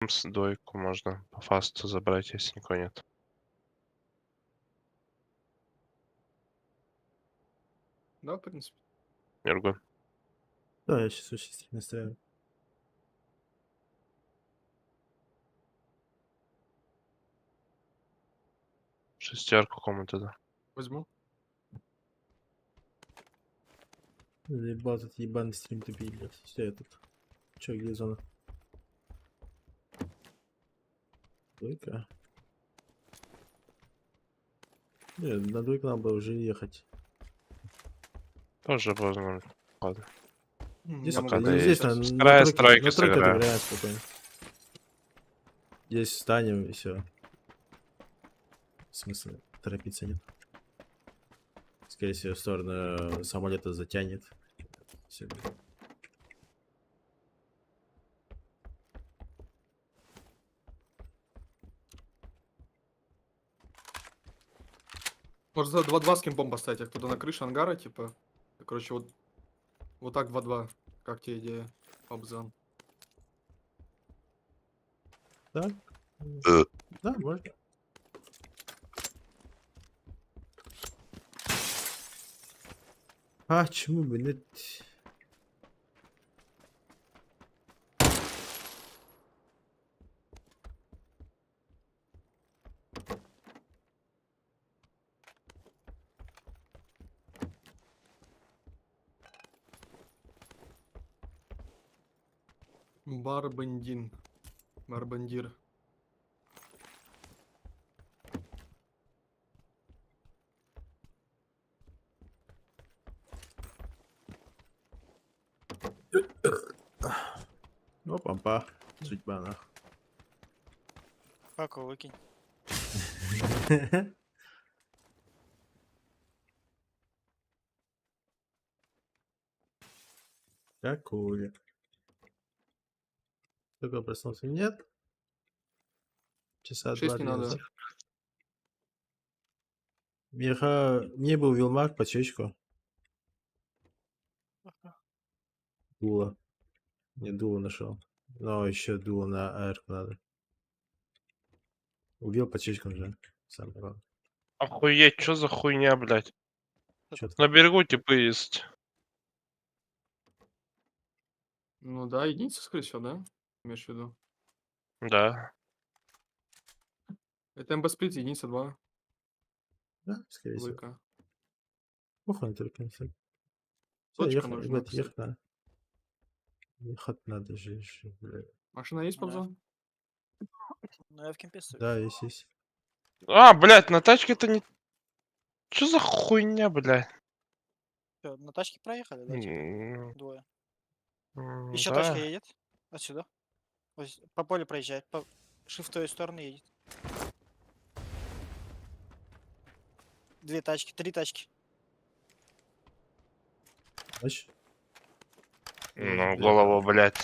С дойку можно по фасту забрать, если никого нет. Да, в принципе. Нергу. Да, я сейчас очень сильно настраиваю. Шестерку кому-то, да. Возьму. Заебал этот ебаный стрим тупить, блядь. Все, я тут. Че, где зона? Дойка. Не, на дойку нам бы уже ехать. Тоже поздно. Ладно. Здесь, Я пока могу... да здесь есть. на, С на края тройке, стройки на тройке сыграю. отыграем спокойно. Здесь встанем и все. В смысле, торопиться нет. Скорее всего, в сторону самолета затянет. Всё. Может, за 2-2 с кемпом поставить, а кто-то на крыше ангара, типа. Короче, вот так 2-2. Как тебе идея, Обзан? Да? Да, можно. А, чему бы нет? Барбандин. Барбандир. Опа-па. Судьба, нахуй. Паку выкинь. Какое? Только проснулся? Нет. Часа 6 2 не надо. назад. Миха, не был Вилмак, почечку. Дуло. Не, дуло нашел. Но еще дуло на АР надо. Убил почечком же. Сам главное. Охуеть, что за хуйня, блядь? Чё-то На берегу типа есть. Ну да, единица, скорее всего, да? Имеешь в виду? Да. Это МБ сплит, единица 2. да, скорее всего. Двойка. Похуй только не все. Точка Ехать, нужна, ребят, кстати. ехать надо. Ехать надо же, блядь. Машина есть, Да. Обзан? Ну я в кемпе стою. Да, есть. А, блядь, на тачке-то не... Что за хуйня, блядь? Чё, на тачке проехали, да, типа? Двое. Еще Да. тачка едет. Отсюда. По полю проезжает. По шифтовой стороны едет. Две тачки, три тачки. Значит, Ну, блядь. голову, блядь.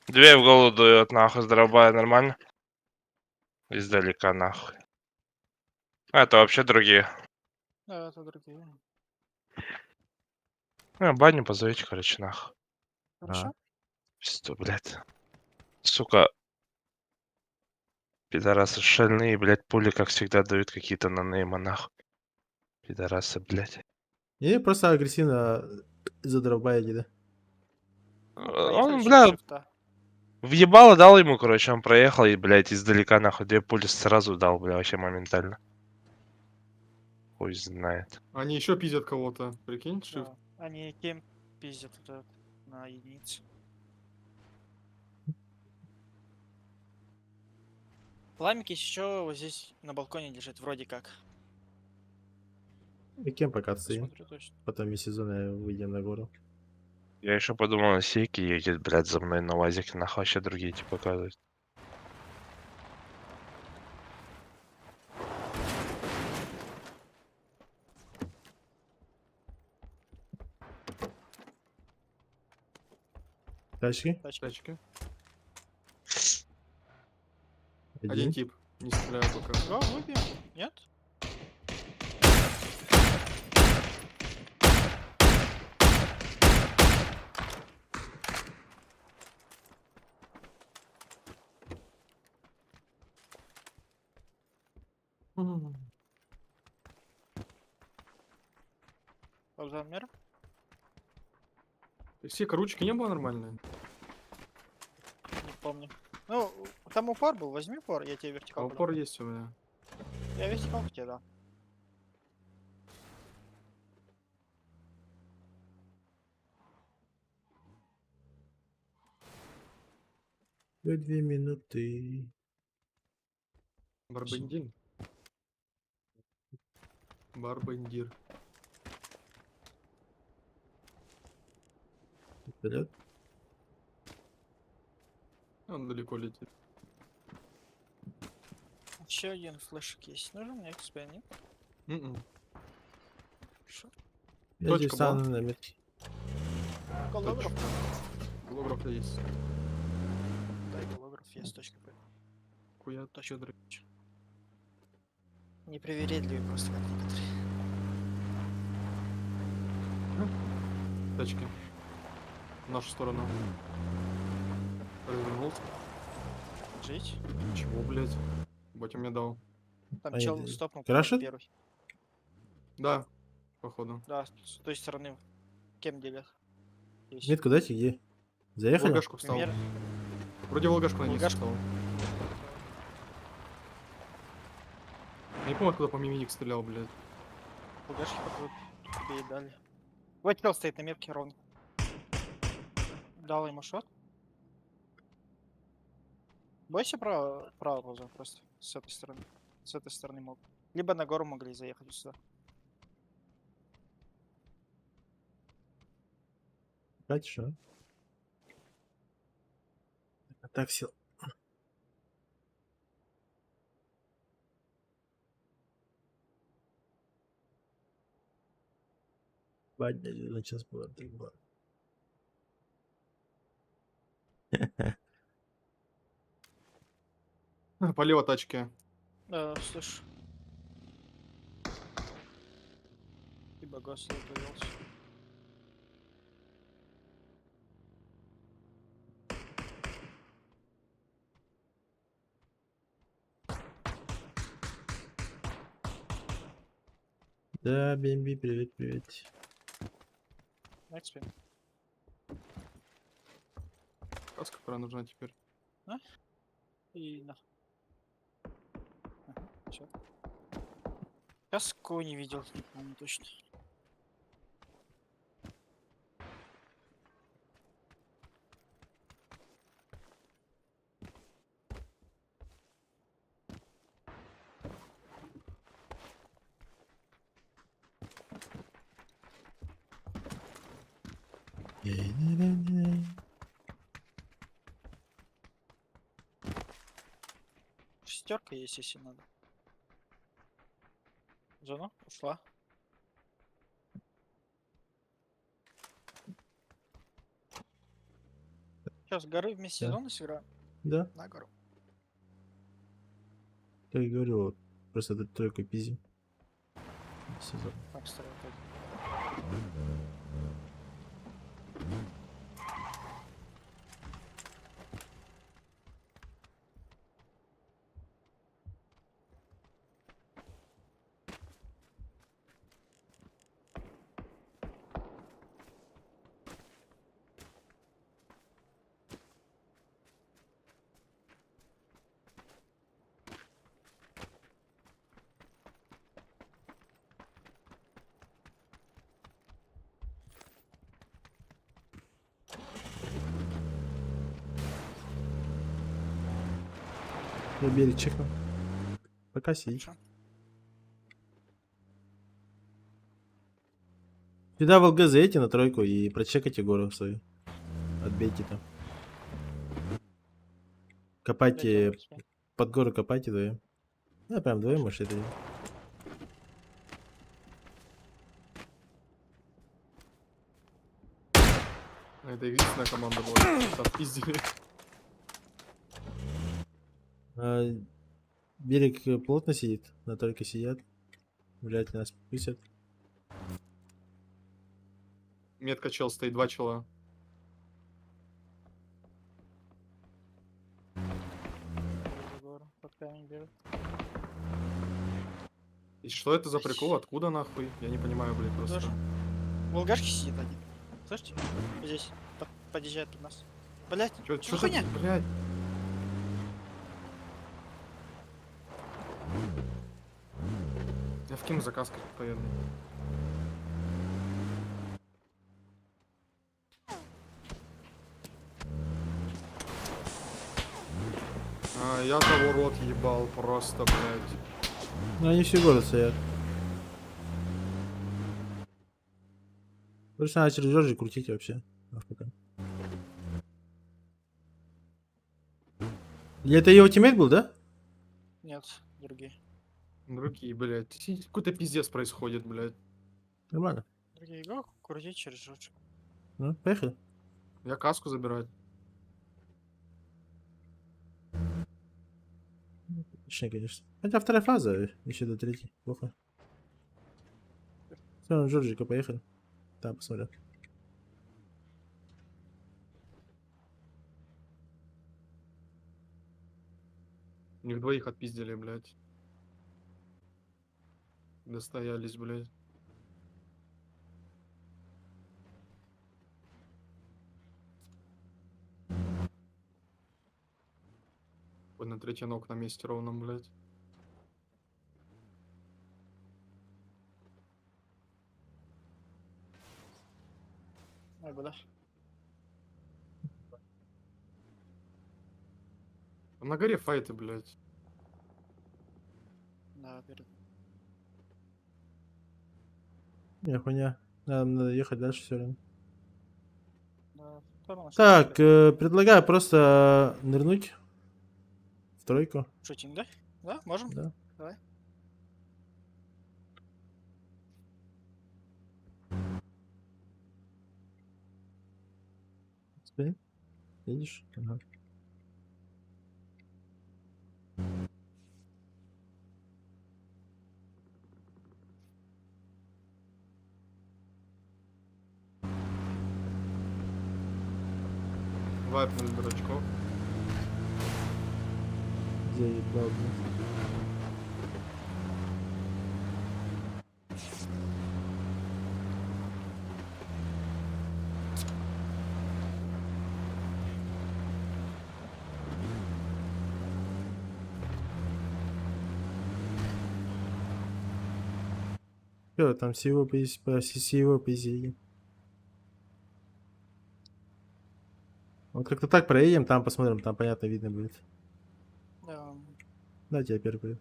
Две в голову дает, нахуй, здоровая, нормально? Издалека, нахуй. А, это вообще другие. Да, это другие. Баню позовите, короче, нахуй. Хорошо? Что, блядь. Сука. Пидорасы шальные, блядь, пули, как всегда, дают какие-то нонеймы, нахуй. Пидорасы, блядь. Не, просто агрессивно задолбаете, да? Ну, проехали Он, через бля, шифта. въебало дал ему, короче, он проехал и, блядь, издалека, нахуй, две пули сразу дал, бля, вообще моментально. Хуй знает. Они еще пиздят кого-то. Прикинь, шифт. Да. Они кем пиздят вот этот на единицу. Пламик еще вот здесь на балконе лежит, вроде как. И кем пока стоим? Посмотрю точно. Потом из сезона выйдем на гору. Я еще подумал, на сейке едет, блядь, за мной на УАЗике, нахуй, вообще другие эти показывают. Тачки? Тачки. Тачки. Один. Один тип. Не стреляю пока. Да, выбьем. Нет? Обзор мира? Все ручки не было нормальные? Не помню. Ну, там упор был, возьми упор, я тебе А вертикал. упор есть у меня. Я вертикал тебе дал. Вы 2 минуты. Барбендин. Барбендир. Вперед. Он далеко летит. Еще один флешек есть. Нужен мне XP, нет? М-м. Хорошо. Я Точка здесь стану на метке. Голограф. Голограф есть. Дай голограф, есть точка П. Хуя Точка. щедрый. Непривередливый просто как некоторые. Тачки. В нашу сторону. Развернулся. Жить. Чего, блядь? Батя мне дал. Там Они чел стопнул крашат? первый. Да, походу. Да, с той стороны. Кем делят? Есть. Метку дайте где? Заехали? Волгашку встал. Пример. Вроде волгашку на низ Волгашку. встал. Я не помню, откуда по миминик стрелял, блядь. Пугашки походу тебе и дали. Вот чел стоит на метке ровно. Дал ему шот. Бойся право ползу просто. С этой стороны. С этой стороны мог. Либо на гору могли заехать вот сюда. Катишь, а? А так все. Бать, сейчас было 3 года. Полево тачки. Да, слышь. Либо гос повелся. Да, BNB, привет, привет. Next spin. Каска, которая нужна теперь. И на. Ага, всё. Каску не видел, не помню точно. Шестерка есть, если надо. Зона ушла. Сейчас горы вместе Да. зоны сыграем. Да, На гору. как и говорю, вот, просто эту тройку пиздим. Сезон. Так, строим. Я берег чекнул. Пока сидит. Хорошо. Сюда в ЛГ заедьте на тройку и прочекайте гору свою. Отбейте там. Копайте, Next spin. под гору копайте вдвоем. Да, прям вдвоем, может, это. Это единственная команда была. Там пиздили. А, берег плотно сидит, на тройке сидят. Вряд ли нас пустят. Метка чел стоит, 2 чела. За гору. Под камень бежит. И что это за прикол? Откуда нахуй? Я не понимаю, блядь, просто. Тоже. В ЛГшке сидит один. Слышите? Здесь. Подъезжает под нас. Блять, Чё что за хуйня? блядь? Я в Ким заказ поеду. А, я того рот ебал просто, блядь. Ну, они все город стоят. Короче, надо через Джорджи крутить вообще. АФК. Или это его тиммейт был, да? Нет, другие. Другие, блядь. Какой-то пиздец происходит, блядь. Нормально. Другие игрок крутить через жучку. Ну, поехали. Я каску забирать. Точнее, конечно. Хотя вторая фаза, еще до третьей. Плохо. Все, Джорджика, поехали. Там посмотрим. У них двоих отпиздили, блядь. Достоялись, блядь. Ой, на третий ног на месте ровном, блядь. Ой, бля. Там на горе файты, блядь. Да, перед. Не, хуйня. Надо ехать дальше все равно. Да, второй нас Так, предлагаю просто нырнуть в тройку. шутинг, да? Да, можем? Да. Давай. Смотри. Видишь? Ага. Вайпнули дурачков. Заебал, блядь. Всё, там всего по всего поедем. Вот как-то так проедем, там посмотрим, там понятно видно будет. Да. Да, тебя первый поеду.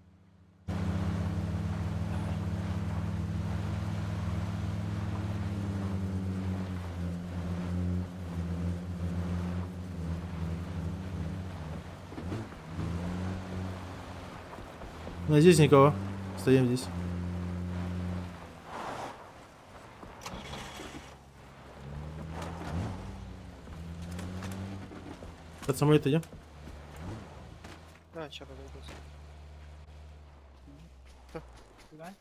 Ну, здесь никого. Стоим здесь. Под самолет идем? Да, что подойдет. Да?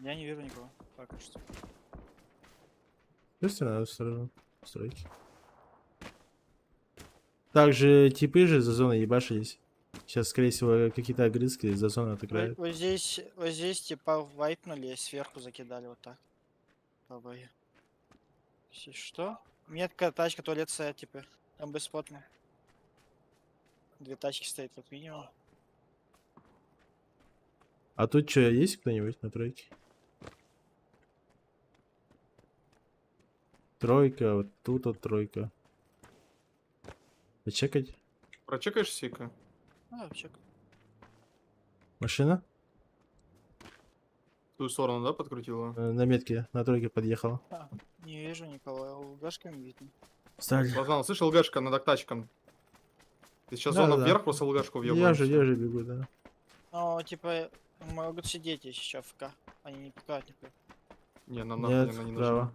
Я не вижу никого. Пока что. Слушайте, надо в сторону стройки. Также типы же за зоной ебашились. Сейчас, скорее всего, какие-то огрызки за зону отыграют. Вот здесь типа вайпнули, сверху закидали вот так. Побои. Если что? Метка, тачка, туалет стоят, типа. МБ спотно. Две тачки стоит как минимум. А тут что, есть кто-нибудь на тройке? Тройка, вот тут вот тройка. Почекать? Прочекаешь сика? А, чек. Машина? В ту сторону, да, подкрутила? На метке на тройке подъехала. А, не вижу никого, лгашками видно. Стали. Базан, слышь, ЛГшка над тачком. Ты сейчас Да, зона да, да. вверх, после ЛГшку въебаешься. Я же бегу, да. Ну, типа, могут сидеть если сейчас в ФК. Они не пикают никак. Не, на нахуй Нет, она не вправо. нужна.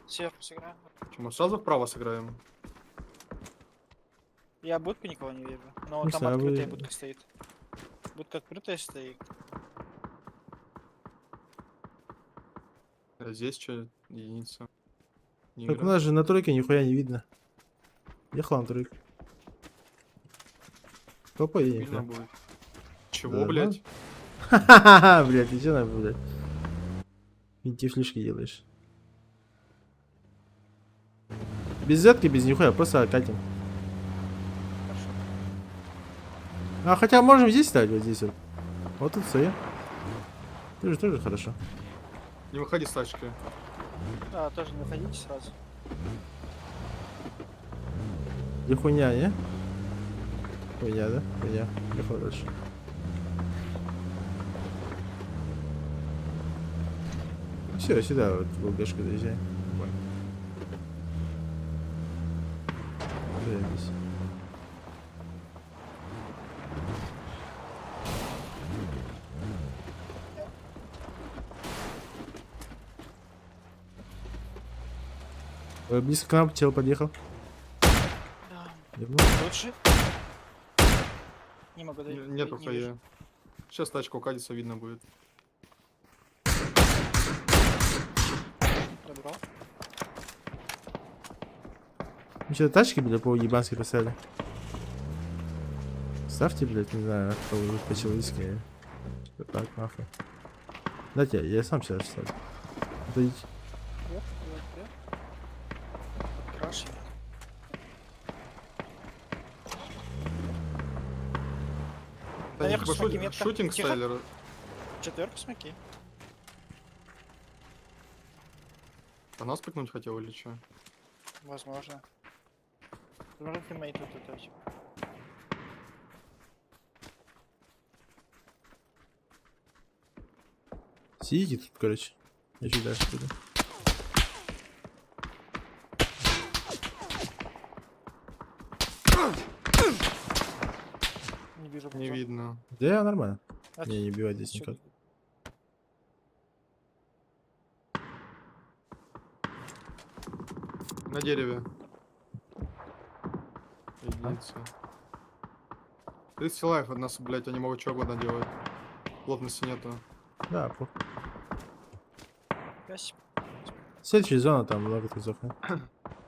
Сверху сыграем. Почему? Сразу вправо сыграем. Я будку никого не вижу. Но Не там знаю, открытая вы- будка стоит. Будка открытая стоит. А здесь что? Единица. Не Так у игра. нас же на тройке нихуя не видно. Ехал на тройку. Попа едем. Видно будет. Чего, Да, блядь? Ха-ха-ха, блядь, ты че нам, блядь? Винти флишки делаешь. Без зетки, без нихуя, просто катим. Хорошо. А хотя можем здесь ставить, вот здесь вот. Вот тут стоим. Тоже хорошо. Не выходи с тачки. Да, тоже не выходите сразу. И хуйня, не? Хуйня, да? Хуйня. Ехал дальше. Все, сюда вот в ЛГшку доезжай. Заебись. Близко к нам чел подъехал. Да. Ебнул. Лучше? Не могу дойти. Нет, не вижу. ХЕ. Сейчас тачка укатится, видно будет. Пробрал. Ну что, тачки, блядь, по-ебански поставили? Ставьте, блядь, не знаю, кого вы по-человечески. Вот так, нахуй. Дайте, я сам сейчас ставлю. Отойдите. Вверх, вверх, вверх. Краши. Да, Наверх типа смоки метка. шутинг Тихо. стайлер. Четверку смоки. А нас пикнуть хотел или что? Возможно. Может тиммейт тут это типа. Сидите тут, короче. Я чуть дальше буду. Не вижу. Не бутон. видно. Да, нормально. А Не, не убивать здесь чё- никак. На дереве. Единица. 30 лайф от нас, блядь, они могут что угодно делать. Плотности нету. Да, похуй. Спасибо. Следующая зона, там много тузов. Да,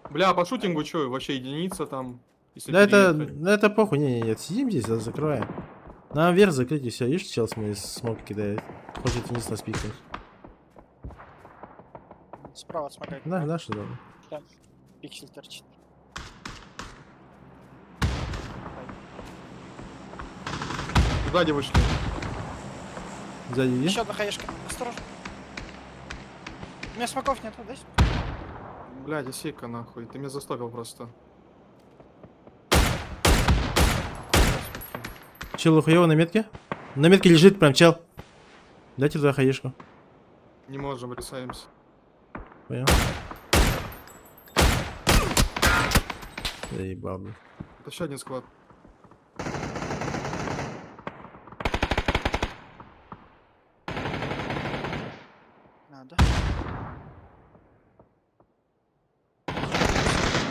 Бля, а по шутингу что, вообще единица там? Если да это, переехать? ну это похуй, не, сидим здесь, закрываем. Нам вверх закрыть и все. Видишь, чел смог кидает. Хочет вниз нас пикнуть. Справа смогай. Наша зона. Там пиксель торчит. Куда они вышли? Сзади видишь? Еще одна хаешка. Осторожно. У меня смоков нету, да? Блядь, осейка нахуй. Ты меня застопил просто. Чел хуёво на метке? На метке лежит прям чел. Дайте туда хаешку. Не можем, рисаемся. Понял? Заебал, блин. Это еще один склад. Надо.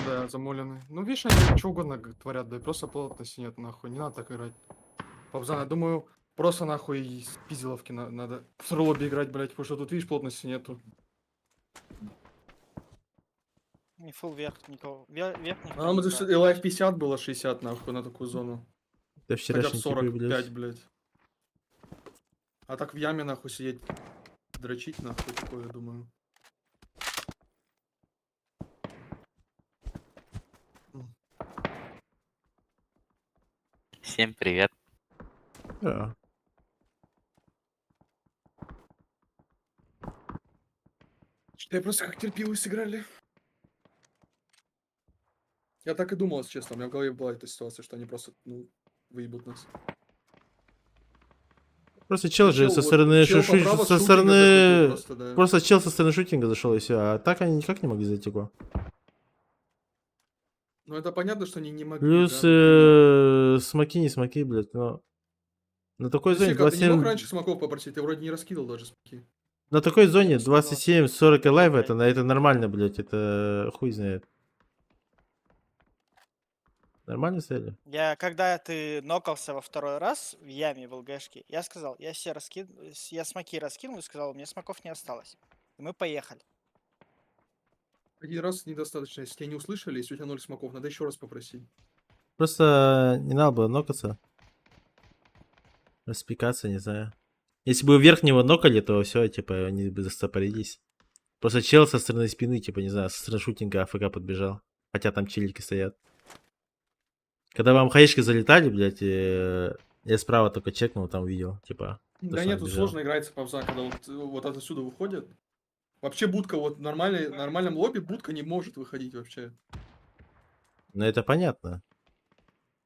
Да, замоленный. Ну, видишь, они что угодно творят, да и просто плотности нет, нахуй. Не надо так играть. Пабзан, я думаю, просто нахуй из пизеловки надо в лобби играть, блядь, потому что тут, видишь, плотности нету. Не фул вверх никого. Вверх никого. А нам не это брал. и лайф 50 было 60, нахуй, на такую зону. Да Хотя бы вчерашний типы, 45, блядь. блядь. А так в яме, нахуй, сидеть, дрочить, нахуй, такое, я думаю. Всем привет. Да. Что я просто как терпилы сыграли. Я так и думал, если честно. У меня в голове была эта ситуация, что они просто, ну, выебут нас. Просто чел же Чел со вот- стороны чел шу- поправо с со шутинга стороны. захватил просто, да. Просто чел со стороны шутинга зашел и все. А так они никак не могли зайти го. Ну это понятно, что они не могли. Плюс да, ну, смоки, не смоки, блядь, но. На такой ты зоне Сека, ты не мог 27. раньше смоков попросить? Ты вроде не раскидал даже смоки. На такой зоне Я сказал. 27-40 лайв это нормально, блядь, это хуй знает. Нормально стояли? Когда ты нокался во второй раз в яме в ЛГшке, я сказал, я смоки раскинул и сказал, у меня смоков не осталось. И мы поехали. Один раз недостаточно. Если тебя не услышали, если у тебя 0 смоков, надо еще раз попросить. Просто не надо было нокаться. Распекаться, не знаю. Если бы вверх него нокали, то все, типа, они бы застопорились. Просто чел со стороны спины, типа, не знаю, со стороны шутинга АФК подбежал. Хотя там челики стоят. Когда вам хаешки залетали, блядь, я справа только чекнул, там видел, типа. то, Да что нет, он тут бежал. сложно играется попза, когда вот отсюда выходит. Вообще будка, вот в нормальном лобби будка не может выходить вообще. Ну это понятно.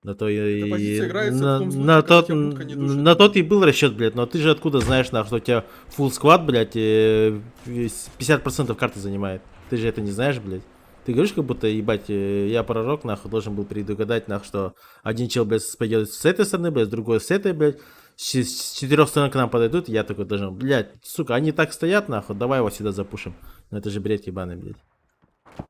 На то Эта позиция и играется в том на случае, когда тот тебя будка не душит. на тот и был расчет, блядь. Но ты же откуда знаешь, нахуй, что у тебя full склад, блядь, 50% карты занимает. Ты же это не знаешь, блядь. Ты говоришь, как будто, ебать, я пророк, нахуй, должен был предугадать, нахуй, что один чел, блядь, пойдет с этой стороны, блядь, с другой с этой, блядь. С 4 сторон к нам подойдут, и я такой должен, блядь, сука, они так стоят, нахуй, давай его сюда запушим. Ну это же бред ебаный, блядь.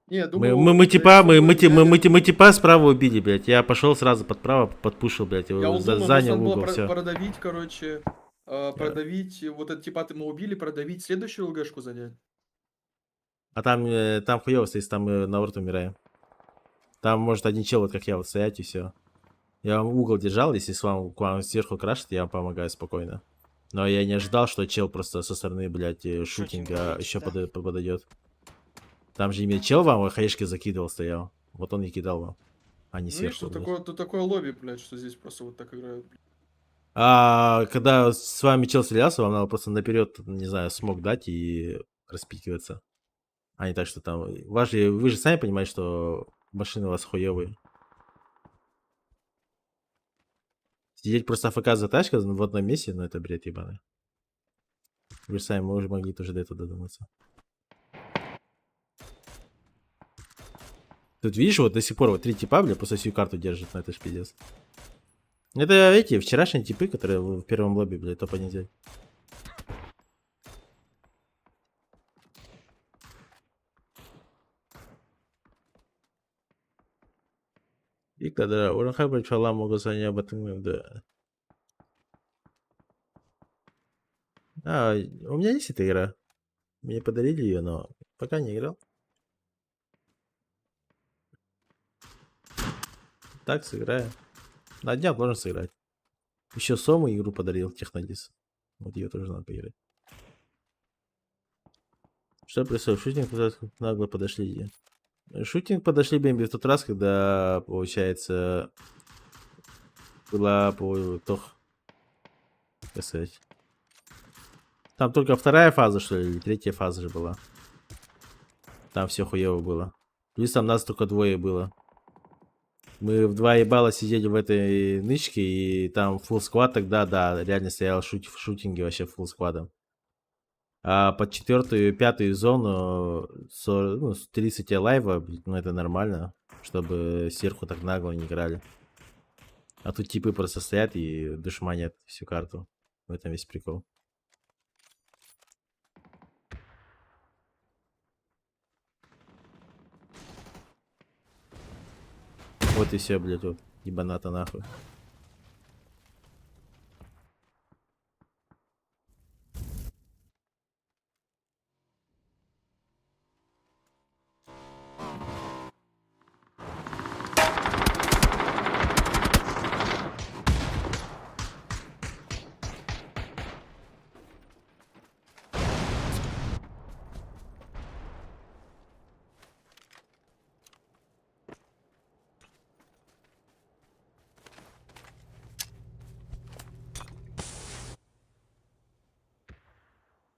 Не, я Мы, думаю, мы, мы, типа, если мы, бы мы, ти- мы, взяли- мы, ти- мы типа справа убили, блядь. Я пошел сразу под право, подпушил, блядь, Я его вот думаю, может, занял надо было угол, все. продавить, короче, продавить, вот этот типа мы убили, продавить следующую ЛГшку занять. А там хуёво стоит, там мы наоборот умираем. Там может один чел, вот как я, вот стоять и все. Я вам угол держал, если к вам сверху крашит, я вам помогаю спокойно. Но я не ожидал, что чел просто со стороны, блядь, шутинга Шутинга еще летит, подойдет. Там же именно чел вам хаешки закидывал, стоял. Вот он и кидал вам, а не Ну видишь, сверху. тут такое лобби, блядь, что здесь просто вот так играют. А когда с вами чел стрелялся, вам надо просто наперед, не знаю, смог дать и распикиваться. А не так, что там... Вы же сами понимаете, что машины у вас хуевые. Сидеть просто АФК за тачкой в одном месте, ну это бред ебаный. Вы же сами, мы уже могли тоже до этого додуматься. Тут видишь, вот до сих пор вот 3 типа, бля, просто всю карту держит, ну это ж пиздец. Это эти вчерашние типы, которые в первом лобби, блядь, топа не взять. И когда Урахай Бачала могут занять об этом, да. У меня есть эта игра. Мне подарили ее, но пока не играл. Так, сыграю. На днях должен сыграть. Еще Сому игру подарил, Технодис. Вот ее тоже надо поиграть. Что происходит? Шутинг нагло подошли. Шутинг подошли бы в тот раз, когда, получается, была, тох, как сказать. Там только вторая фаза, что ли, или третья фаза же была. Там все хуево было. Плюс там нас только двое было. Мы в 2 ебала сидели в этой нычке, и там фулл сквад тогда, да, реально стоял в шутинге вообще фулл сквадом. А под 4-ю и 5-ю зону 30 лайва, блин, ну это нормально, чтобы сверху так нагло не играли. А тут типы просто стоят и душманят всю карту. В этом весь прикол. Вот и все, блядь, вот, ебаната нахуй.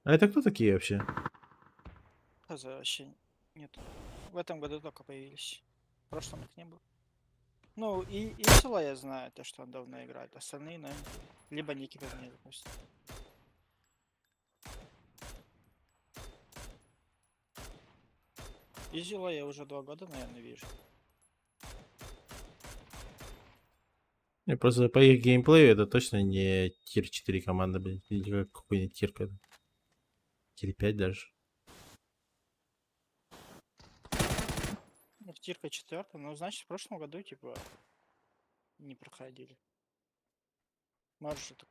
А это кто такие вообще? вообще нет. В этом году только появились. В прошлом их не было. Ну, и Исула я знаю, то, что он давно играет. Остальные, наверное, либо ники не допустим. Изюла я уже 2 года, наверное, вижу. Не, просто по их геймплею это точно не тир 4 команда, блядь. Или какой-нибудь тир какой-то. Тир 5 даже. Ну, в тирка 4, ну, значит, в прошлом году, типа, не проходили. Может,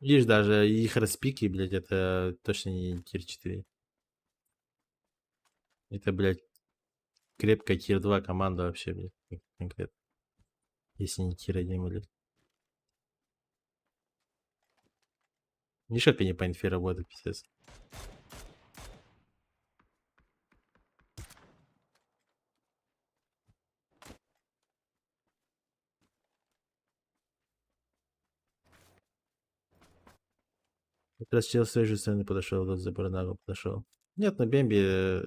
Видишь, даже их распики, блядь, это точно не тир 4. Это, блядь, крепкая тир 2 команда вообще, блядь, конкретно. Если не тир 1, блядь. Видишь, как они по инфе работают, пиздец. Как раз чел с той же стороны подошел, вот за Барнагу подошел. Нет, на Бембе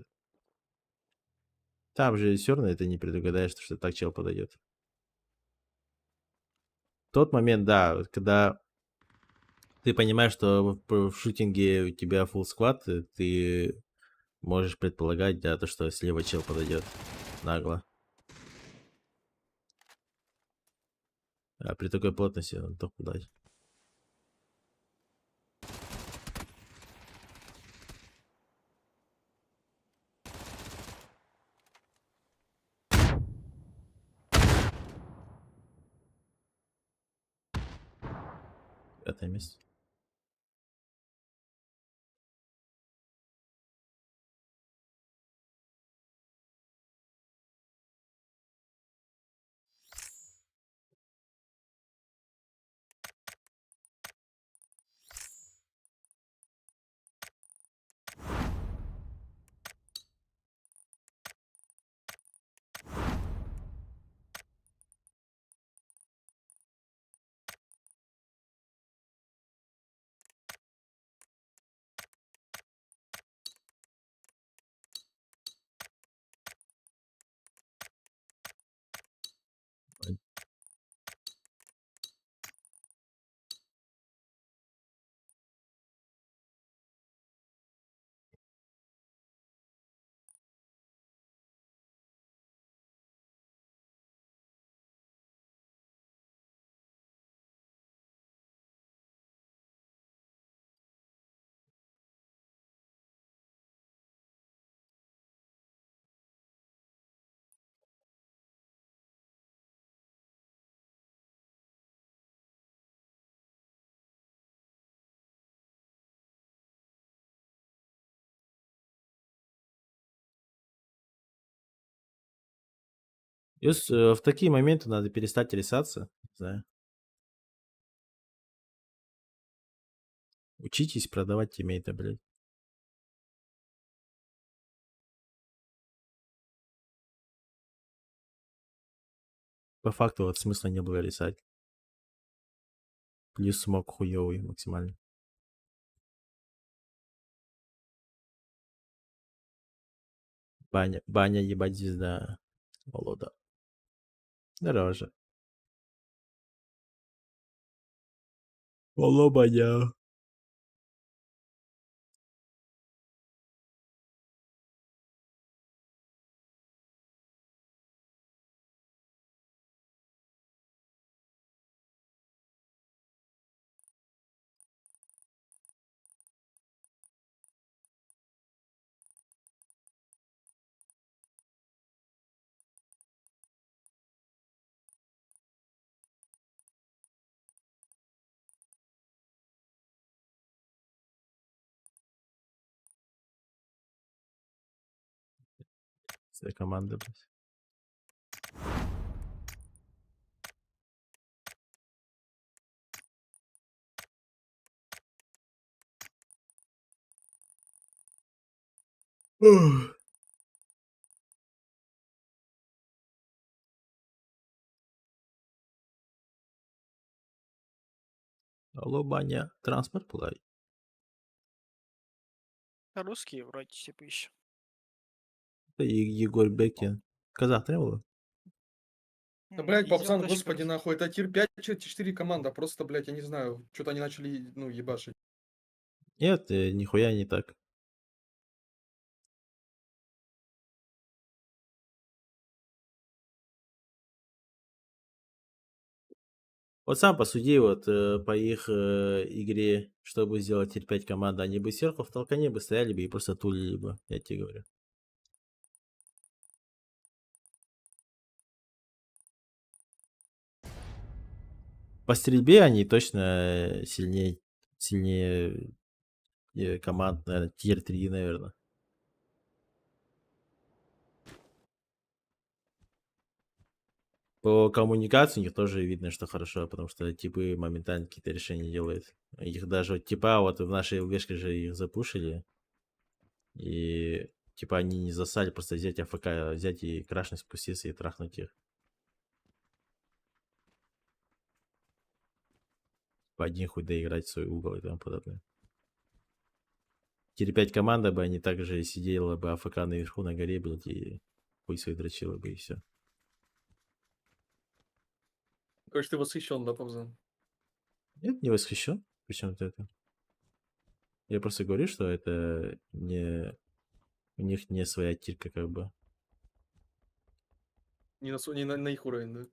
там же все равно это не предугадаешь, что так чел подойдет. Тот момент, да, вот когда ты понимаешь, что в шутинге у тебя full склад, ты можешь предполагать, да, то, что слева чел подойдет нагло. А при такой плотности он только дать. Пятое место. В такие моменты надо перестать рисаться. Не знаю. Учитесь продавать тиммейта, блядь. По факту вот смысла не было рисать. Плюс смог хуёвый максимально. Баня, ебать, звезда. Волода. Дороже. Алло, баня. Вся команда, блядь. Ух. Алло, баня. Транспорт плай. Русские вроде типа еще. Это Егор Бекин. Казах не было? Да, блядь, Ездил пацан, точно господи, как-то. нахуй, это тир 5, 4 команда, просто, блядь, я не знаю, что-то они начали, ну, ебашить. Нет, нихуя не так. Вот сам посуди, вот по их игре, чтобы сделать теперь 5 команд, они бы сверху в толкане бы стояли бы и просто тулили бы, я тебе говорю. По стрельбе они точно сильнее сильнее команд, наверное, тир 3, наверное. По коммуникации у них тоже видно, что хорошо, потому что типы моментально какие-то решения делают. Их даже вот типа вот в нашей ЛГшке же их запушили. И типа они не засали, просто взять АФК, взять и крашнуть, спуститься и трахнуть их. По один хуй доиграть в свой угол и тому подобное. Теперь 5 команда бы, они также сидела бы АФК наверху на горе, блядь, и хуй свой дрочила бы, и все. Короче, ты восхищен, да, Павзан? Нет, не восхищен. Причем это? Я просто говорю, что это не... У них не своя тирка, как бы. Не на их уровень, да?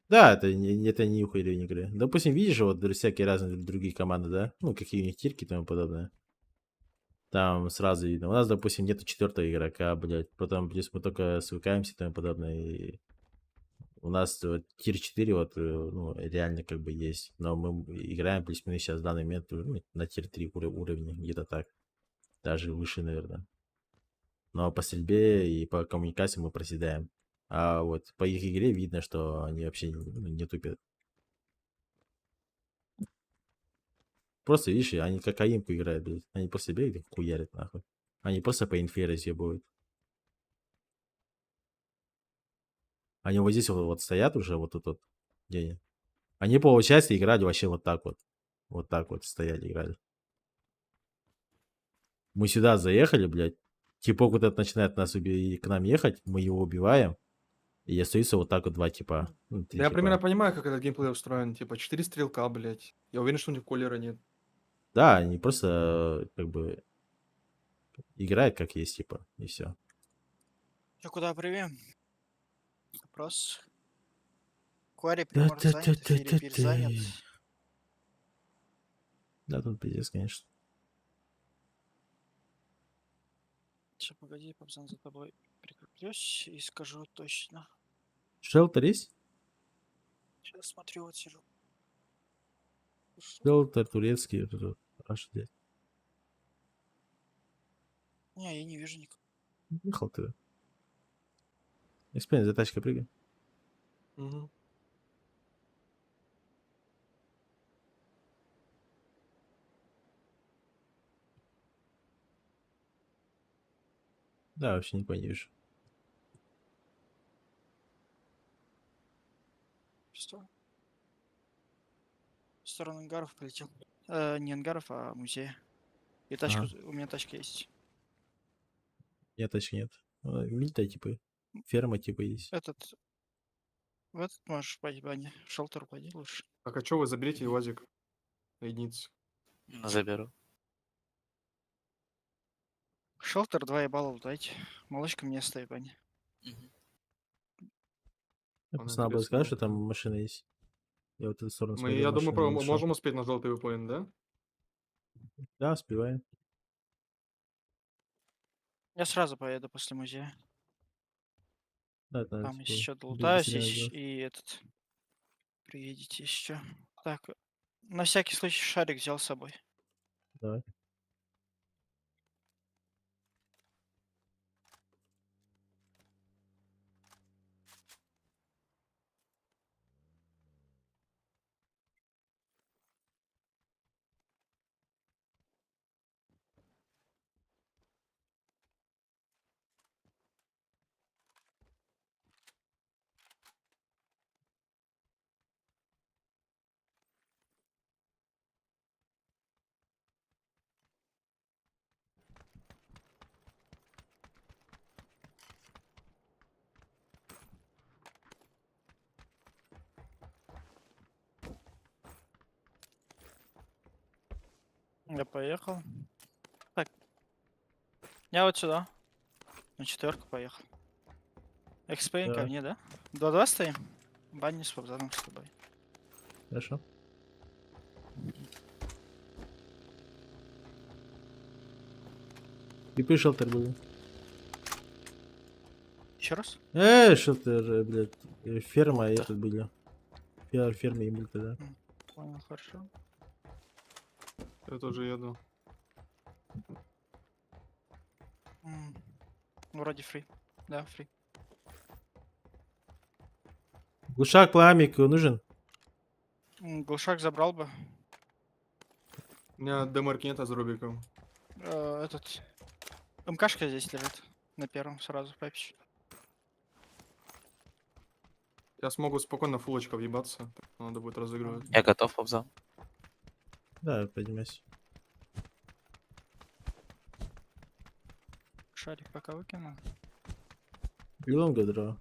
Да, это не их уровень игры. Допустим, видишь, вот всякие разные другие команды, да? Ну, какие у них тирки и тому подобное. Там сразу видно. У нас, допустим, нету четвертого игрока, блядь. Потом плюс мы только свыкаемся и тому подобное. И у нас вот, тир 4 вот, ну, реально как бы есть. Но мы играем плюс-минус сейчас в данный момент ну, на тир 3 уровне, где-то так. Даже выше, наверное. Но по стрельбе и по коммуникации мы проседаем. А вот по их игре видно, что они вообще не тупят. Просто, видишь, они как аимку играют, блядь. Они просто бегают и хуярят, нахуй. Они просто по инфе разъебывают. Они вот здесь вот стоят уже, вот тут вот, где они. Они, получается, играли вообще вот так вот. Вот так вот стояли, играли. Мы сюда заехали, блядь. Типок вот этот начинает к нам ехать, мы его убиваем. И остаются вот так вот два типа. Ну, три Да я типа. примерно понимаю, как этот геймплей устроен. Типа, 4 стрелка, блядь. Я уверен, что у них колера нет. Да, они просто как бы играют как есть, типа, и все. Чё, куда привем? Вопрос. Куари Приморск занят, Филиппир занят. Да, тут пиздец, конечно. Сейчас, погоди, Папсан, за тобой прикреплюсь и скажу точно. Шелтер есть? Сейчас смотрю, вот сижу. Шелтер турецкий. Вот этот, аж здесь. Не, я не вижу никого. Ехал ты. Экспириенс, за тачкой прыгай. Угу. Да, вообще никого не вижу. Что? В сторону ангаров полетел. Не ангаров, а музея. И тачка, Ага. у меня тачка есть. Нет, тачки нет. Мильта типа. Ферма типа есть. Этот, в этот можешь пойти, Баня. В шелтер пойди лучше. Так, а чё вы заберите УАЗик? На единицу. Заберу. Шелтер 2 ебала дайте. Молочка мне оставь, Баня. Мгм. Я Она просто надо было интересно, сказать, что да. там машина есть. Я вот в эту сторону Мы, смотрел, я думаю, машина не ушла. можем успеть на желтый виплейн, да? Да, успеваем. Я сразу поеду после музея. Да, да, Там типа, еще без долутаюсь сериала делать. и этот. Приедете еще. Так, на всякий случай шарик взял с собой. Давай. Я поехал. Так. Я вот сюда. На четверку поехал. Экспейн ко Да, мне, да? 2-2 стоим? Банни с Пабзаном с тобой. хорошо. И шелтер был. Еще раз? Шелтер, блядь. Ферма и Да. этот были. Ферма и мульта, да. Понял, хорошо. Я тоже еду. Вроде фри. Да, фри. Глушак, пламик нужен? Глушак забрал бы. У меня демарки нет, а с Рубиком. Этот... МКшка здесь лежит. На первом сразу, папич. Я смогу спокойно фулочка въебаться. Надо будет разыгрывать. Я готов, Обзан. Да, поднимайся. Шарик пока выкинул. Лонга дрова.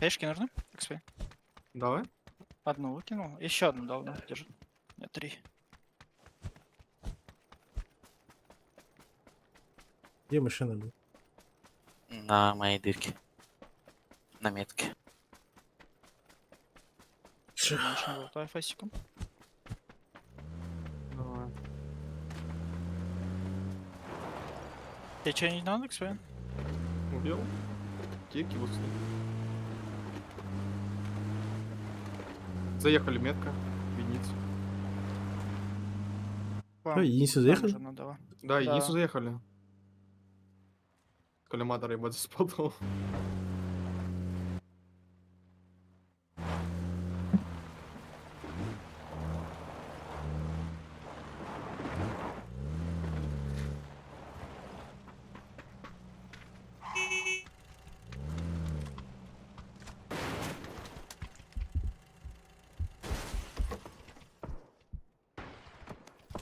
Пешки нужны? XP. Давай. Одну выкинул. Еще одну дал, да? Держи. Нет, 3. Где машина была? На моей дырке. На метке. Конечно, болтай фасиком. Давай. Тебе что, не надо, XP? Убил. Тики вот. Заехали, метка. Видница. Что, единицу заехали? Ну, давай. Да, единицу Да. заехали. Коллиматор ебать заспотал.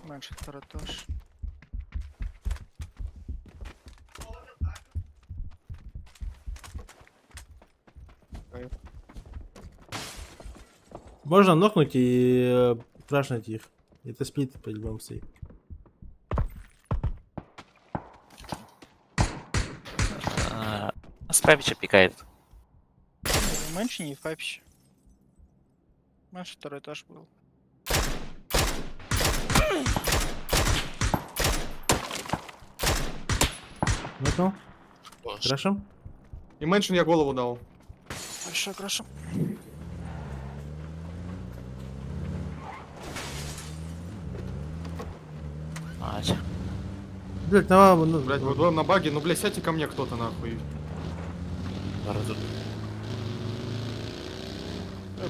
Меньше второй тоже. Можно нокнуть и крашнуть их. Это сплит по-любому стоит. Справича пикает. Меньше не в папище. Меньше второй этаж был. Нокнул? Крашем? И меньшин я голову дал. Хорошо, хорошо. Ать. Блять, ну, Блять, вот на баге, ну блять, сядьте ко мне кто-то нахуй.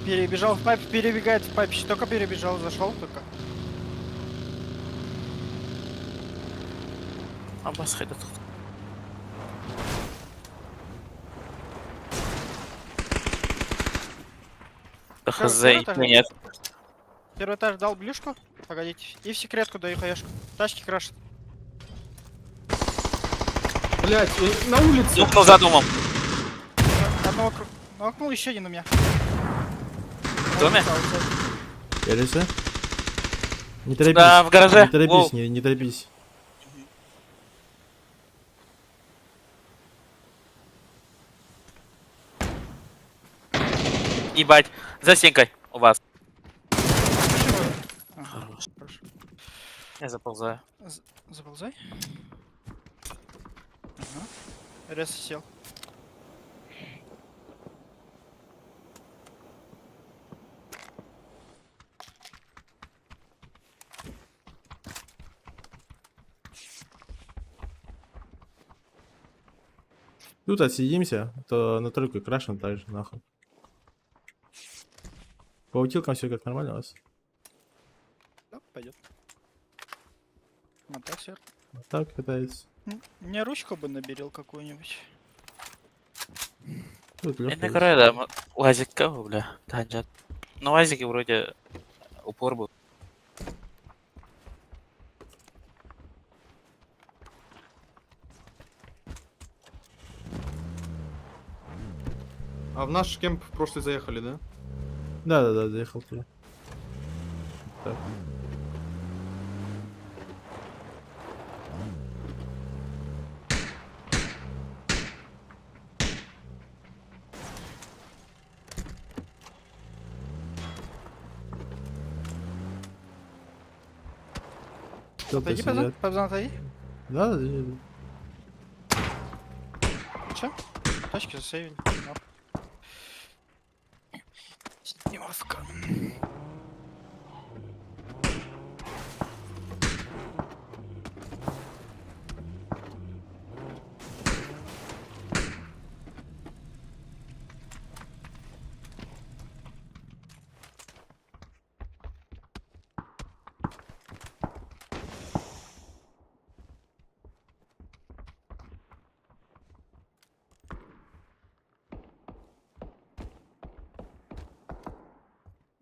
Перебежал в папе, перебегает в папище. Только перебежал, зашел только. Аббас ходит тут. Да Всё, хз, всё, так нет. Первый этаж дал блюшку. Погодите. И в секретку даю хаешку. Тачки крашат. Блять, на улице. Нукнул за домом. Одного нокнул, еще один у меня. В доме? Элиса? Не торопись. Да, в гараже. Не торопись, Воу. не торопись. Ебать. За стенкой у вас. Хорошо. Я заползаю. Заползай. Ага. Рез сел. Тут отсидимся, то на тройку крашем так же, нахуй. По утилкам все как нормально у вас? Да, пойдет. Вот так сверху. Вот так катается. Мне ручку бы наберил какую-нибудь. Тут Я легко. не говорю, да, УАЗик кого, бля, танжат. Но УАЗики вроде упор был. А в наш кемп в прошлый заехали, да? Да, заехал туда. Так. Кто-то Отойди, Павзан. сидят. Павзан, отойди. Да. Че? Тачки засейвили. Снимовка.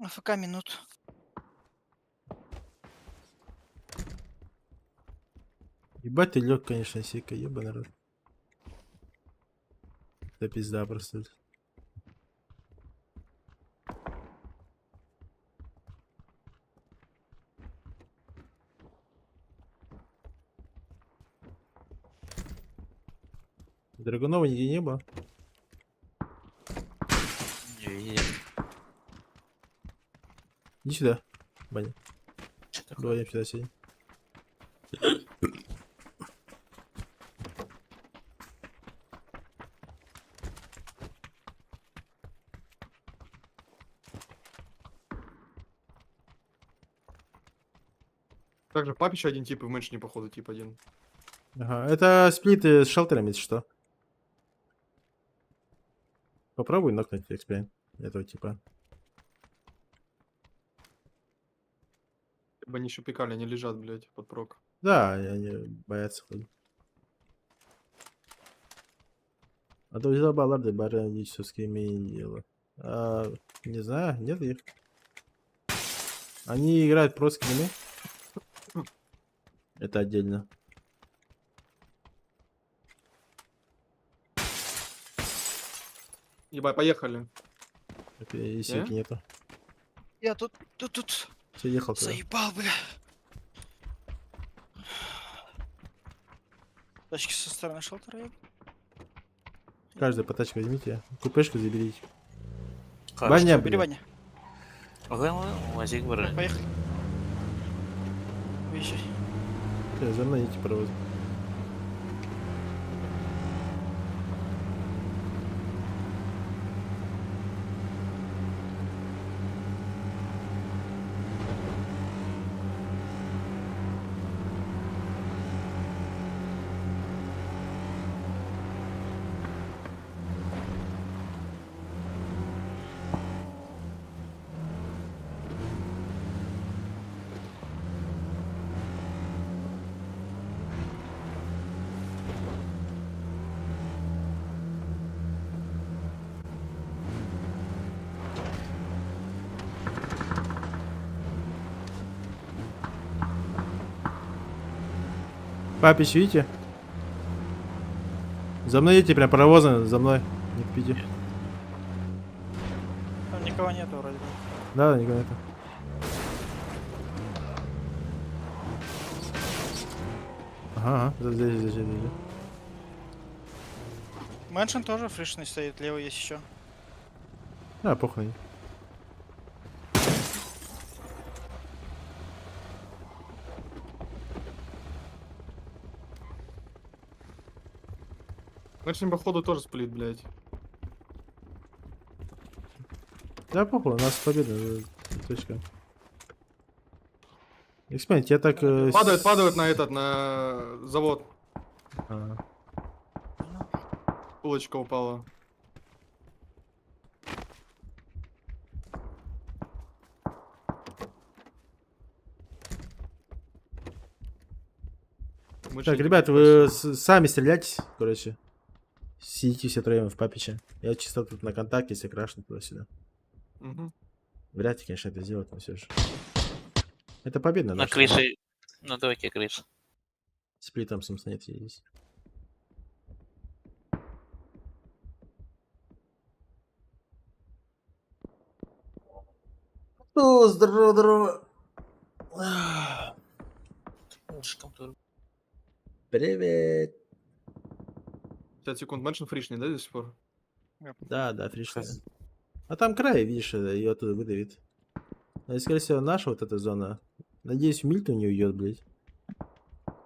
АФК минут. Ебать ты лег, конечно, сика, ебаный рот. Это пизда просто. Драгунова нигде не было. Не видел. Иди сюда, Баня. Чё такое? Вдвоем сюда сидим. Также в папе еще один тип и в меншине, походу, тип один. Ага, это сплит с шелтерами, если что. Попробуй нокнуть эксперимент этого типа. Бы они еще пикали, они лежат, блядь, под прок. Да, они боятся ходить. А то взял балларды баронические имели. Не знаю, нет их. Они играют просто скины. Это отдельно. Ебать, поехали. Это и сети нету. Я тут. Все ехал туда. Заебал, бля. Тачки со стороны шелтера едут. Каждый по тачке возьмите. Купешку заберите. Хорошо. Баня, Бери, блин. Ваня. Вазик брать. Поехали. Выезжай. За мной идите провоз. Папич, видите? За мной идите, прям паровозом, за мной. Не тупите. Там никого нету вроде бы. Да, никого нету. Ага, здесь. Мэншн тоже фришный стоит, левый есть еще. А, похуй. Меншин, походу, тоже сплит, блядь. Да, похуй, у нас победа. Точка. Эксперимент, я так... Падают на этот, на завод. А, Булочка упала. Так, ребят, вы сами стреляйтесь, короче. Сидите все троем в папиче. Я чисто тут на контакте, если крашну туда-сюда. Угу. Вряд ли, конечно, это сделать, но все же. Это победа На наша. крыше. Ну давайте крыша. Сплитом Самсонет есть. О, здорово. Ушком тут. Привет. 50 секунд. Меншин фришный, да, до сих пор? Да, фришная. А там край, видишь, ее оттуда выдавит. Но, скорее всего, наша вот эта зона. Надеюсь, в Мильту не уйдет, блядь.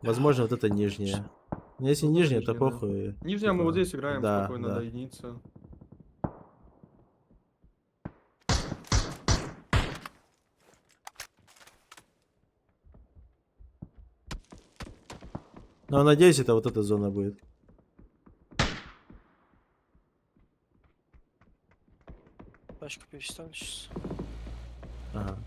Возможно, вот это нижняя. Но если Ну, нижняя, то нижняя, да. похуй. Нижняя, мы Типа, вот здесь играем да, спокойно да. до единицы. Но надеюсь, это вот эта зона будет. Тачку переставлю сейчас. Ага.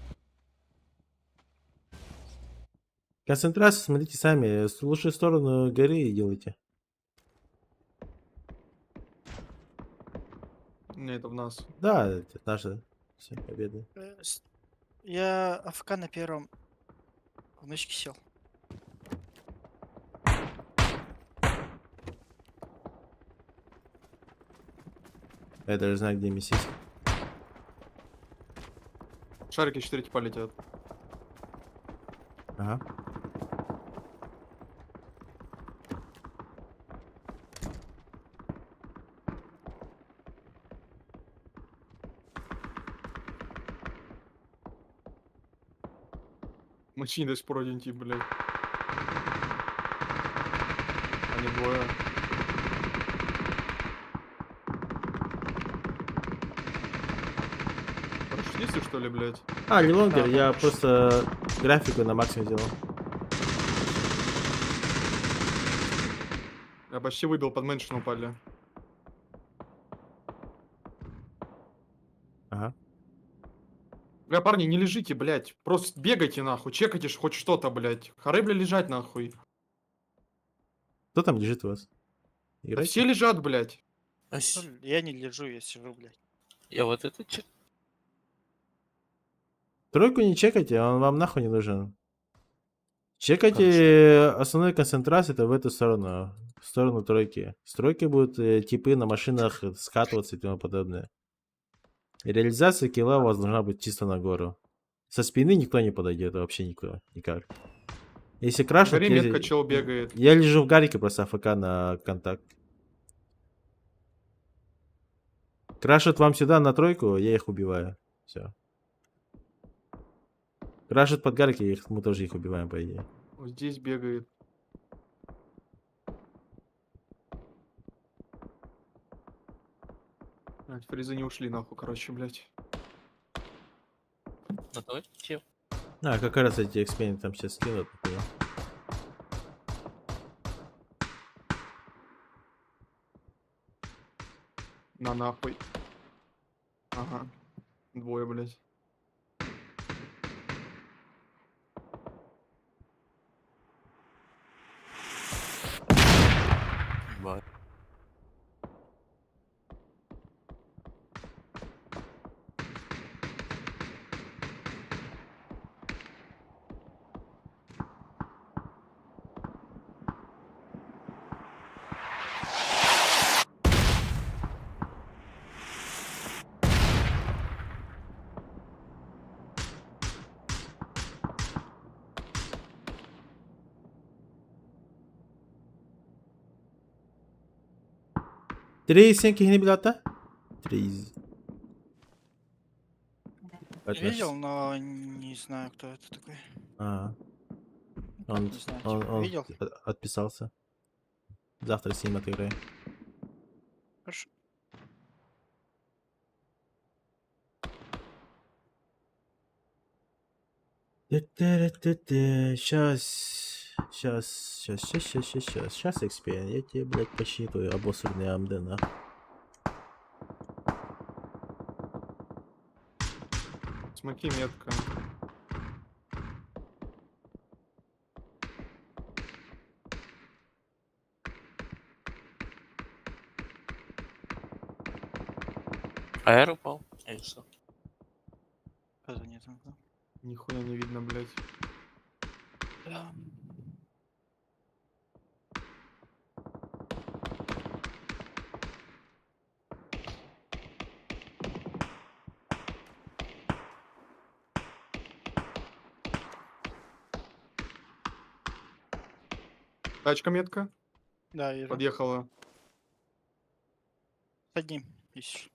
Концентрацию смотрите сами. С лучшую сторону горы делайте. Не, это в нас. Да, это наша. Все, победа. Я АФК на первом в нычке сел. Я даже знаю, где миссис. Шарики 4 типа летят. Ага. Мужчины до сих пор один тип, блядь. Они двое. Прошлись, что ли, блядь? А, не лонгер, Да, я помощь. просто графику на максимум делал. Я почти выбил, под мэншн упали. Ага. Бля, парни, не лежите, блядь. Просто бегайте, нахуй. Чекайте хоть что-то, блядь. Хоры, бля, лежать, нахуй. Кто там лежит у вас? Да Играйте? все лежат, блядь. Ась, Я не лежу, я сижу, блядь. я вот это че? Тройку не чекайте, он вам нахуй не нужен. Чекайте основной концентрации это в эту сторону. В сторону тройки. С тройки будут типы на машинах скатываться и тому подобное. И реализация килла у вас должна быть чисто на гору. Со спины никто не подойдет, вообще никто, никак. Если На крашат, горе метка чел бегает. я лежу в гарике просто АФК на контакт. Крашат вам сюда на тройку, я их убиваю. Все. Крашат под гарики, мы тоже их убиваем, по идее. Вот здесь бегает. Блядь, фризы не ушли, нахуй, короче, блядь. Ну давай, че? А, как раз эти эксперименты там сейчас скинут. понял. На нахуй. Ага. Двое, блядь. Ебать. Три сенки не билата? Три. Видел, но не знаю, кто это такой. А, Как он, не знаю, он, типа, он видел? отписался. Завтра с ним отыграем. Хорошо. Сейчас, эксперт, я тебе, блядь, посчитаю обоссанные амдена. Смоки метка. Аэр упал? Или что? Когда нет, да. Нихуя не видно, блядь. Да. Тачка метка. Да, вижу. Подъехала. Под ним. Ищешь.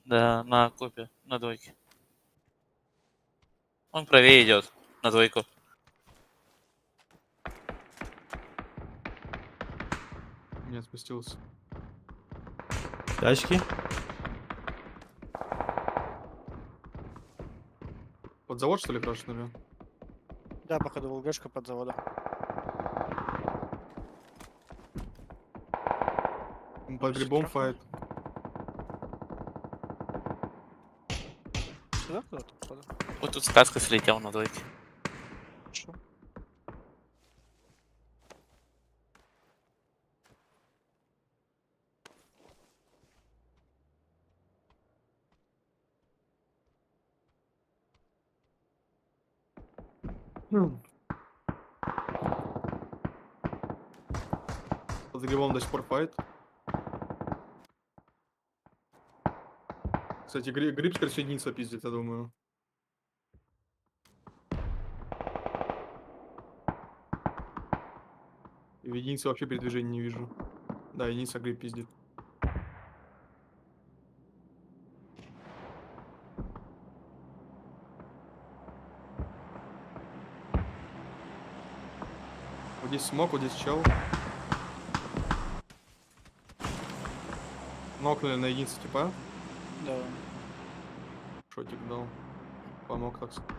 Да, на копе, на двойке. Он правее идет, на двойку. Не спустился. Тачки? Под завод, что ли, крашнули? Да, походу, ЛГшка под заводом. Под грибом штрафной. файт. Сюда куда-то, походу. Вот тут сказка слетел на двойке. Хорошо. Под грибом до сих пор файт. Кстати, гриб, скорее всего, единица пиздит, я думаю. И в единице вообще передвижения не вижу. Да, единица гриб пиздит. Вот здесь смог, вот здесь чел. Нокнули на единицу типа. Да. Шотик дал. Помог так сказать.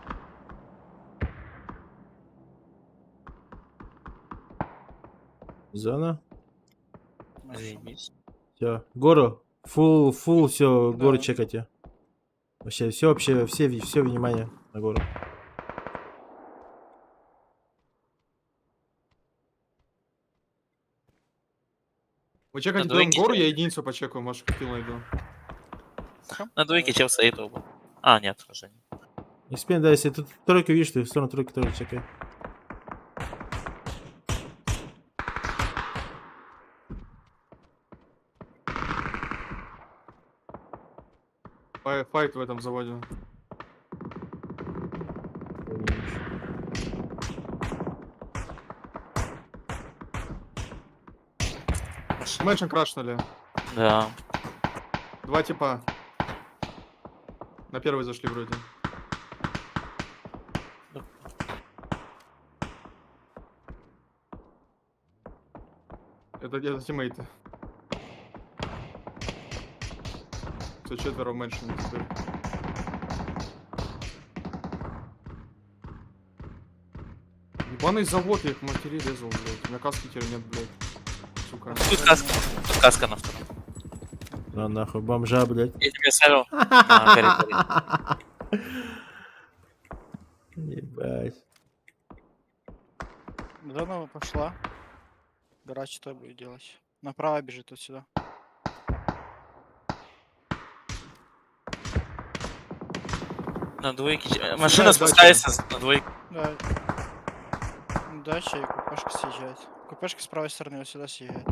Зона. Заебись. Все. Гору. Фул, все, Да. гору чекайте. Вообще, все внимание на гору. Вы чекайте двойке потом гору, чел. я единицу почекаю, может, килл найду. На двойке чел стоит оба. А, нет, уже нет. Эксперимент, да, если тут тройку видишь, ты в сторону тройки тоже чекай. Файт в этом заводе. Мэншн крашнули. Да. Два типа. На первый зашли вроде. Это тиммейты. Все, четверо в Мэншне теперь. Ебаный завод, я их в матери резал, блядь. У меня каски теперь нет, блядь. Сука. Тут каска на втором. На нахуй, бомжа, блядь. Я тебе оставил на коридоре. Ебать. Зона пошла. Гараж что будет делать? Направо бежит вот сюда. На двойке. Машина Да, спускается на двойку. Да. Дача и купешка съезжает. Купешка с правой стороны вот сюда съезжает.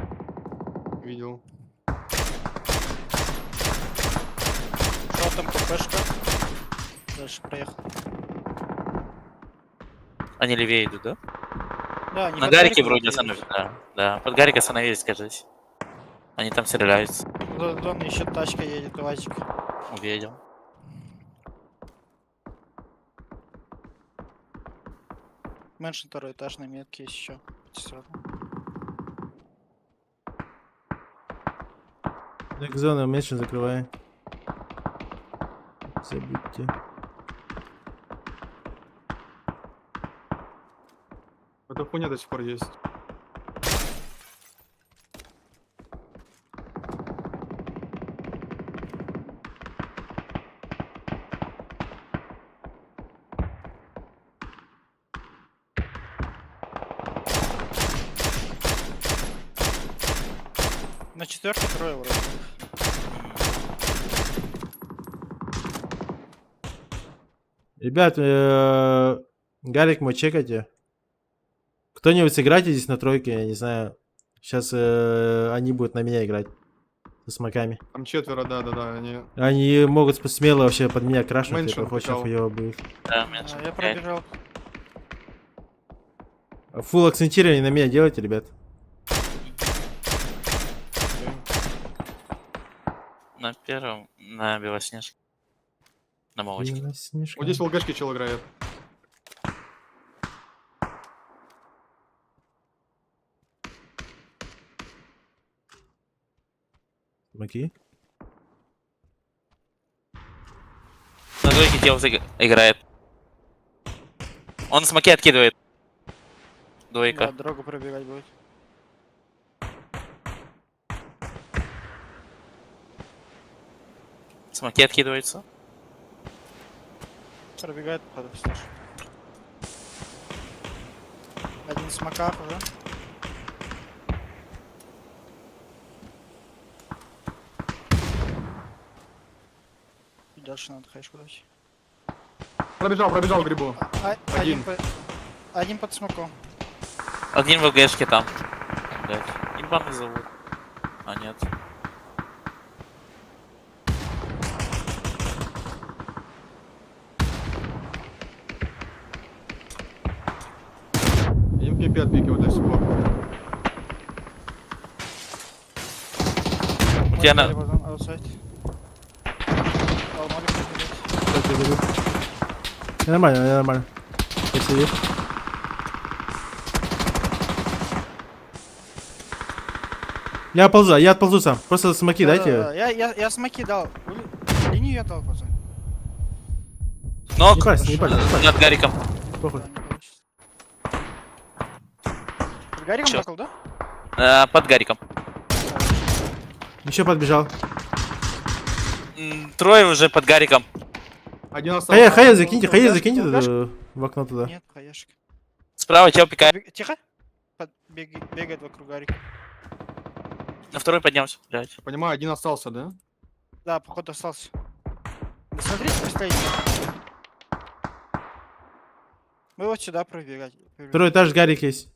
Видел. Что там купешка? Дальше проехал. Они левее идут, да? Да, не На под гарике Гариком вроде едешь. остановились. Да, да. Под гарик остановились, кажется. Они там стреляются. Дон еще тачка едет, УАЗик. Увидел. Мэншн второй этаж на метке есть еще. Так, зона, меньше закрывай. Забудьте. Эта хуйня до сих пор есть. На четверке трое вроде. Ребят, Гарик, мой чекайте. Кто-нибудь сыграйте здесь на тройке, я не знаю. Сейчас они будут на меня играть. Со смоками. Там четверо, да, они... Они могут смело вообще под меня крашнуть, Мэншн это очень пикал. хуёво будет. Да, меньше. Я пробежал. Фул акцентирование на меня делайте, ребят. На первом, на белоснежке. На молочке. Белоснежка. Вот здесь в ЛГшке чел играет. Смоки. На двойке дел играет. Он смоки откидывает. Да, Двойка. дорогу пробегать будет. Смоки откидывается. Пробегает, походу, слушай. Один смокап уже. И дальше надо хэшку дать. Пробежал к грибу. Один Один. Один под смоком. Один в Гшке там. Блять. Ебаный зовут. А, нет. Им пипи отпикивают до сих пор. Тебя на- Аутсайд. Дал молик, блядь. Сейчас я беру. Нормально, нормально. Спасибо. Я отползу сам. Просто смоки дайте. Да-да-да, я смоки дал. Линию я дал, пацан. Ног. Не парься, не парься, не парься. Над Гариком. Похуй. Да, не получится. С Гариком Чё? такал, да? Под Гариком. Еще подбежал. Трое уже под Гариком. Один остался. Хая закиньте Флешка? в окно туда. Нет, хаешка. Справа чел пикает. Тихо. Бегает вокруг Гарика. На второй поднялся. Блять. Понимаю, один остался, да? Да, походу остался. Да смотрите, поставите. Мы вот сюда пробегать. Второй этаж Гарик есть.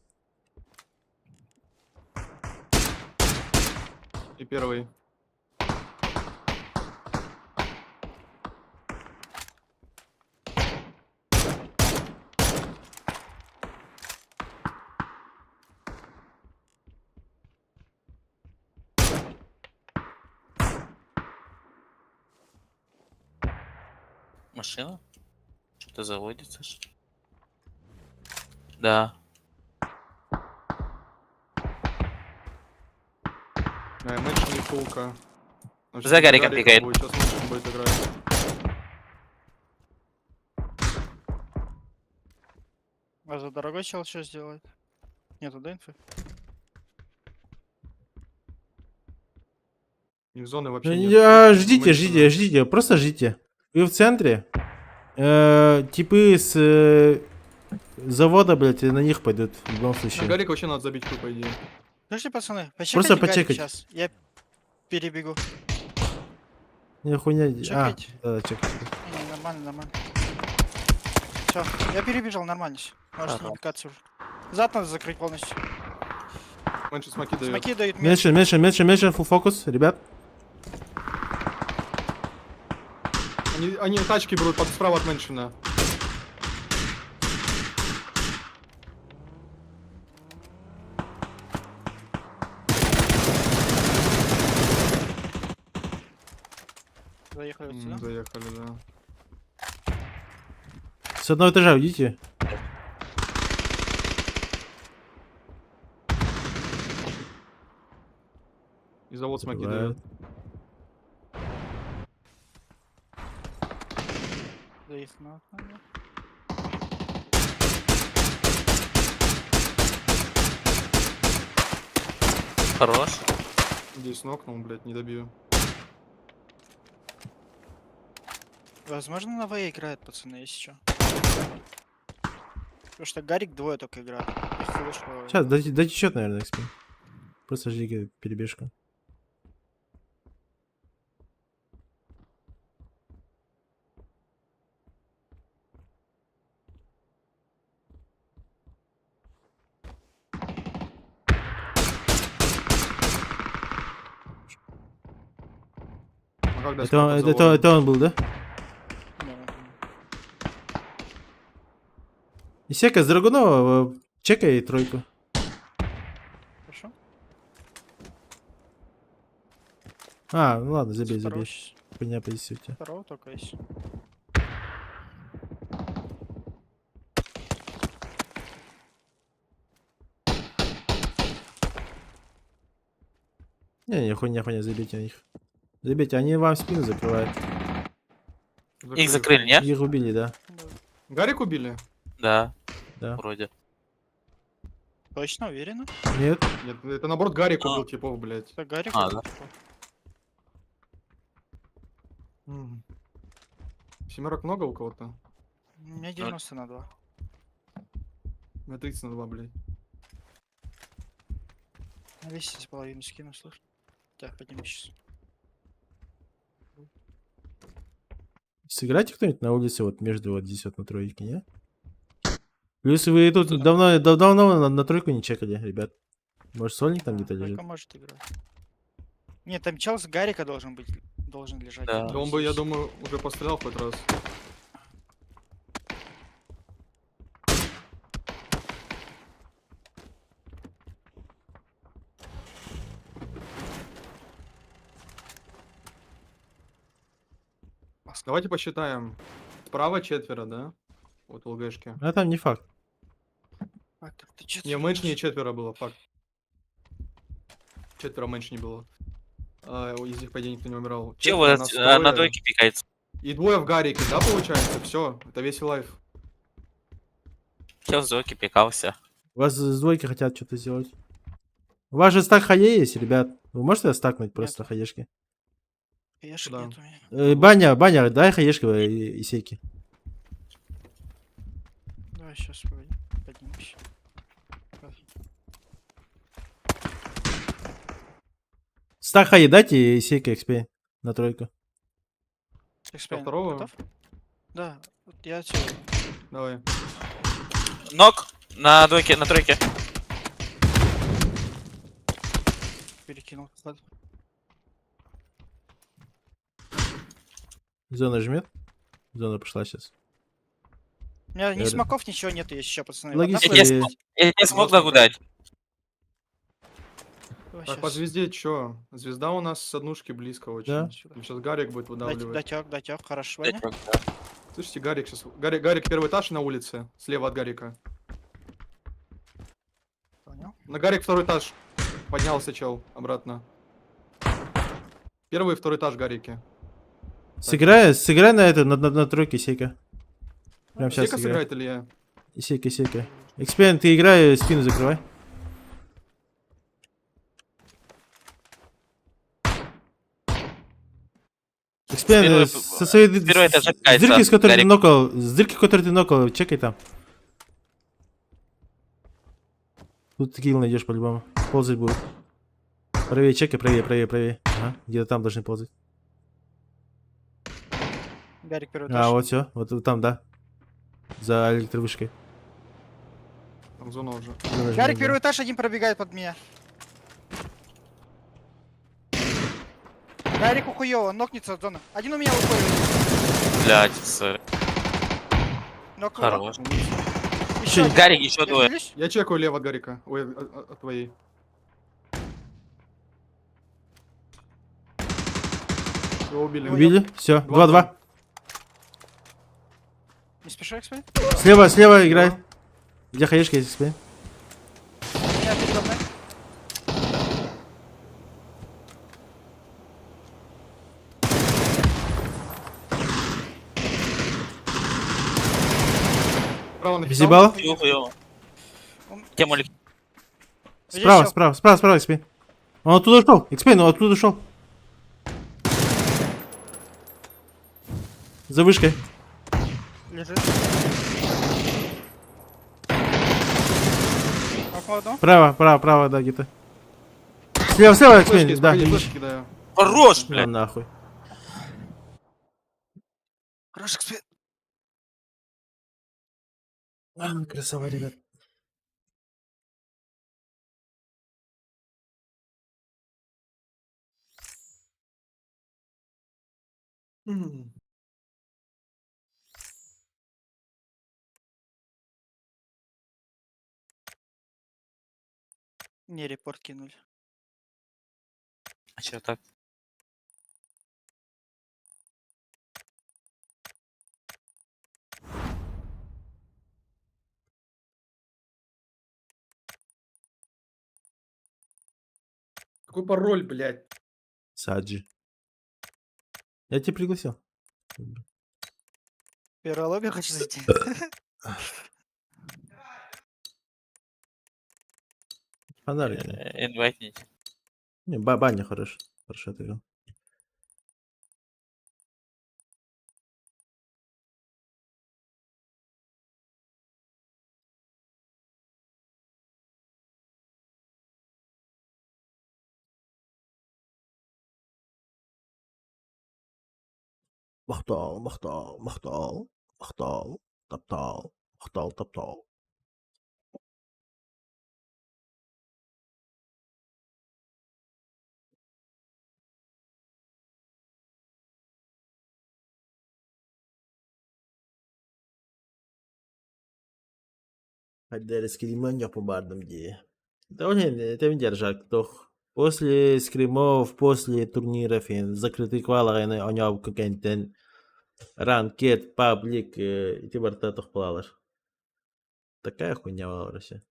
И первый. Машина? Что-то заводится. Да. Мэтч не фулка. За Гариком бегает. Сейчас Мэтч будет играть. А за дорогой чел что сделает? Нету, да, инфы? И зоны вообще нет. Ждите, просто ждите. Вы в центре. Типы с завода, блядь, на них пойдут в любом На случае. Гарика вообще надо забить, по идее. Подожди, пацаны, Просто почекайте Гарик почекать. сейчас. Я перебегу. Не хуйня. Чекайте. Да, чекайте. Не, нормально, нормально. Все, я перебежал, нормально всё. Можете не Ага. пикаться уже. Зад надо закрыть полностью. Мэнч смоки дает. Смоки дают мяч. Меньше, full фокус, ребят. Они тачки берут справа от Мэншина. Заехали вот сюда. Заехали, да. С одного этажа уйдите. И завод смоки Бывает. дает. Заехал на окно, да. Хорош. Здесь нокнул, блядь, не добью. Возможно, на В играет, пацаны, если что. Потому что Гарик двое только играет. Их флешку. Сейчас, дайте счет, наверное, XP. Просто жди перебежку. А как дать по заводу? Это он был, да? Да. Исека с Драгунова, чекай тройку. Хорошо. Ну ладно, забей. Второго щас- Хуйня позиция у тебя. Второго только есть. Не, хуйня, забейте на них. Забейте, они вам спину закрывают. Их закрыли, нет? Их убили, да. Гарик убили? Да. Да. Вроде. Точно, уверена? Нет? Нет, это наоборот Гарик убил типов, блядь. Это Гарик. А, убил, да. типа. Семерок много у кого-то? У меня 90 на 2. У меня 30 на 2, блядь. На 200 с половиной скину, слышь. Так, подниму сейчас. Сыграйте кто-нибудь на улице вот между вот здесь вот на тройке, не? Плюс вы тут Что? давно на тройку не чекали, ребят. Может, сольник там Да, где-то лежит? только может играть. Нет, там чел с Гарика должен лежать. Да. Да он бы, я думаю, уже пострелял хоть раз. Давайте посчитаем. Справа четверо, да? Вот в ЛГшке. А там не факт. А, так ты чё Не, ты меньше не думаешь? четверо было, факт. Четверо меньше не было. Из них, по идее, никто не умирал. Че Четверо, вот нас на трое. двойке пикается? И двое в гарике, да, получается? Все, это весь лайф. Чел с двойки пикался. Вас с двойки хотят что-то сделать. У вас же стак хае есть, ребят. Вы можете стакнуть просто хаешки? Пешек Да. нет у меня. Баня, дай хаешки и сейки. Давай сейчас поднимусь. Стак хае дайте и сейка XP на тройку. Эксперимент второго? готов? Да, вот я отсюда. Давай. Нок на двойке, на тройке. Перекинул. Ладно. Зона жмет. Зона пошла сейчас. У меня ни Реально. смоков, ничего нету, есть еще, пацаны. Логично. Одна Если- флешка. Я не смог могу дать. Давай Так, по щас. звезде чё? Звезда у нас с однушки близко очень. Да. Сейчас Гарик будет выдавливать. Датёк, хорошо, Ваня. Слышите, Гарик сейчас... Гарик первый этаж на улице, слева от Гарика. Понял. На Гарик второй этаж. Поднялся чел обратно. Первый и второй этаж Гарики. Сыграй на это, на тройке сейка. Прям сейчас Сейка сыграй. сыграет или я? И сейка. Эксперимент, ты играй, спину закрывай. Первый- Эксперимент, со своей с первого этажа с дырки, с которой ты Гарик. нокал, с дырки, которой ты нокал, чекай там. Тут килл найдешь по-любому. Ползать будет. Правее чекай, правее. Ага, где-то там должны ползать. Гарик первый А, этаж. вот все, вот там, да. За электровышкой. Там зона уже. Гарик первый этаж, один пробегает под меня. Гарик ухуёво, нокнется от зоны. Один у меня уходит. Блять, сэр. Нок. Хорош. Еще один. Гарик, еще Я двое. делюсь? Я чекаю лево от Гарика. Ой, от твоей. Его убили. Убили? Все, Два, 2-2. Не спеши, эксперт. Слева играй. Где хаешка есть, эксперимент? Я передо мной. Право написал. Визибал? Хуёво. Тему ли- Здесь Справа, чел. справа, эксперимент. Он оттуда ушел. Эксперимент, он оттуда ушел. За вышкой. Лежит. Походу. Право, да, где-то. Слева, Флешки, эксперимент, да. спокойно, флешки кидаю. Хорош, На блядь. нахуй. Хорош, эксперт. Красава, ребят. М. Не, репорт кинули. А чё так? Какой пароль, блядь? Саджи. Я тебя пригласил. Первое лобби хочешь зайти? Фонарик. Инвайтните. Не, баня хорош. Хорошо отыграл. Махтал. Топтал. Hadi скримон я побардам где. Да он это держак toch. После скримов, после турниров, закрытый квалар, они какой-то ранкет, паблик, и ты барта toch плалар. Такая хуйня в России.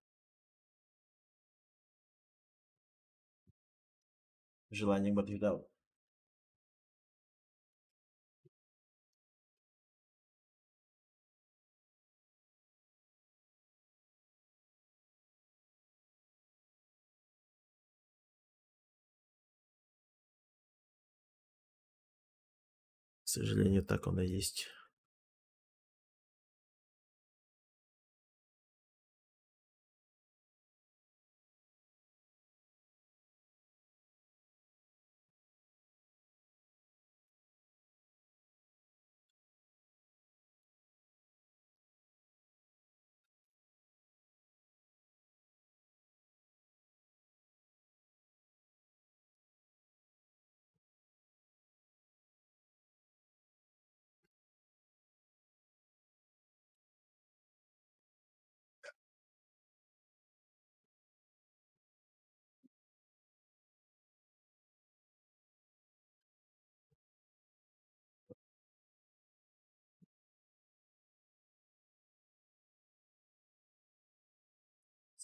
Желание подвигал. К сожалению, так оно и есть.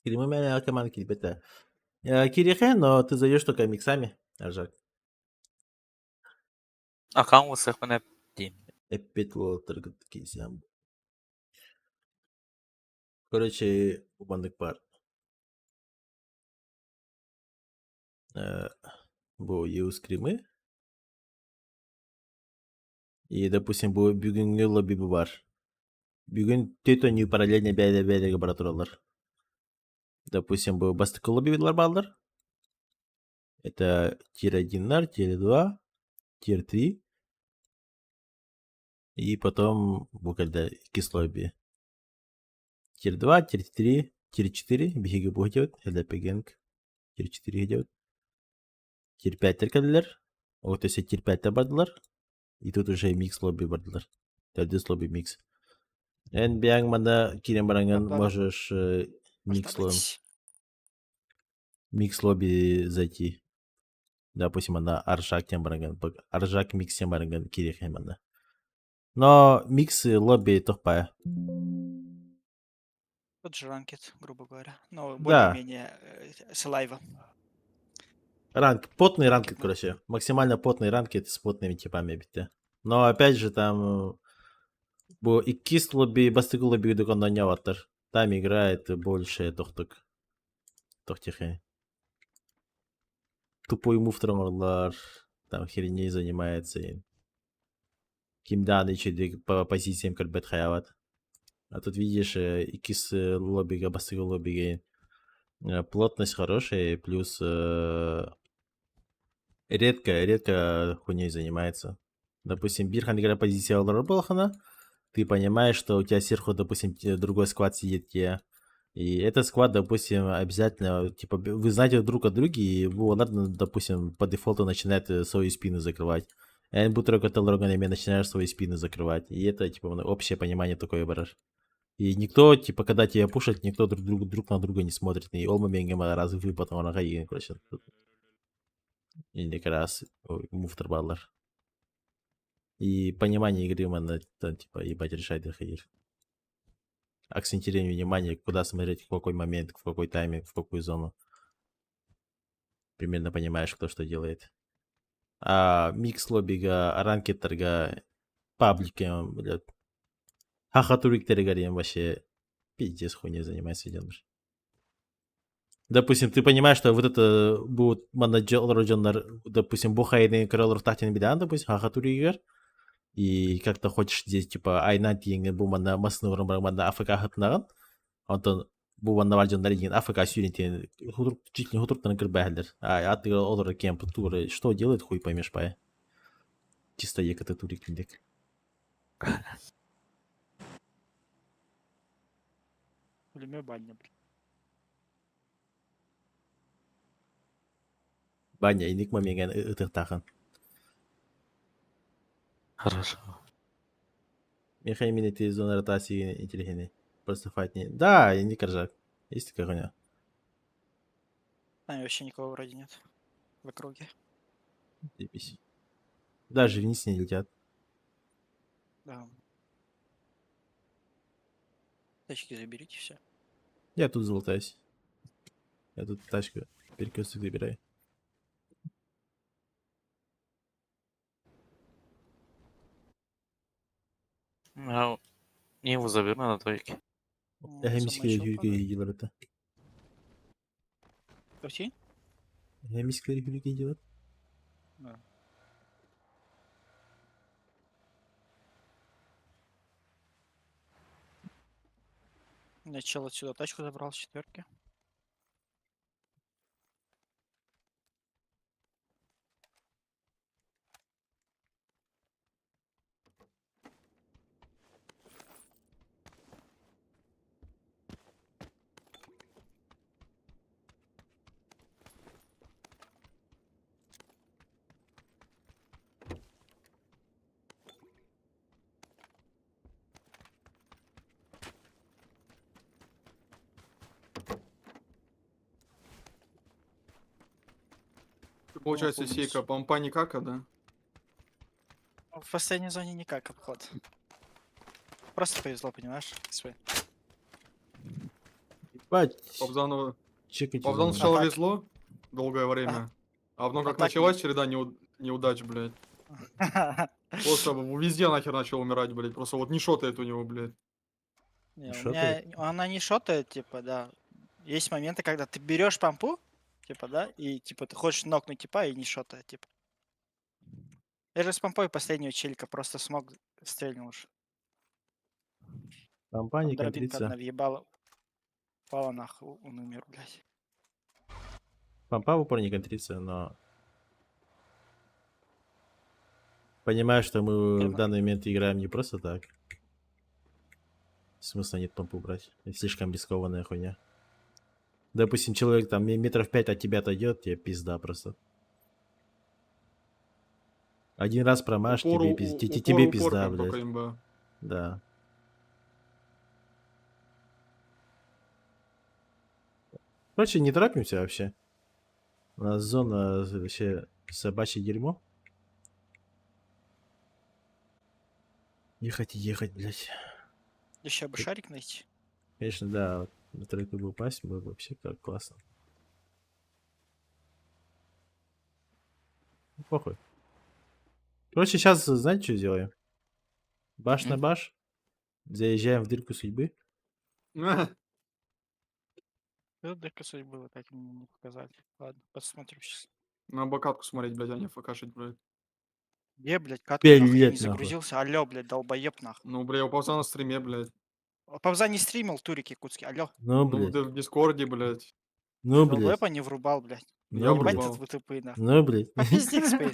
Скримы меня команд кипета. Кирихе, но ты зайдешь только миксами, Аржак. Акаң болса мене деймін. Эппет лотыр кейсям. Короче, у бандык бар. Бу еу скримы. И, допустим, бу бүгүнгү лобби бар. Бүгүн төтө нью параллельно бәйле бара туралар. Допустим, бу бастыкы лоббилар балдар. Это тир 1, тир 2, тир 3. И потом буквально кислоби. Тир 2, тир 3, тир 4. Биһиги бу идет. Это пегенг. Тир 4 идет. Тир 5 теркадылар. Вот если тир 5 бардылар. И тут уже микс лобби бардылар. Тәдис лобби микс. Эн бияң манда кирен баранган Бардылар. можешь микс лобби зайти. Допустим, она аржак тем баранган. Аржак микс тем баранган кирехен манда. Но микс лобби тохпая. Тот же ранкет, грубо говоря. Но Да. более-менее с лайва. Ранг, потный ранкет, короче. Максимально потный ранкет с потными типами бите. Но опять же там бу иккис лобби, бастыгы лобби доконда няваттар. Там играет больше тохтук. Тохтихе. Тупой муфтрамарлар. Там херней занимается. Кимдан еще по позициям карбет хаяват. А тут видишь, икис лоббига, бастыгы лоббига. Плотность хорошая, плюс редко хуйней занимается. Допустим, Бирхан игра позиция Балхана, ты понимаешь, что у тебя сверху, допустим, другой сквад сидит тебе. И этот сквад, допустим, обязательно, типа, вы знаете друг от друга, и вы, допустим, по дефолту начинает свои спины закрывать. А Бутро Каталроганами начинаешь свои спины закрывать. И это, типа, общее понимание такое бараш. И никто, типа, когда тебя пушат, никто друг на друга не смотрит. И Олма Менгема раз вы потом на гаи, короче. И не раз муфтер баллар. И понимание игры, man, там, типа, ебать, решает доходить. Акцентирование внимания, куда смотреть, в какой момент, в какой тайминг, в какую зону. Примерно понимаешь, кто что делает. А микс лоббига, ранкеттерга, паблики, блядь. Хахатуриктерга, вообще пиздец хуйней занимается, делаешь. Допустим, ты понимаешь, что вот это будет менеджер, допустим, бухайный крылор тахтин бидан, допустим, хахатуригер. И как то хочешь здесь, типа, айна тиеңе бу мана масны мана АФК хатнаган. Антон бу мана варжандар деген АФК сүйрентен чуть ли хутруктан кирбәһләр. Атыга олар кемп туры. Что делает, хуй поймешь, пая. Чисто екаты турик линдек. Время баня, блин. Баня, иник маменген ытыктаган. Хорошо. Мехай мине телевизион ротации интеллигентный. Просто файт не... Да, и не коржак. Есть такая хуйня. Там вообще никого вроде нет в округе. Заебись. Даже вниз не летят. Да. Тачки заберите все. Я тут залутаюсь. Я тут тачку перекресток забираю. Я его заберу на двойке. Хемискleri gidiyor это. Пути? Хемискleri gidiyor. Да. Начал отсюда тачку забрал с 4. Получается, полностью. сейка помпа никака, да? В последней зоне никак обход. Просто повезло, понимаешь? Ебать. Побзану Чекайте. Побзану зону. сначала так. везло долгое время. А вно А как так началась череда неудач, блядь. Просто везде нахер начал умирать, блядь. Просто вот не шотает у него, блядь. Не, у Шотает? меня она не шотает, типа, да. Есть моменты, когда ты берешь помпу, типа, да, и типа ты хочешь нокнуть типа и не шотает, типа. Я же с помпой последнего челика просто смог стрельнул уж. Компания Там дробинка одна контрится. въебала. Пала нахуй, он умер, блядь. Помпа в упор не контрится, но... Понимаю, что мы в Прямо. данный момент играем не просто так. Смысла нет помпу брать. Это слишком рискованная хуйня. Допустим, человек там метров 5 от тебя отойдет, тебе пизда просто. Один раз промажь, тебе, тебе упор пизда, прям только блядь. имба. Да. Короче, не торопимся вообще. У нас зона вообще собачье дерьмо. Ехать и ехать, блядь. Еще бы шарик найти. Конечно, да, вот на тройку бы упасть, было бы вообще как классно. Ну, похуй. Короче, сейчас, знаете, что сделаем? Баш на баш. Заезжаем в дырку судьбы. Это дека судьбы, так мне не показать. Ладно, посмотрим сейчас. На бокатку смотреть, блядь, а не фкашить, блядь. Где, блядь, катка, Пять нахуй, я лет, не нахуй. загрузился. Алло, блядь, долбоеб, нахуй. Ну, бля, я упался на стриме, блядь. Павза не стримил, турик якутский, алло. Ну, Ну, блядь. в Дискорде, блядь. Ну, блядь. Долбоеб, а не врубал, блядь. Я Ну, Ебать блядь. врубал. тут ВТП, нахуй. Ну, блядь. Попизди экспейн.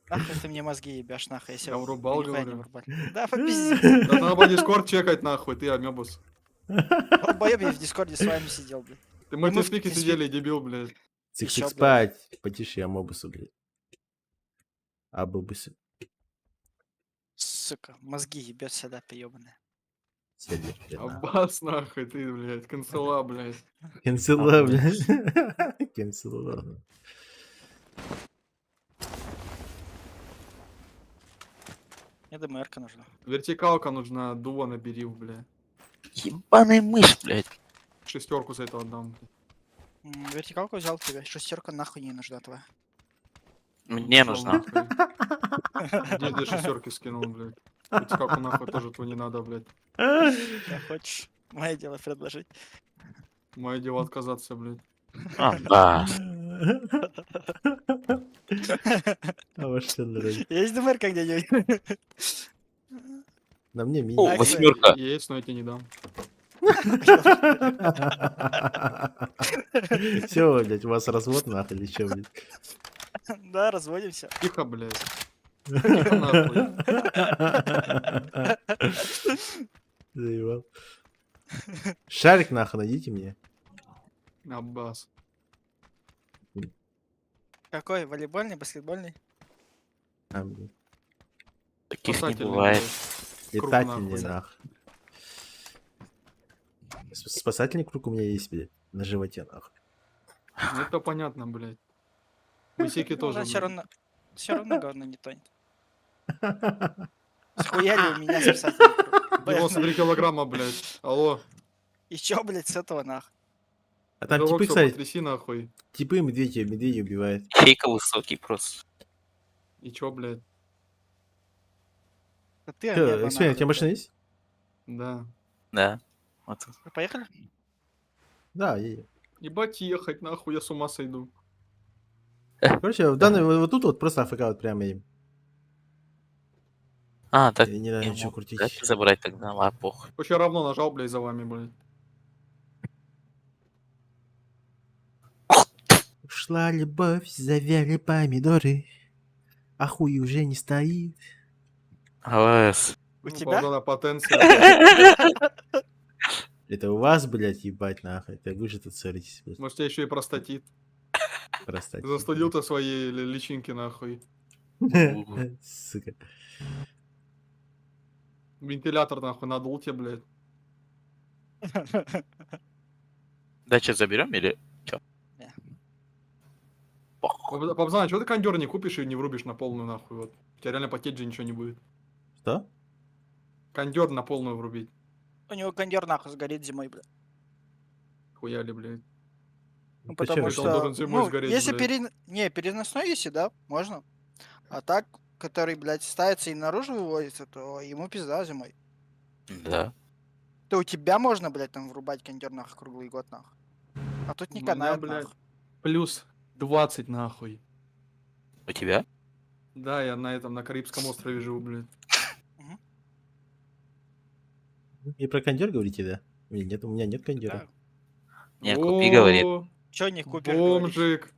Нахуй ты мне мозги ебешь, нахуй, если Я врубал, нихуя не говорю. врубали. Да, попизди. Да надо было Дискорд чекать, нахуй, ты, амебус. Долбоеб, я в дискорде с вами сидел, блядь. Ты мы в мультиспики тисме- сидели, дебил, блядь. Цик-цик Ещё, спать. Потише, я мобусу, блядь. А был бы Сука, мозги ебет сюда, ты ебаная. Аббас, нахуй, ты, блядь, канцела, блядь. Кенсела, блядь. Кенсела. Мне ДМРка нужна. Вертикалка нужна, дуа набери, бля. Ебаный мышь, блядь. Шестерку за это отдам. Вертикалку взял тебе, шестерка нахуй не нужна твоя. Мне Пошёл нужна. нахуй. Где ты шестерки скинул, блядь? Вертикалку нахуй тоже твою не надо, блядь. Как хочешь. Мое дело предложить. Мое дело отказаться, блядь. А, да. А ваш что, дорогой? Есть ДМРка где-нибудь? На мне О, мини. Так, восьмерка. Есть, но я тебе не дам. Все, блядь, у вас развод нахуй или что, блядь? Да, разводимся. Тихо, блядь. Тихо, нахуй. Заебал. Шарик нахуй найдите мне. Аббас. Какой? Волейбольный, баскетбольный? А, блин. Так Таких не спасательный, бывает. блядь. Круг Летательный, нахуй. нахуй. Спасательный круг у меня есть, блядь. На животе, нахуй. Ну, это понятно, блядь. Высеки тоже, все блядь. равно, все равно говно не тонет. Схуяли у меня спасательный круг. 93 килограмма, блядь. Алло. И чё, блядь, с этого нахуй? А там Дорог типы, всё кстати, потряси нахуй. типы медведей убивают. Чейка высокий просто. И чё, блядь? А ты, Чё, амеба, Эксперимент, у тебя нахуй, машина блядь. есть? Да. Да. Вот. Поехали? Да, едем. Ебать ехать, нахуй, я с ума сойду. Короче, в данный, вот тут вот просто АФК вот прямо едем. А, так И не надо я ничего мог крутить. дать забрать тогда, ладно, похуй. Вообще равно нажал, блядь, за вами, блядь. Ушла любовь, завяли помидоры, а хуй уже не стоит. АВС. У Ну, тебя? полна потенция, блядь. Это у вас, блядь, ебать, нахуй. Это вы же тут ссоритесь, блядь. Может, у тебя еще и простатит. Простать. Застудил-то свои личинки, нахуй. Сука. Вентилятор, нахуй, надул тебе, блядь. Дачу заберем или чё? Не. Похуй. Пабзан, чего ты кондер не купишь и не врубишь на полную, нахуй, вот? У тебя реально по же ничего не будет. Что? Кондер на полную врубить. У него кондер нахуй сгорит зимой, блядь. Хуяли, блядь. Ну, Ты чё, потому вы что, что, он должен зимой ну, сгореть, если блядь? не, переносной если, да, можно. А так, который, блядь, ставится и наружу выводится, то ему пизда зимой. Да. То у тебя можно, блядь, там врубать кондер нахуй круглый год нахуй. А тут не У меня, канает блядь, нахуй. плюс 20, нахуй. У тебя? Да, я на этом, на Карибском острове живу, блядь. И про кондер говорите, да? Или нет, у меня нет кондера. Да. Не, купи, говорит. О, Чё не купишь, говоришь? бомжик.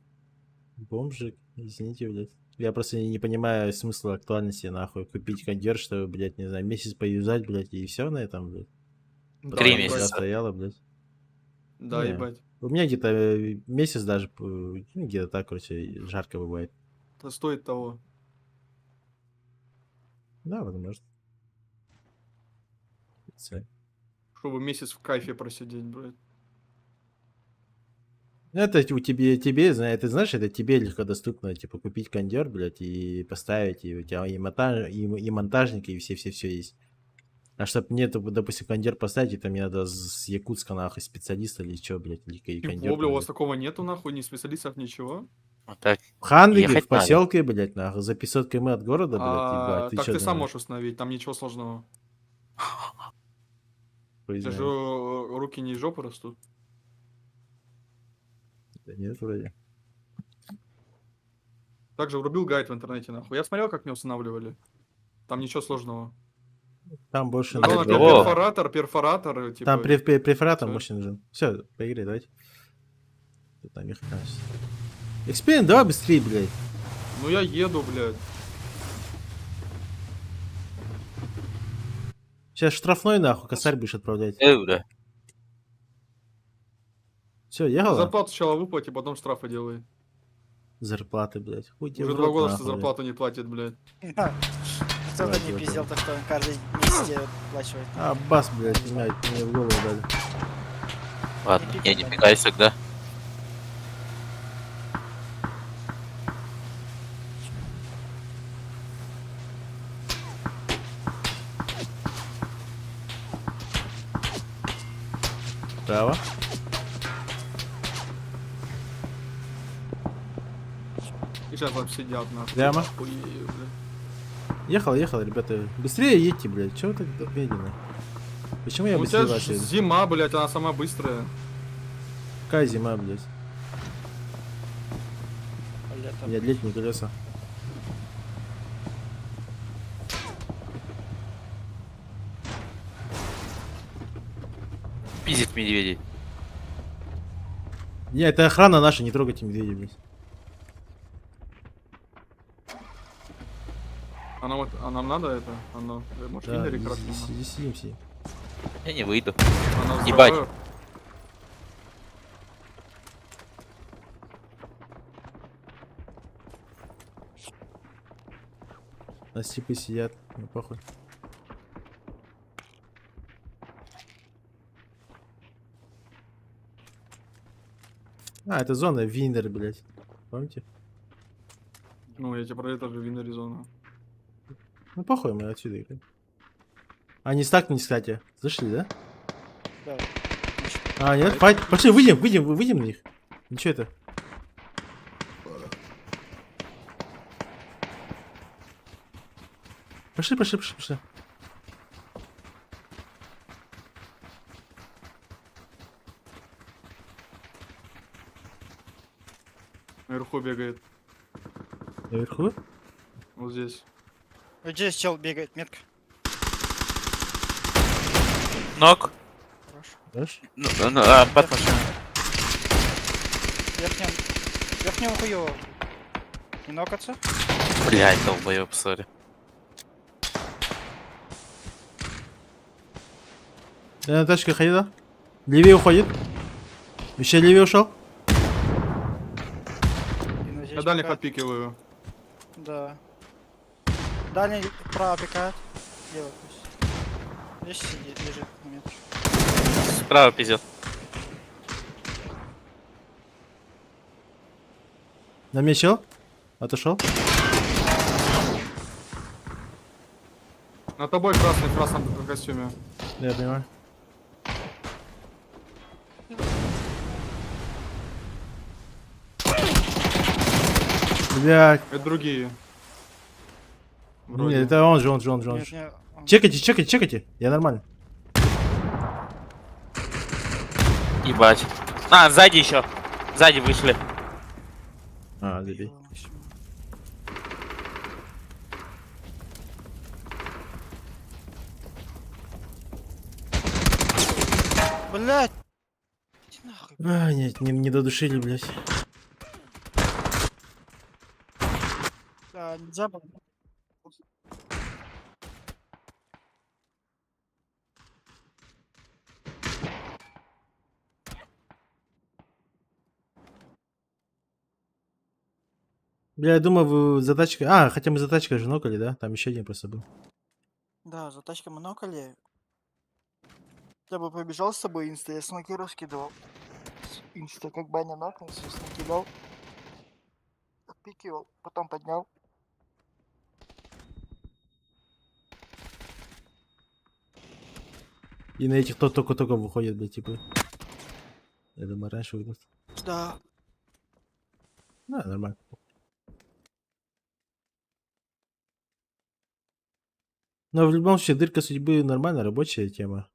Бомжик, извините, блядь. Я просто не понимаю смысла актуальности, нахуй. Купить кондер, чтобы, блядь, не знаю, месяц поюзать, блядь, и все на этом, блядь. Да, Три Потом ебать. всегда месяца. стояла, блядь. Да, Не. ебать. У меня где-то месяц даже, ну, где-то так, короче, жарко бывает. Это стоит того. Да, возможно. Всё. Чтобы месяц в кайфе просидеть, блядь. Ну, это у тебе, ты знаешь, это тебе легко доступно, типа, купить кондер, блядь, и поставить, и у тебя и монтажник, и все есть. А чтоб мне, допустим, кондер поставить, это мне надо с Якутска, нахуй, специалиста или что, блядь, или кондер. Типа, бля, у там, вас блядь. такого нету, нахуй, ни специалистов, ничего? Вот так. В Хандыге, Ехать в надо. поселке, блядь, нахуй, за 500 км от города, блядь, ебать, ты Так что ты сам думаешь? можешь установить, там ничего сложного. Хуй У тебя знает. же руки не из жопы растут. Да нет, вроде. Также врубил гайд в интернете, нахуй. Я смотрел, как мне устанавливали. Там ничего сложного. Там больше... Главное, это надо- того. перфоратор, типа... Там префератор всё. мощный нужен. Все, поиграй, давайте. Тут там ехать надо. Эксперимент, давай быстрее, блядь. Ну я еду, блядь. Сейчас штрафной, нахуй, косарь будешь отправлять. Бля. Все, ехала? Зарплату сначала выплати, потом штрафы делай. Зарплаты, блядь. Хуй тебе Уже в 2 рот, года, что нахуй, блядь. зарплату не платит, блядь. Кто-то Давай, не давай, пиздел, то что он каждый месяц тебе выплачивает. А, бас, блядь, мне в голову дали. Ладно, Не я не пикай, пикаюсь тогда. Право. И сейчас там сидят, нахуй. Прямо? Охуею, блядь. Ехала, ребята. Быстрее едьте, блядь. Чего вы так медленно? Почему я Ну, у тебя быстрее вас ж еду? зима, блядь, она самая быстрая. Какая зима, блядь? У Лето. меня летние колеса. Пиздит медведей. Не, это охрана наша, не трогайте медведей, блядь. А нам надо это? Оно, может, Да, Киндерик красный? здесь сидим все. Я не выйду. Она Ебать. взрывает. На степи сидят, ну похуй. А, это зона Винер, блядь. Помните? Ну, я тебе про это же вин Аризона. Ну похуй, мы отсюда играем. Они стакнулись, кстати. Слышали, да? Да. А, нет, это файт. Пошли, выйдем на них. Ничего это. Пошли. Наверху бегает. Наверху? Вот здесь. Вот здесь чел бегает, метка. Нок. Хорош. Знаешь? Под машиной. Верхнем хуёво. Не нокаться? Блядь, долбоёб, сори. Я на тачке ходил. Левее уходит. Еще левее ушел. И на Я здесь дальних пока- отпикиваю. Да. Дальний право пикает. Лево пусть. Здесь сидит, лежит на метке. Справа пиздец. На мне чел. Отошел. На тобой красный в красном костюме. Я понимаю. Блядь. Это другие. Нет, Вроде. это он же. Нет, не, он- Чекайте. Я нормально. Ебать. А, сзади еще. Сзади вышли. А, забей. Его максимум. Блять! Иди нахуй. А, нет, не додушили, блядь. Да, нельзя было. Бля, я думаю, вы за тачкой... А, хотя мы за тачкой же нокали, да? Там еще один просто был. Да, за тачкой мы нокали. Я бы побежал с тобой инста, я смоки раскидывал. Инста как баня нокнулся, накидал. Отпикивал, потом поднял. И на этих тот только-только выходит, блядь, типа. Я думаю, раньше выйдут. Да. Да, нормально. Но в любом случае, дырка судьбы нормальная, рабочая тема.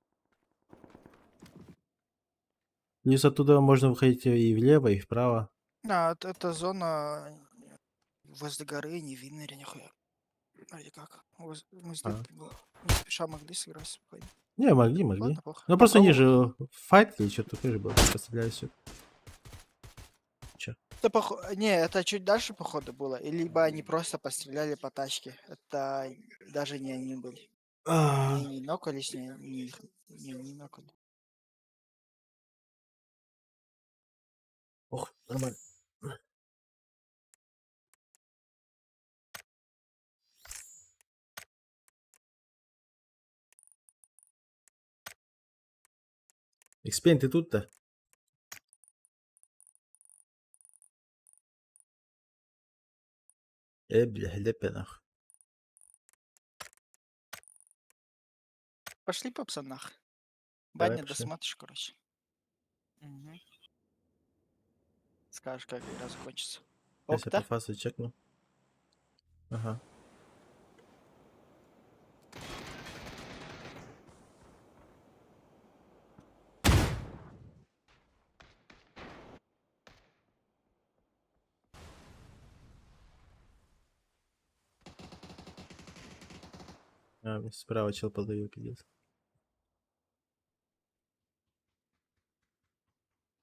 Плюс оттуда можно выходить и влево, и вправо. А, это зона возле горы, не видно или нихуя. Вроде как. Мы с А. дыркой не спеша могли сыграть спокойно. Не, могли. Ладно, похуй. Ну просто Попробовал. ниже файт или что-то такое же было. Постреляли все. Это Не, это чуть дальше, походу, было. И либо они просто постреляли по тачке. Это даже не они были. Они не нокались, не нокали. Ох, нормально. Экспейн, ты тут-то? Бля, ляпя нахуй. Пошли по пацанах. Давай, Баня пошли. досмотришь, короче. Мгм. Скажешь, как игра закончится. Сейчас я Ок-то? по фасу чекну. Ага. А, мне справа чел подаю, пиздец.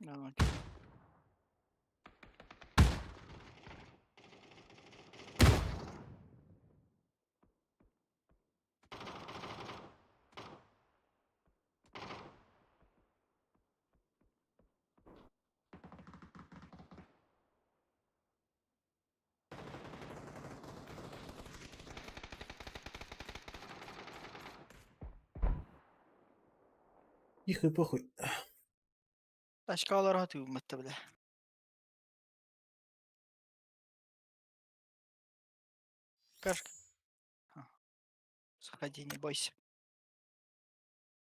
А, Їхай похуй. Тачка оларға түйметті, бля. Кашка. А. Заходи, не бойся.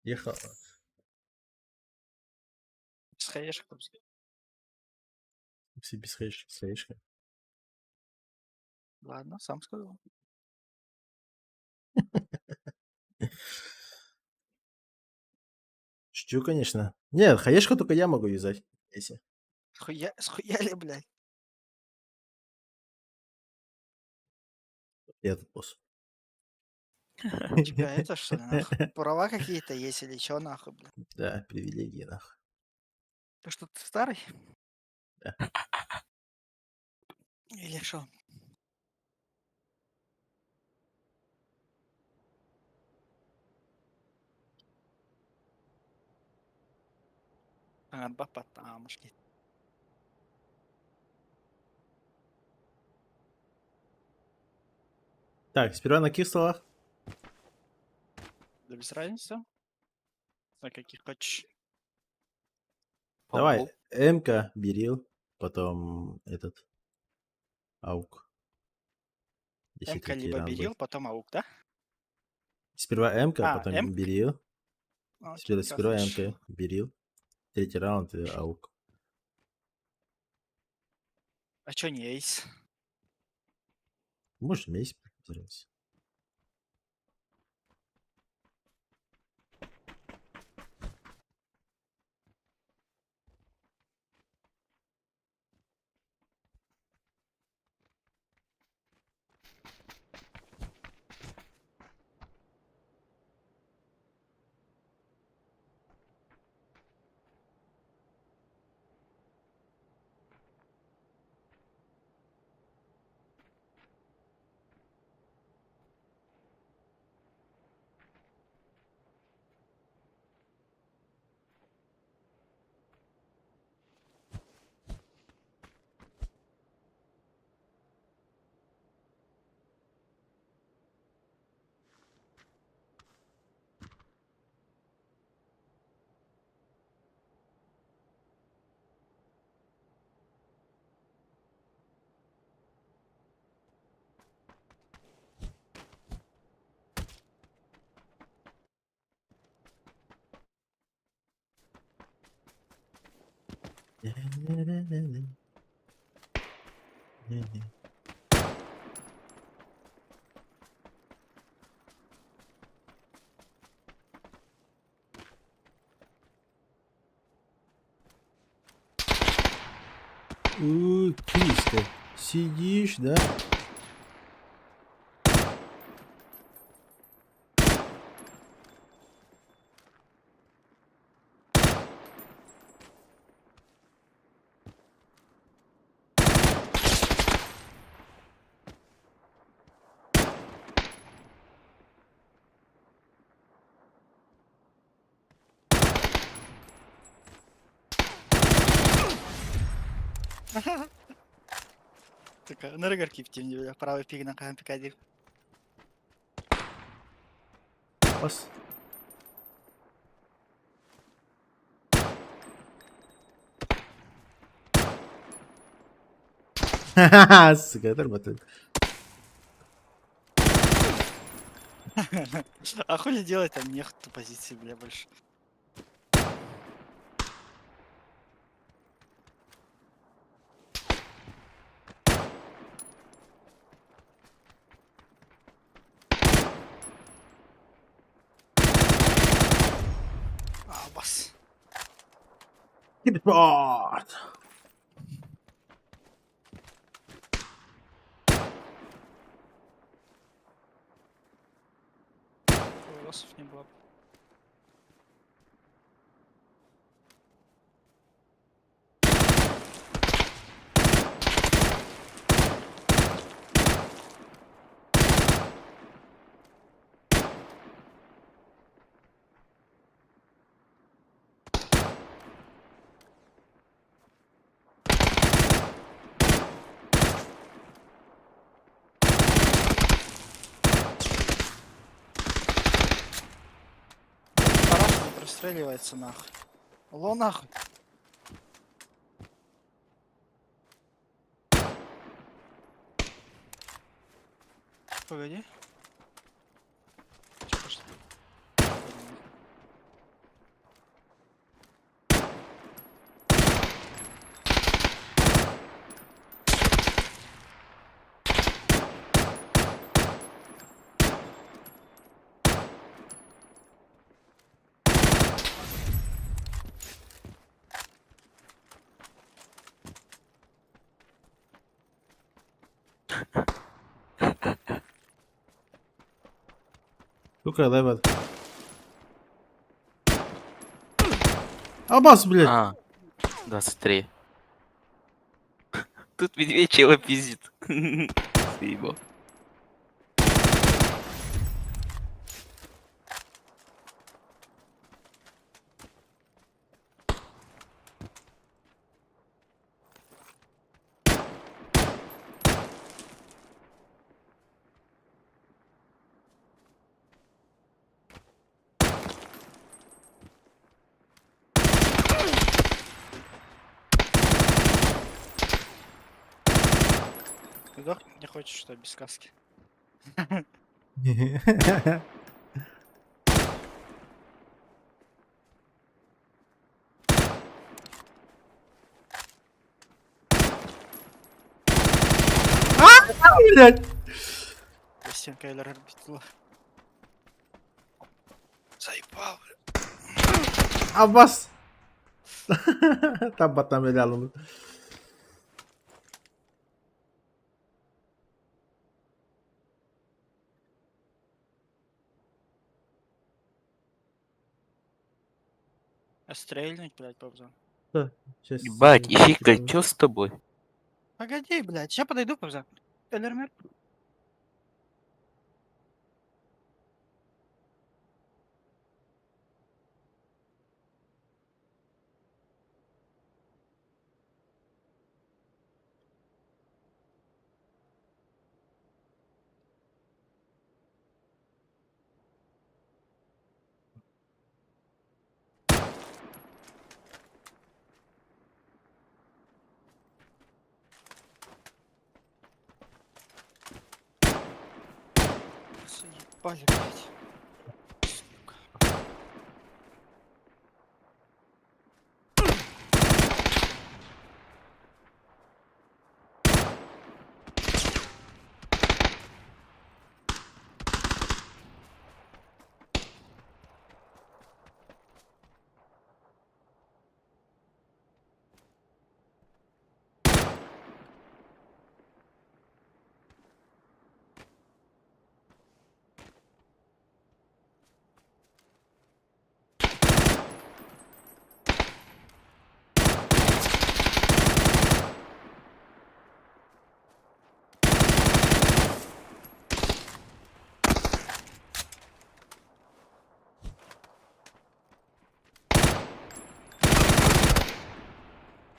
Їхала. Сходишь, Всі без хаєшки. ладно, сам сказал. Шучу, конечно. Нет, хаешку только я могу юзать. Если. Схуяли, блядь. Я тут босс. У тебя это что ли, нахуй? Права какие-то есть или чё, нахуй, блядь? Да, привилегии, нахуй. Ты что, ты старый? Да. Или что? А, потому-что. Так, сперва на каких столах? Да без разницы. На каких хочешь. Давай, МК, Берил, потом этот, Аук. Если МК третий либо раунд Берил, будет. потом Аук, да? Сперва МК, А, потом МК? Берил. Ну, окей, как Сперва хочешь. МК, Берил. Третий раунд и Аук. А чё не эйс? Может, месяц разница. Киска, сидишь, да? Така, энергорки в тімні, бля, правий пік на кампі один. Пас. Ха-ха-ха, сука, это работает. А хули делать там нету позиции, бля, больше. А, бас. Киберспорт! Вопросов не было. Отстреливается нахуй. Алло, нахуй. Погоди. Чё пошло? Сука, левел. Аббас, блядь. А, 23. Тут медведь чела пиздит. Съебал. Ты дохнуть не хочешь, что ли, без сказки? Блядь. Стенка Эйлер отбитила. Заебал. Аббас. Там рядом. А стрельнуть, блядь, Павзан. Сейчас, Ебать, ищи-ка, секунду. чё с тобой? Погоди, блядь, сейчас подойду, Павзан. Эйлер мертв. Заебали, блядь.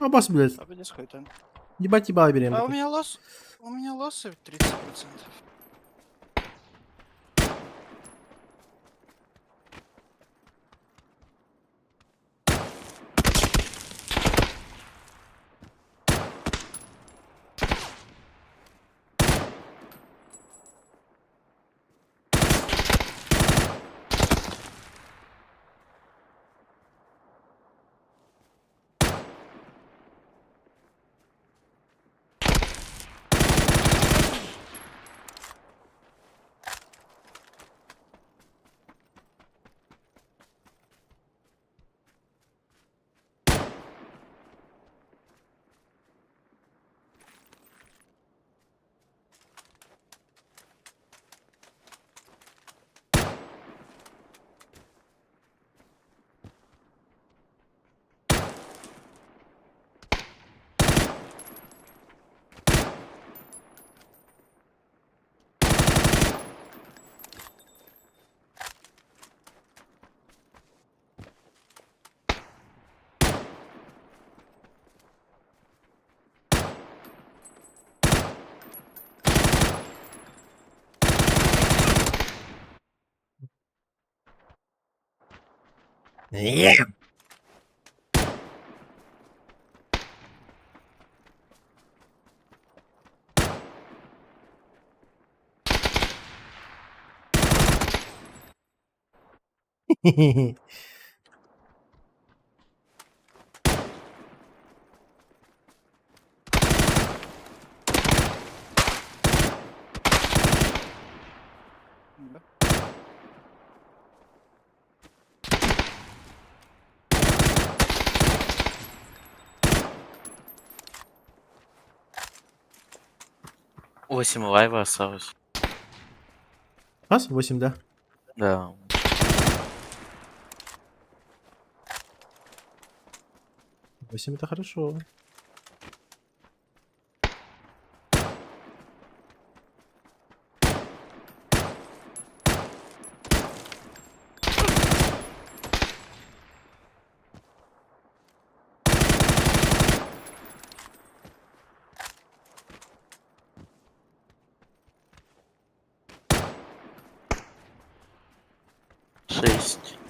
Аббас, блядь. А блядь, хуй там. Ебать, ебало берем. А у меня лос. У меня лосы 30%. Да. Восемь лайва осталось. Раз, 8, да. Да. 8 это хорошо. Шесть.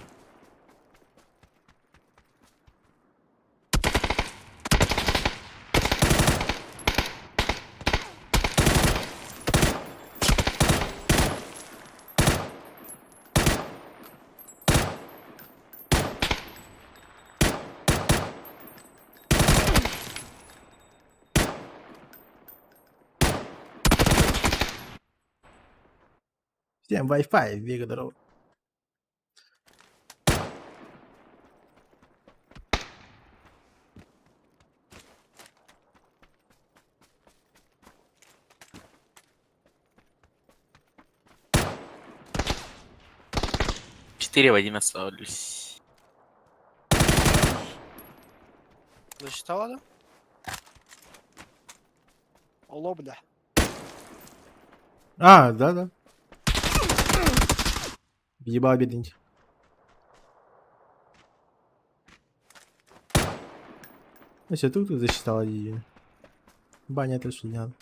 Всем Wi-Fi, Вега, здорово. Четыре в один остались. Засчитала, да? Алло, бля. А, да. Ебал бедненький. Ну все, тут засчитал один. Баня, это что не надо.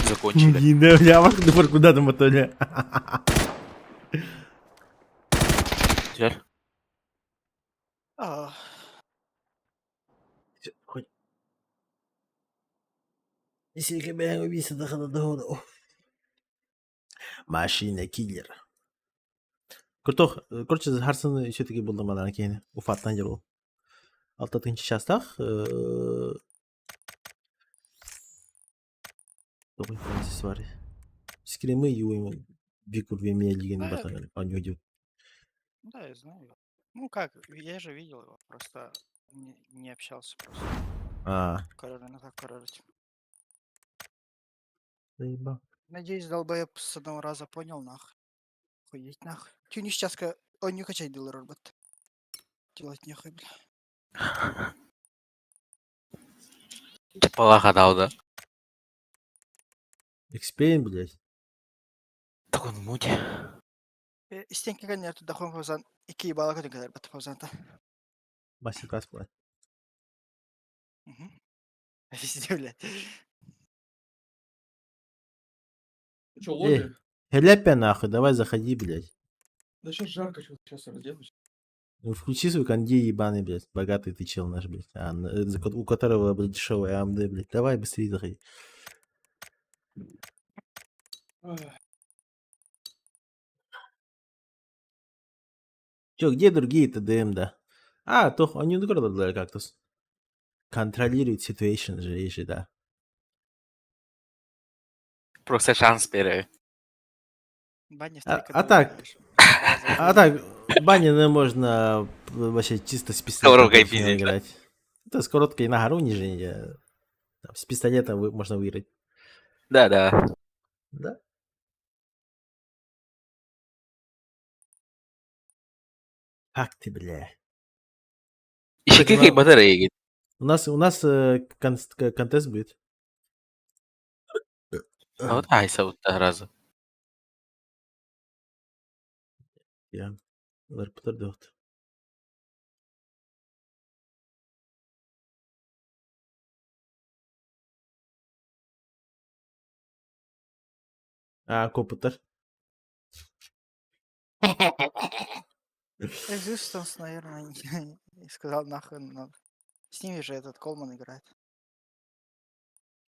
Закончили. Не, я вахну куда там мотоля. Теперь. А, Если тебя убийство дохода до года. Машина киллер. Куртох, короче, Гарсон все-таки был на Манаркене. Уфаттан жабыл. 6 частах. Добрый Фрэнсис Варри. Скримы ему Викур Вемия Лиген да, Батаган. Он не удивит. да, я знаю его. Ну как, я же видел его, просто не общался просто. А, Иногда корорить. заебал. Надеюсь, долбоеб с одного раза понял, нахуй. Охуеть, нахуй. Тю несчастка, он не качай дел робот. Делать нехуй, бля. Полага дал, да? Экспейн, блядь. Так он в муте. Стенки нету, дохон фазан. Iki ебала kadar bat фазан-то. Мастер-класс, блядь. Везде, блядь. Че, лобби? Хеляпя нахуй, давай заходи, блядь. Да сейчас жарко, сейчас разденусь. Ну, включи свой канди ебаный, блядь. Богатый ты чел наш, блядь. У которого, блядь, дешевая АМД, блядь. Давай быстрее заходи. Ах, Чё, где другие ТДМ, да? А, то они не города как-то. Контролирует ситуацию же, есть же, да. Просто шанс первый. Баня в А, 3 а так, а так, баня можно вообще чисто с пистолетом Короткой против него пиздить, да? играть. Это с короткой на гору ниже, там, с пистолетом можно выиграть. Да. Да? Как ты, бля. Еще Кстати, какие батареи? у нас контест будет. А вот айса вот раза. Я. Ular А, компьютер. Resistance, наверное, не сказал нахуй. Но с ними же этот Колман играет.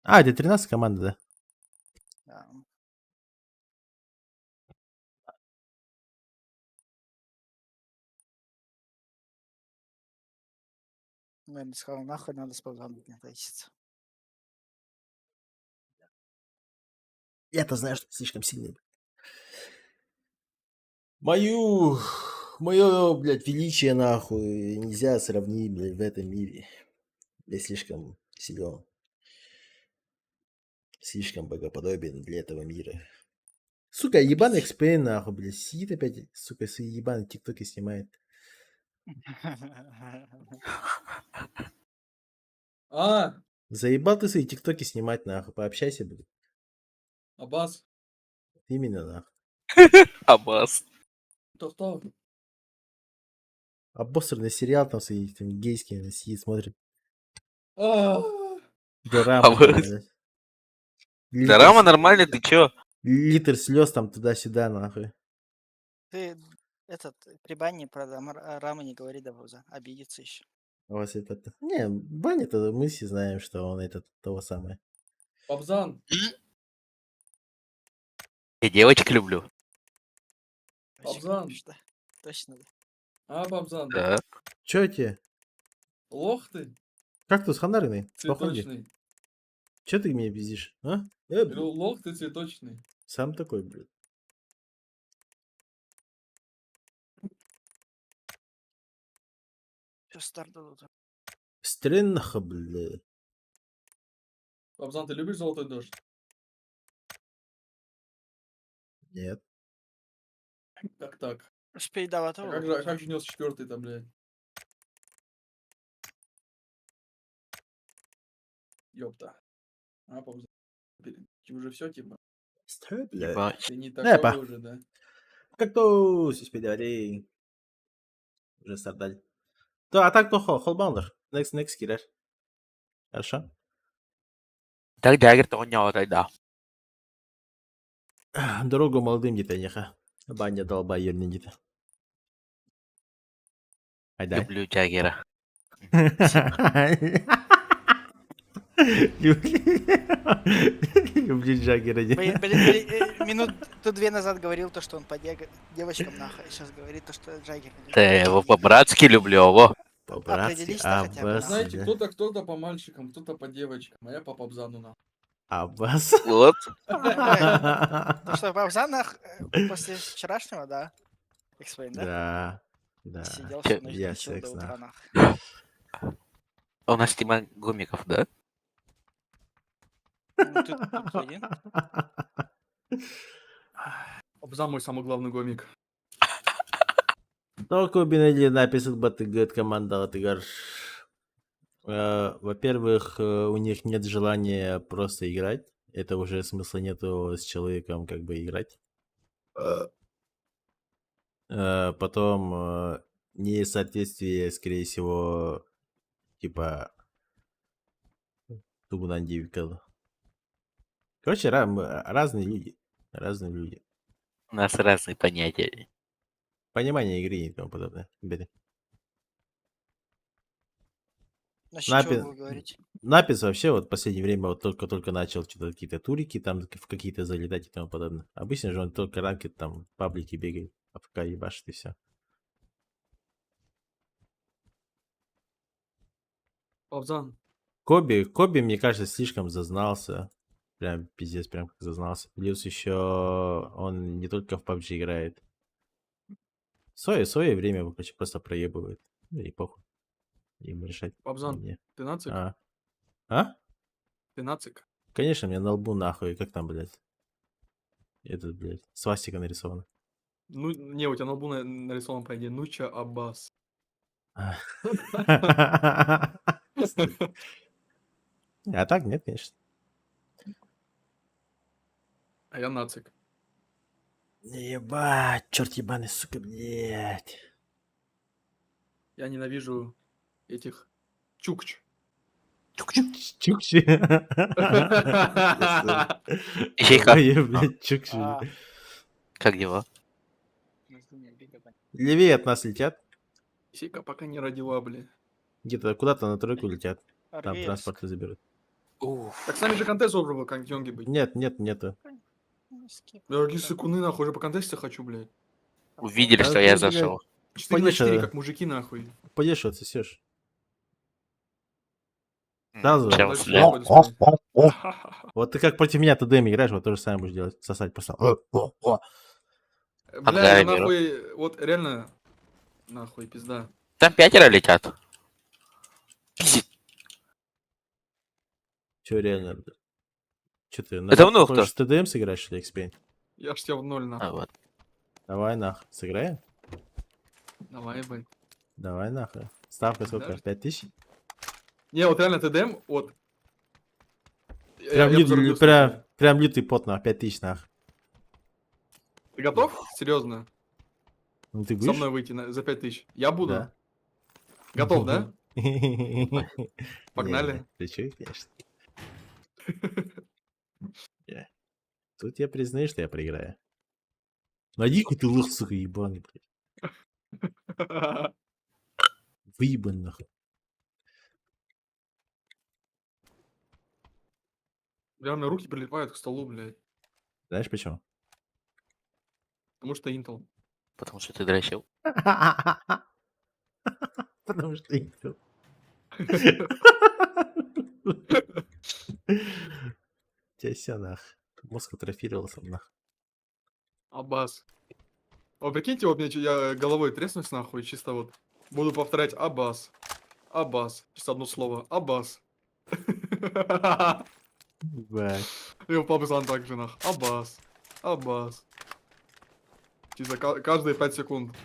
А, это 13 команда, да? Да. Ну, я бы сказал, нахуй надо с павзаном не тащиться. Я-то знаю, что слишком сильный. Мое, блядь, величие, нахуй, нельзя сравнить, блядь, в этом мире. Я слишком силен. Слишком богоподобен для этого мира. Сука, ебаный экспейн, нахуй, блядь, сидит опять, сука, свои ебаные тиктоки снимает. А, Заебал ты свои тиктоки снимать, нахуй, пообщайся, блядь. Аббас, Именно, нахуй. Аббас. кто? Обосранный сериал там свои, там, гейские, сидит, смотрит. А, Дорама там, Аббас. блядь. Дорама нормальный, ты чё? Литр слез там туда-сюда, нахуй. Ты этот при бане про рамы не говори, да, Вовза, обидится еще. У вас это... Не, Баня-то мы все знаем, что он этот того самое. Пабзан, Я девочек люблю. Пабзан, Что? Точно, да. Пабзан, Да. Чё тебе? лох ты, Кактус ханарный? Походи. цветочный. Чё ты меня пиздишь, а? Говорю, лох ты цветочный. Сам такой, блядь. Что старт дадут? Стреннаха, блядь. Пабзан, ты любишь золотой дождь? Нет. Как так? Успей давать А как же 94-й-то, блядь? Ёпта. Пабзан, уже все, типа? Стой, блядь. Ебать. Ты не Эпа. такой уже, да? Кактус, испедали. Уже стартали. То, а так то холбаундер. Next кидаш. Хорошо. Так Джаггер-то он не да. Дорогу молодым детейняха. Баня долба ельный дит. Айдай. Люблю Джаггера. Люблю Джаггера. Минут то 2 назад говорил то, что он по девочкам нахуй. Сейчас говорит то, что Джаггер. Да я его по-братски люблю, его. По-братски. Определись-то хотя бы, Аббас. да. Знаете, да. кто-то по мальчикам, кто-то по девочкам, а я по Пабзану, на. Аббас. Вот. То, что Павзанах после вчерашнего, да? Эксплейн, да? Да. Да. Сидел Чё? всю ночь, Я дрочил до секс, утра, нах. нах. У нас тема гомиков, да? Ну, тут один. Пабзан мой самый главный гомик. Только бинали написал батыгет команда Атыгар. Во-первых, у них нет желания просто играть. Это уже смысла нету с человеком как бы играть. Потом несоответствие, скорее всего, типа Тугунандивикал. Короче, разные люди. Разные люди. У нас разные понятия. Понимание игры и тому подобное. Ребята. Значит, что Напи- вы говорите? Напис вообще вот в последнее время вот только начал что-то какие-то турики там в какие-то залетать и тому подобное. Обычно же он только ранкет там в паблике бегает, АФК ебашит и все. Пабзан, Коби, мне кажется, слишком зазнался. Прям пиздец, прям как зазнался. Плюс еще он не только в PUBG играет. Свое время, короче, просто проебывает. Ну и похуй. Им решать. не Пабзан, мне. ты нацик? А? Ты нацик? Конечно, мне на лбу нахуй. Как там, блядь? Этот, блядь, свастика нарисована. Ну, не, у тебя на лбу нарисован, по идее, Нуча Аббас. А так нет, конечно. А я нацик. Ебать, черт ебаный, сука, блядь. Я ненавижу этих чукч. Чукчи. Ищейка. Ой, блядь, Чукчи. А, Как дела? Левее от нас летят. Сика пока не родила, блин. Где-то куда-то на тройку летят. Там Армейск. транспорты заберут. Уф. Так с нами же контест должен был, как Йонги быть. Нет, нету. Дорогие сыкуны, нахуй, уже по контесте хочу, блядь. Увидели, А что ты, я блядь, зашел. 4 на Пойдешь, 4, а? как мужики, нахуй. Пойдешь, отсосешь. Сразу. Чем Дальше след? я пойду смотреть. Вот ты как против меня ТДМ играешь, вот то же самое будешь делать. Сосать просто. Бля, Ангара я беру. нахуй, вот реально, нахуй, пизда. Там 5 летят. Че реально? Че ты? Это На внук-то. с ТДМ сыграешь или XP? Я ж тебя в ноль, нахуй. А, вот. Давай нахуй. Сыграем? Давай, блядь. Давай нахуй. Ставка сколько? Даже- 5000? Не, вот реально ТДМ, вот. Прям, бы зарубился, нахуй. прям лютый пот на 5000 нахуй. Ты готов? Серьезно? Ну ты Со будешь? мной выйти за 5000? Я буду. Да. Готов, да? Погнали. Не, ты чё, конечно. Не. Тут я признаю, что я проиграю. Найди хоть ты лох, сука, ебаный, блядь. Выебан нахуй. Бля, у меня руки прилипают к столу, блядь. Знаешь почему? Потому что Intel. Потому что ты дрочил. Потому что я никто. Тебя ся нах. Мозг атрофировался нах. Аббас. О, прикиньте, вот мне я головой треснусь нахуй, чисто вот. Буду повторять Аббас. Аббас. Чисто одно слово. Аббас. Бать. И у Папзан также нах. Аббас. Аббас. Чисто каждые 5 секунд.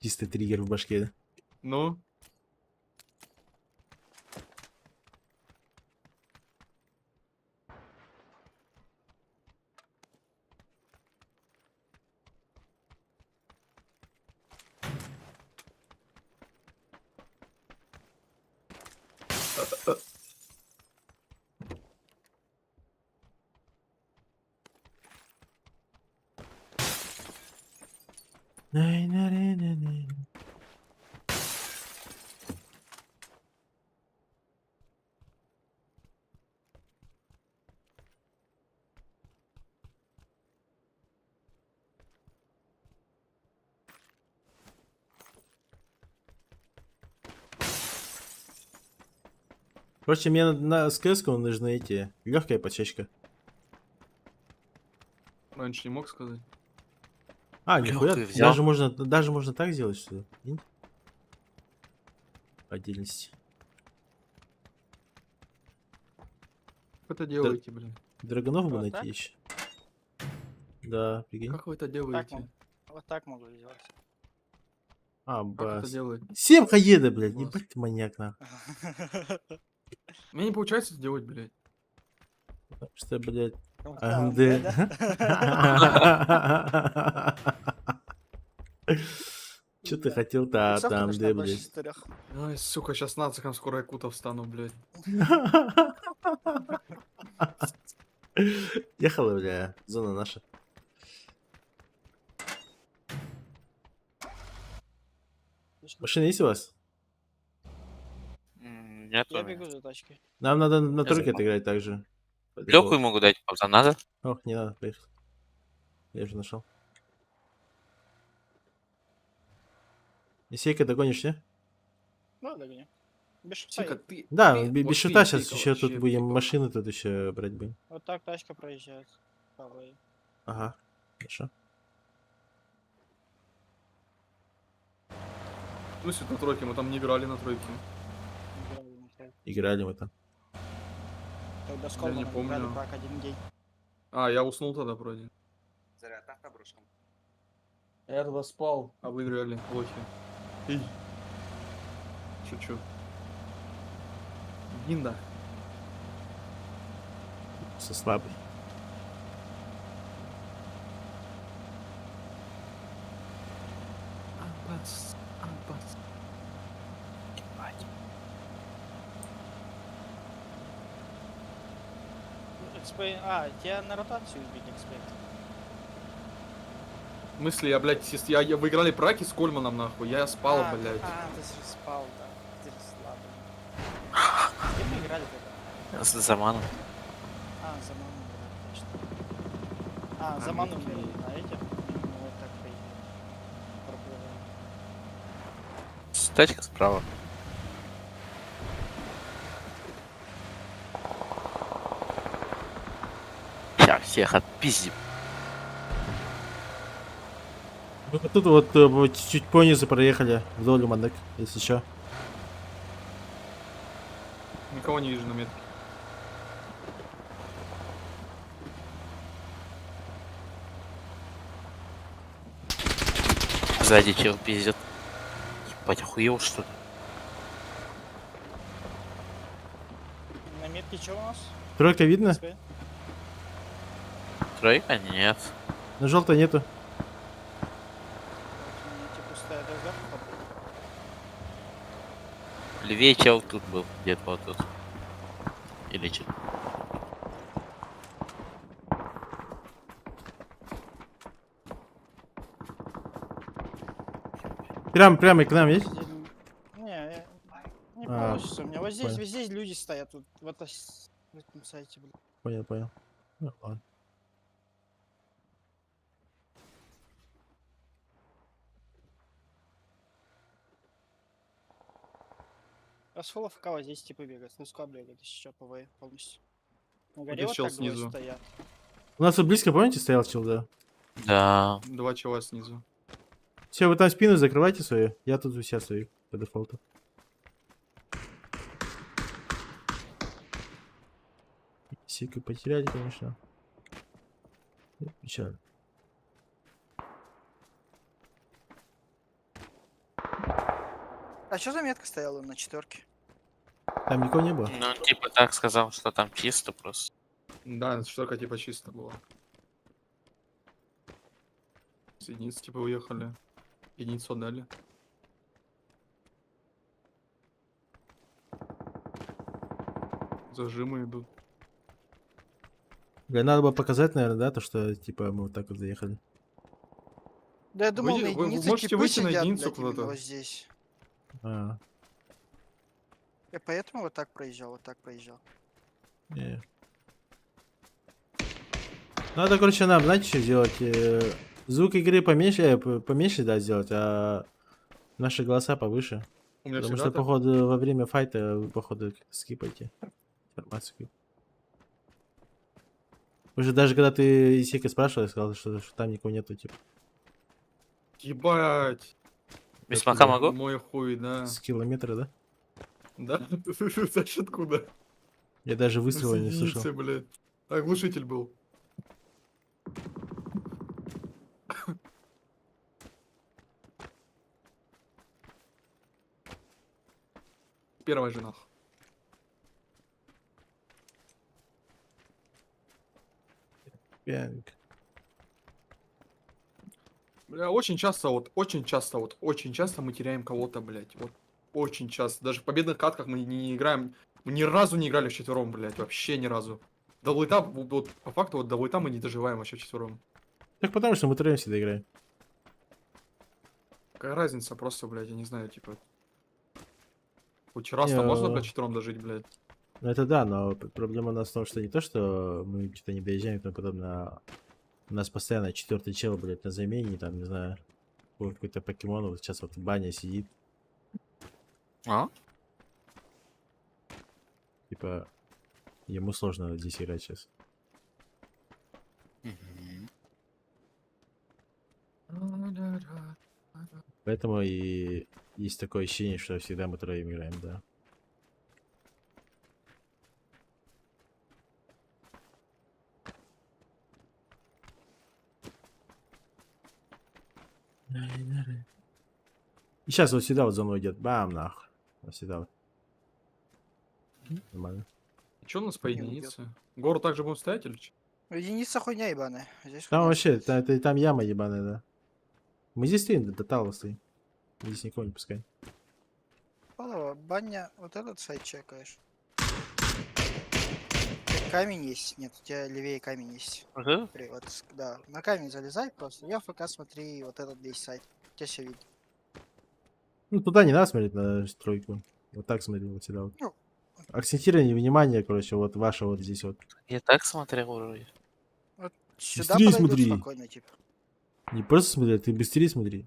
Чистый триггер в башке, да? Ну? Най-на-ре-на-на. Короче, мне на СКС-ку нужны эти легкая подсечка. Раньше не мог сказать. А, нихуя, Лёгкую взял. даже можно так сделать, что ли? Прикинь? По отдельности. Как это делаете, блин? Драгонов бы Вот найти так? еще. Да, прикинь. Как вы это Так делаете? могу. Вот так могу сделать. А, Как это бас. делаете? 7 хаеда, блядь, Бас. ебать ты маньяк, нахуй. У меня не получается это делать, блядь. Потому что, блядь, АМД, АМД. да? Че ты хотел-то от Рисовка АМД, нужна больше блядь? 4. Ай, сука, сейчас нациком скоро якутов стану, блядь. Ехала, бля, зона наша. Машина есть у вас? Нет, Я бегу за тачкой. Нам надо на Я тройке забыл. отыграть также. Легкую могу дать, пацан, надо? Ох, не надо, поехали. Я уже нашел. Исейка догонишь, не? Ну, догоню. Без шипа Сика, едет. ты... Да, ты без вообще шута сейчас исейка еще тут вообще будем прикол. машины тут еще брать будем. Вот так тачка проезжает. Правая. Ага, хорошо. Ну, если на тройке, мы там не играли на тройке. Играли мы там. Тогда с Я не Колманом играли помню. как один день. А, я уснул тогда вроде. Я тогда спал, а вы играли, лохи. Эй. Шучу. Гинда. Со слабый. Аббас, Аббас. А, тебя на ротацию убили, эксперт. В смысле, я, блядь, я выиграли праки с Кольманом, нахуй. Я спал, блядь. Ты же спал, да. Ты же слабый. Где мы играли тогда? С Заманом. За ману играли, точно. За ману играли на этих. Ну, вот так проплываем. Тачка справа. Сейчас всех отпиздим. Мы вот тут вот чуть-чуть понизу проехали, вдоль Мандек, если что. Никого не вижу на метке. Сзади чел пиздит. Ебать, охуел что ли? На метке что у нас? Тройка видно? СП? Тройка? Нет. На желтой нету. На метке пустая, да, вверх походу. Левее чел тут был, где-то вот тут. Или че? Прямо к нам есть? Не А, получится у меня. Вот здесь, понял. везде люди стоят. Тут, в этом сайте, блин. Понял. Ну, ладно. Расфолов кого здесь типа бегает. Ну, скоро бегает, если что, ПВ полностью. На Вот горе здесь вот чел так двое снизу. стоят. У нас тут близко, помните, стоял чел, да? Да. 2 чела снизу. Все, вы там спину закрывайте свою. Я тут у себя стою по дефолту. Сику потеряли, конечно. Печально. А что за метка стояла на 4? Там никого не было. Ну, типа так сказал, что там чисто просто. Да, шторка типа чисто была. С единиц типа уехали. Единицу отдали. Зажимы идут. Бля, надо было показать, наверное, да, то, что, типа, мы вот так вот заехали. Да я думал, на Вы единице можете типы выйти на сидят, единицу блядь, именно куда-то? вот здесь. А, Я поэтому вот так проезжал. не. Надо, короче, нам, знаете, что сделать? Звук игры поменьше, да, сделать, а наши голоса повыше. У меня Потому всегда что, так. походу, во время файта вы, походу, скипаете информацию. Уже даже когда ты Исика спрашивал, я сказал, что там никого нету, типа, Ебать. Без Откуда? смока могу? Мой хуй, да. с километра, да? Да? Знаешь откуда? Я даже выстрела не С слышал. единицы, блядь. Оглушитель был. Первая же нахуй. Пянк. Бля, очень часто мы теряем кого-то, блядь. Вот очень часто. Даже в победных катках мы не играем. Мы ни разу не играли вчетвером, блядь. Вообще ни разу. Даблыта, вот по факту, вот даблыта мы не доживаем вообще вчетвером. Так потому что мы троем всегда играем. Какая разница, просто, блядь, я не знаю, типа. Хоть раз Не, там можно, блядь, вчетвером дожить, блядь. Ну это да, но проблема у нас в том, что не то, что мы что-то не доезжаем и тому подобное, а у нас постоянно 4-й чел, блядь, на замене, там, не знаю, какой-то покемон, вот сейчас вот в бане сидит, А? типа, ему сложно здесь играть сейчас. Поэтому и есть такое ощущение, что всегда мы троем играем, да. И сейчас вот сюда вот за мной идет, бам, нахуй. Вот сюда вот. Нормально. Че у нас по Не единице? Гору также будем стоять или что? Единица хуйня ебаная. Здесь Там хуйня вообще, стоит. там яма ебаная, да. Мы здесь стоим, до Талова стоим. Здесь никого не пускаем. Палова, баня, вот этот сайт чекаешь. камень есть. Нет, у тебя левее камень есть. Ага. Вот, да, на камень залезай просто. Я в ФК смотри вот этот весь сайт. У тебя все видно. Ну, туда не надо смотреть на стройку. Вот так смотри, вот сюда вот. Ну. Акцентирование внимания, короче, вот ваше вот здесь вот. Я так смотрел вроде. Сюда Быстрее подойдут смотри. спокойно, типа. Не просто смотри, а ты быстрее смотри.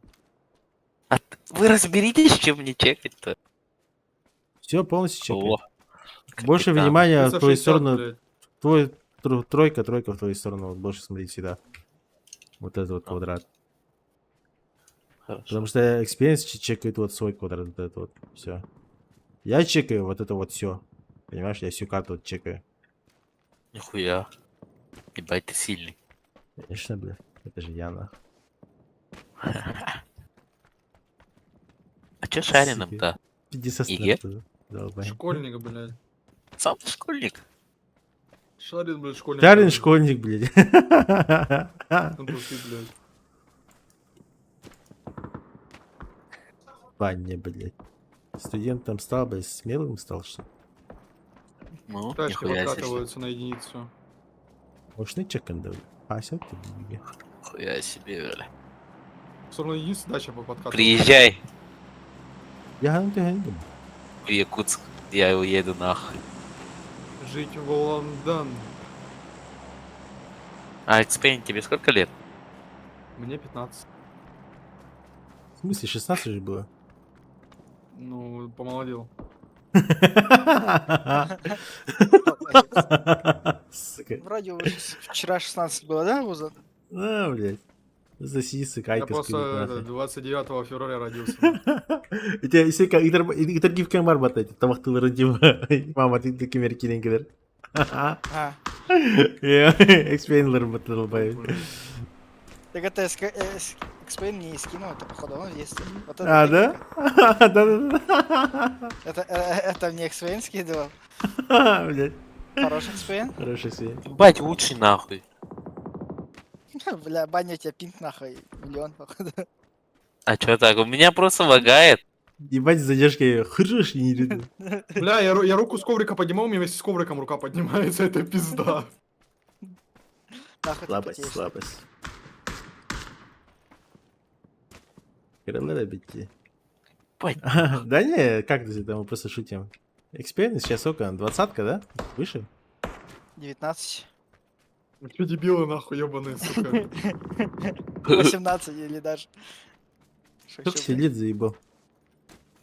Вы разберитесь, чем мне чекать-то? Все, полностью чекай. О, Больше капитан. внимания в твою 360, сторону. блядь. Твой тройка в твою сторону. Вот больше смотри всегда. Вот этот вот А. квадрат. Хорошо. Потому что experience чекает вот свой квадрат. Вот это вот. Все. Я чекаю вот это вот все. Понимаешь, я всю карту вот чекаю. Нихуя. Ебать, ты сильный. Конечно, бля. Это же Яна. А чё шарином-то? 50 Иге? снэп. Долбай. Школьник, блядь. Сам ты школьник. Шарин, блядь, школьник. Шарин блядь. школьник, блядь. Ну, ты, блядь. Баня, блядь. Студентом стал, блядь, смелым стал, что ли? Ну, Тачки нихуя себе. подкатываются на единицу. Мощный чекан, да, блядь. А, все, ты, блядь. Нихуя себе, бля. Все равно единица дача по подкату. Приезжай Я ну ты гандон. в Якутск. Я уеду нахуй. Жить в Лондон. А Экспейн, тебе сколько лет? Мне 15. В смысле, 16 же было? Ну, помолодел. Сука. Вроде уже вчера 16 было, да, Уза? А, блядь. Засиди, сука, Я айка просто скинет, это, нахуй. 29 февраля родился. У тебя сука, итаргив кем барбатать, тамақтыл родим. Мама, ты таким еркелен келер. А, Экспейнлер батыл бай. так это Экспейн мне и скинул, это походу он есть. Вот А, это да? техника. Да-да-да. Это мне Экспейн скидывал. Блядь. Хороший Экспейн. Хороший свет. Ебать, лучший нахуй. Бля, баня у тебя пинг нахуй. Миллион, походу. А чё так? У меня просто лагает. Ебать, с задержкой хорош и не ряду. Бля, я руку с коврика поднимал, у меня вместе с ковриком рука поднимается, это пизда. Нахуй ты Слабость, потеешь. слабость. Крыло бить. Бать. Да не, как ты там, мы просто шутим. Experience сейчас сколько? 20-ка, да? Выше? 19. Вы чё, дебилы, нахуй, ебаные, сука. 18 или даже. Сколько Шучу, тебе блядь. лет заебал?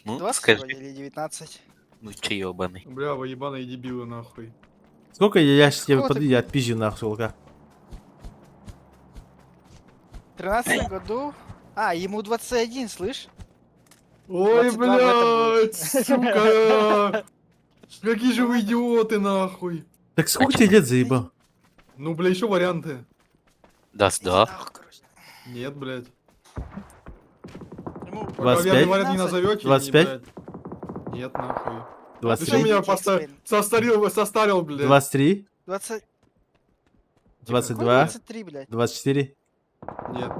Ну, 20 скажи. вроде или 19. Ну че ебаный. Бля, вы ебаные дебилы, нахуй. Сколько я сейчас тебе Сколько ты- подойди, отпизжу нахуй, сука. В 13 году... А, ему 21, слышь? Ой, 22 в этом блядь, сука. Какие же вы идиоты, нахуй. Так сколько тебе лет заебал? Ну, бля, еще варианты. Да, Иди да. нахуй, короче. Нет, блядь. Ему Пока 25? верный вариант не 19. назовете, 25? Нет, нахуй. Ты 23? что меня Экспейн. состарил, блядь? 23? 20... 22? 23, блядь. 24? Нет,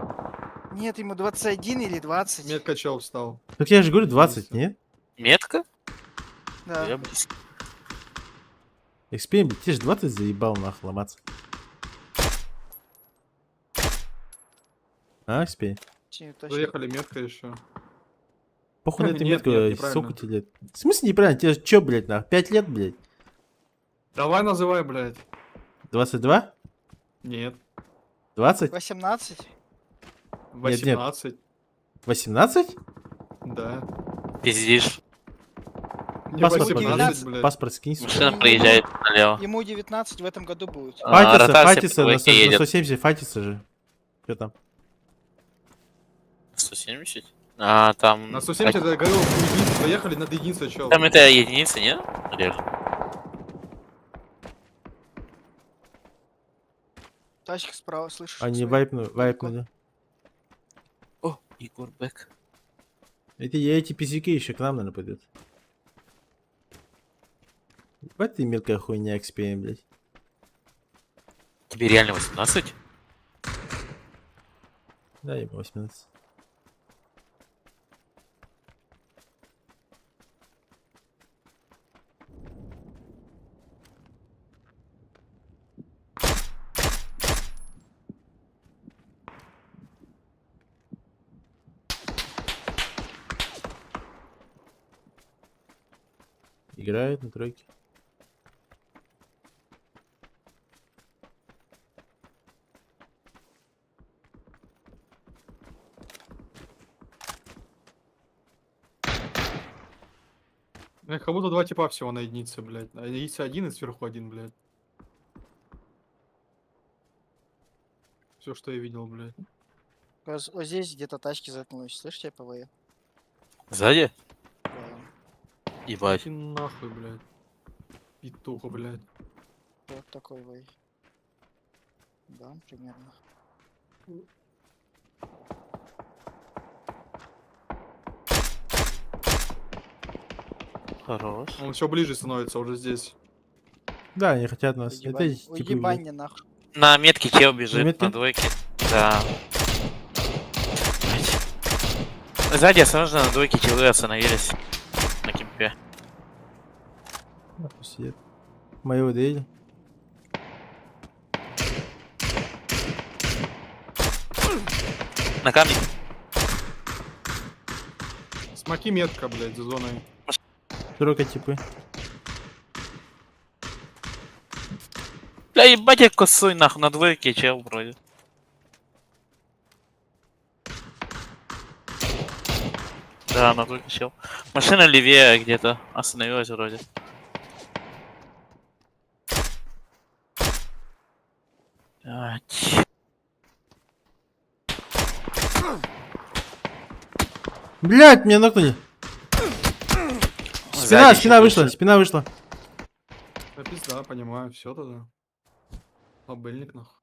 Нет, ему 21 или 20. метка чел встал. Так я же говорю 20, нет? Метка? Да. Я близко. Experience, блядь, тебе же 20 заебал нахуй ломаться. А, Experience? Точнее, точно. Заехали, метка еще. Похуй на эту Нет, метку, нет, сколько неправильно. тебе лет? В смысле неправильно? Тебе чё, блядь, нахуй? 5 лет, блядь? Давай называй, блядь. 22? Нет. 20? 18? Нет, 18. 18? Да. Пиздишь. Не Паспорт 18, 19, блядь. Паспорт скинь, сука. Машина проезжает налево. Ему 19 в этом году будет. А, Файтится, ротация файтится, по на двойке едет. 170 файтится же. Чё там? 170? А, там... На 170 я говорил, единица. Заехали над единицей, чел. Там это единица, нет? Олег? Тачка справа, слышишь? Они Экспейн? вайпнули. О, Егор Бек. Эти пизики еще к нам, наверное, пойдут. Ебать ты мелкая хуйня, Experience, блядь. Тебе реально 18? Да, ему 18. Играют на тройке. Как будто два типа всего на единице, блядь. На единице один и сверху один, блядь. Все, что я видел, блядь. Вот здесь где-то тачки заткнулись. Слышите, ПВЕ? Сзади? Да. Ебать. Иди нахуй, блядь. Петуха, блядь. Вот такой вей. Да, примерно. Хорош. Он все ближе становится уже здесь. Да, они хотят нас. Уйди, Это бань, эти уйди, типы, блядь. банни, нахуй. На метке чел бежит, метке? на двойке. Да. Блядь. Сзади осторожно, на двойке челы остановились. На кемпе. Нахуй сидят. Моего доели. На камне. Смоки метка, блядь, за зоной. Тройка типы. Бля, ебать я косой нахуй, на двойке чел вроде. Да, на двойке чел. Машина левее где-то остановилась вроде. Ать. Блять, меня нокнули. Спина, Сзади спина ещё вышла, выше. спина вышла. Да пизда, понимаю, все тогда. Лобыльник, нахуй.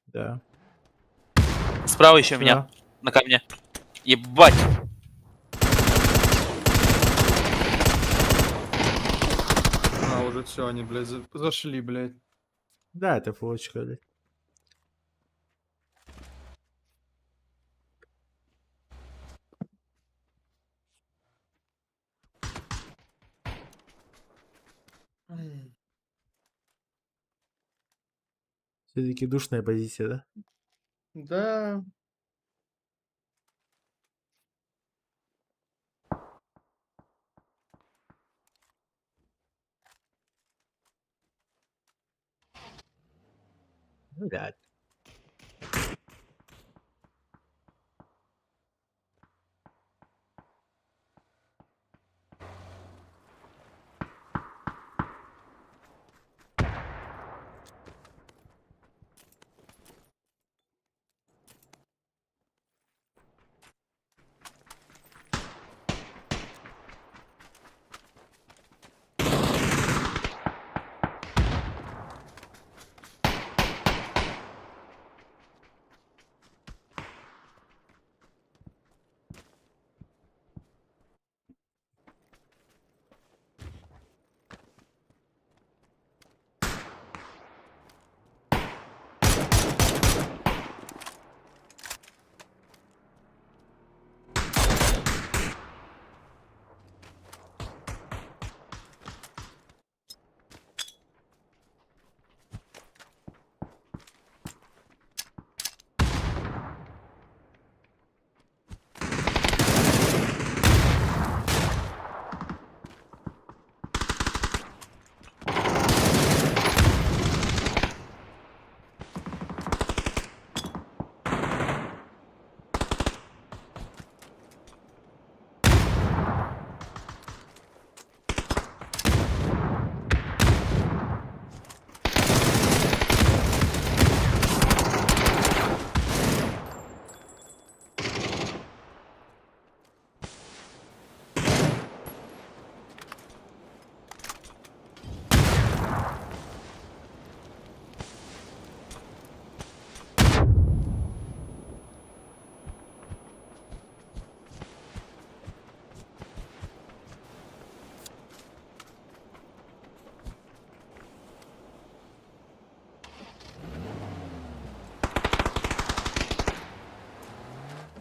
Да. Справа еще меня. Спина. На камне. Ебать. А, уже все, они, блядь, зашли, блядь. Да, это флочка, блядь. Все-таки душная позиция, да? Да. Да.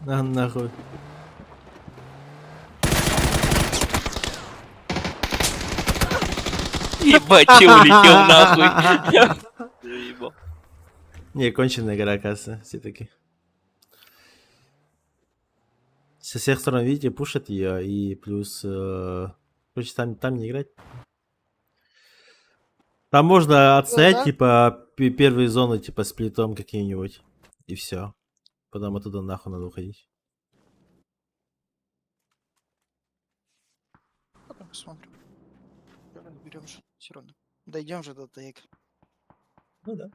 На нахуй. Ебать, чел улетел нахуй. Заебал. Не, конченая игра, оказывается, все-таки. Со всех сторон, видите, пушат ее, и плюс... короче, там не играть. Там можно отстоять, да. типа, первые зоны, типа, с плитом каким-нибудь. И все. Потом оттуда нахуй надо уходить. Потом посмотрим. Разберем же. Все равно. Дойдем же до тейка. Ну да.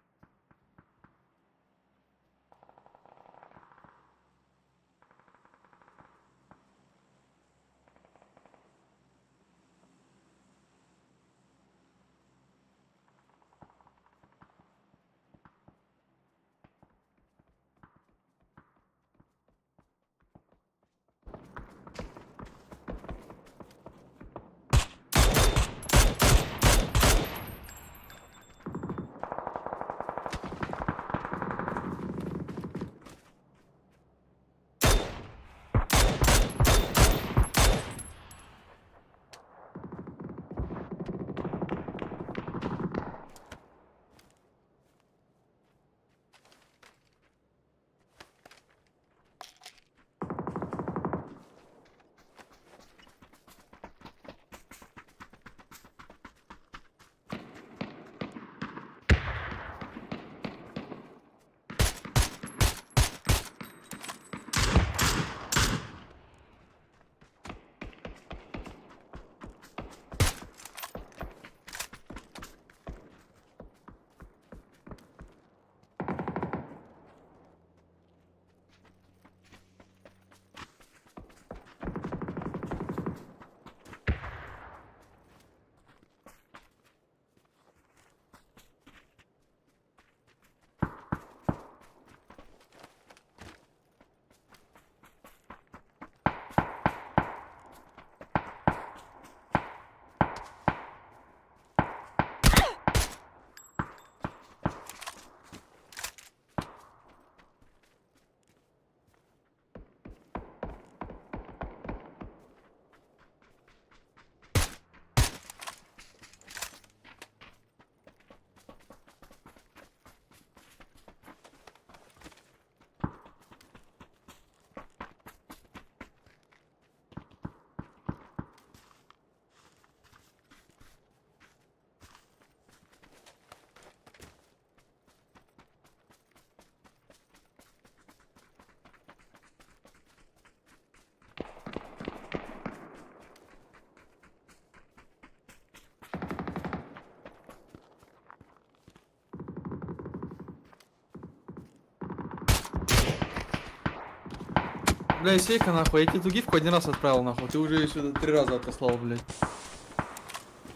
Бля, сейка нахуй, я тебе эту гифку один раз отправил нахуй, ты уже ее сюда 3 раза отослал, блядь.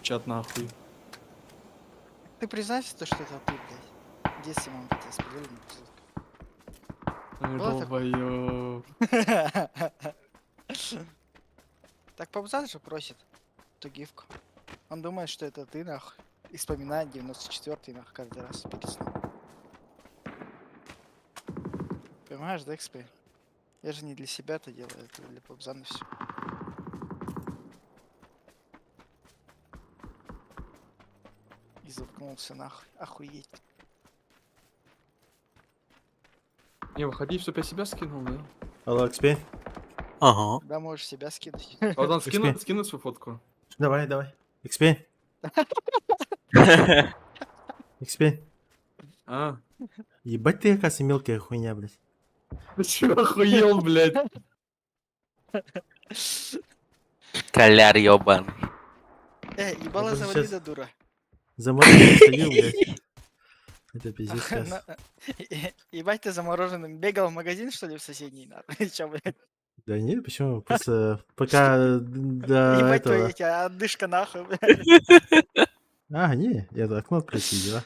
Чат нахуй. Ты признайся, то, что это ты, блядь. Где Симон тебя спалил? Ой, Вот долбоёб. Так Пабзан же просит эту гифку. Он думает, что это ты, нахуй. И вспоминает 94-й, нахуй, каждый раз перед сном. Понимаешь, да, XP? Я же не для себя это делаю, это для Пабзана все. И заткнулся, нахуй. Охуеть. Не, выходи, чтоб я себя скинул, да? Алло, XP? Ага. Когда можешь себя скинуть. Вот он XP. скинуть свою фотку. Давай, давай. XP? XP? А, Ебать ты, оказывается, мелкая хуйня, блядь. ты чё, охуел, блядь? Коляр ёбан. Ебало бы завали сейчас- да дура. Замороженный сходил, блядь. Это пиздец сейчас. Ебать ты замороженным бегал в магазин, что ли, в соседний, нахуй? Чё, блядь? Да нет, почему? Просто пока до Ебать твою этого... тебя отдышка, нахуй, блядь. А, не, я окно открыть все дела.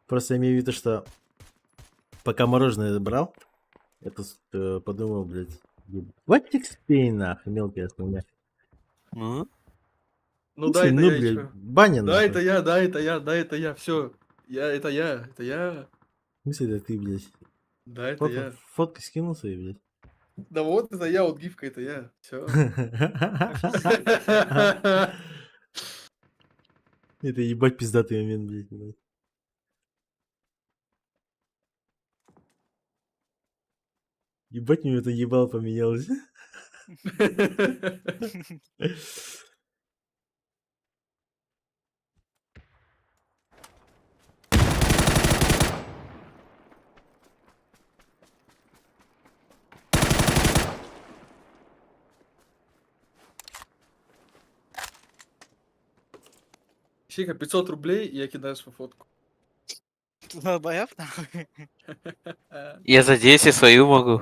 Просто имею в виду, что пока мороженое брал, я тут подумал, блядь, ебать XP нахуй, мелкая хуйня. Ну В да, смысле, это ну, я, и блядь, чё? баня Да, нахуй. это я, да, это я, да, это я, все. Это я. В смысле, это ты, блядь? Да, это я. Фотки скинул свои, блядь? Да вот это я, вот гифка, это я. Все. Это ебать пиздатый момент, блядь. Ебать, мне это ебало поменялось. Чика, 500 рублей, и я кидаю свою фотку. Ты долбоёб, нахуй? Я за 10 свою могу.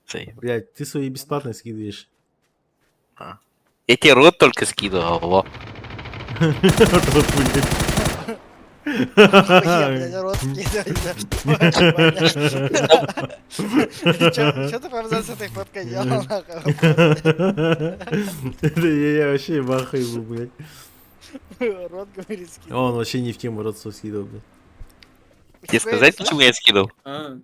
Цей. Блядь, ты свои бесплатно скидываешь. Я тебе рот только скидывал, алло. Вот, блядь. Охуя, блядь, рот скидывать, да. Чё ты Павзан с этой фоткой делал, нахуй? Это я вообще в ахуе был, блядь. Рот, говорит, Он скидывал. вообще не в тему родство скидывал, блядь. Тебе сказать, почему я скидывал? А,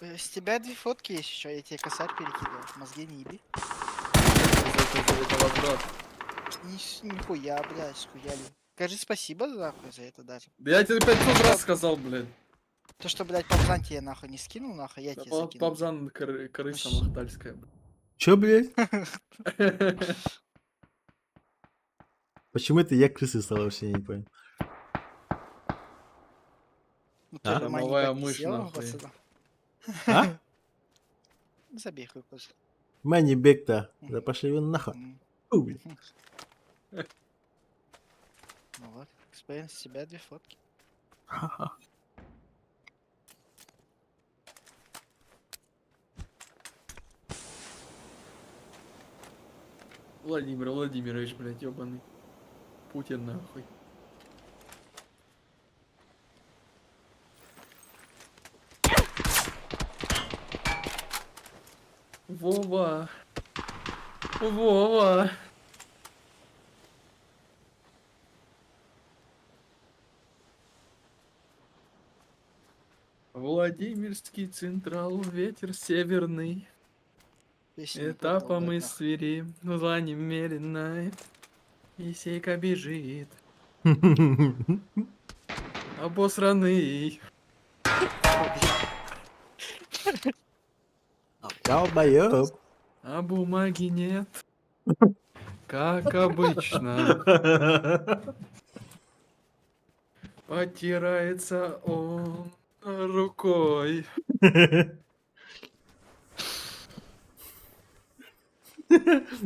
С тебя 2 фотки есть еще, я тебе косарь перекидывал. Мозги не еби. это возврат. Нихуя, блядь, схуяли. Скажи спасибо, нахуй, за это даже. Да я тебе 500 раз сказал, блядь. То, что, блядь, Павзан тебе, нахуй, не скинул, нахуй, я тебе закинул. Пабзан крыса махтальская. Чё, блядь? Почему это я крысой стал, вообще не понял. Ну, А? тоже мани Домовая бэк не мышь, сделал, нахуй. пацана. А? Забей хуй, пацан. Мани бек-то. Да пошли вы нахуй. М. Фу. Ну вот, экспириенс с тебя 2 фотки. Владимир Владимирович, блядь, ёбаный. Путин, нахуй. Вова. Вова. Владимирский Централ, ветер северный. Песня не Этапом подал, из нахуй. свири, зла немеренная. Исейка бежит, обосранный. Долбоёб. А бумаги нет, как обычно. Потирается он рукой.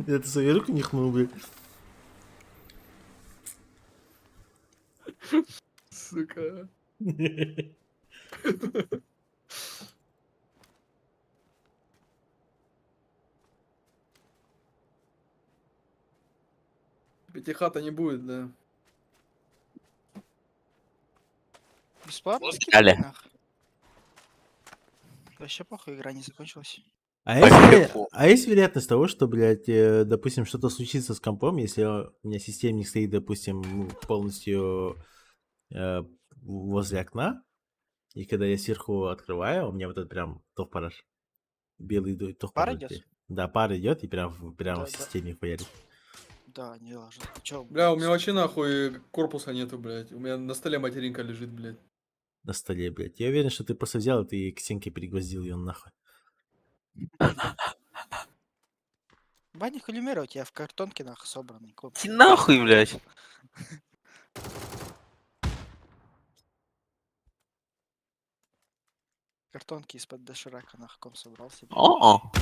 Это свою руку нюхнул, блядь. Сука. Пятихата не будет, да. Бесплатно Аля. скидывай, нахуй. Вообще похуй, игра не закончилась. А есть вероятность того, что, блядь, допустим, что-то случится с компом, если у меня системник стоит, допустим, ну, полностью возле окна, и когда я сверху открываю, у меня вот этот прям тохпараш, белый Пар тохпараш. идёт? Да, пар идет и прям в Да, системе хуярит. Да, не должен. Ты чё? Бля, у меня вообще нахуй корпуса нету, блядь. У меня на столе материнка лежит, блядь. На столе, блядь. Я уверен, что ты просто взял, и ты к стенке пригвоздил ее нахуй. Банник Алюмера у тебя в картонке, нахуй, собранный. Иди нахуй, блядь. Картонки из-под доширака, нахуй, ком собрал себе. О,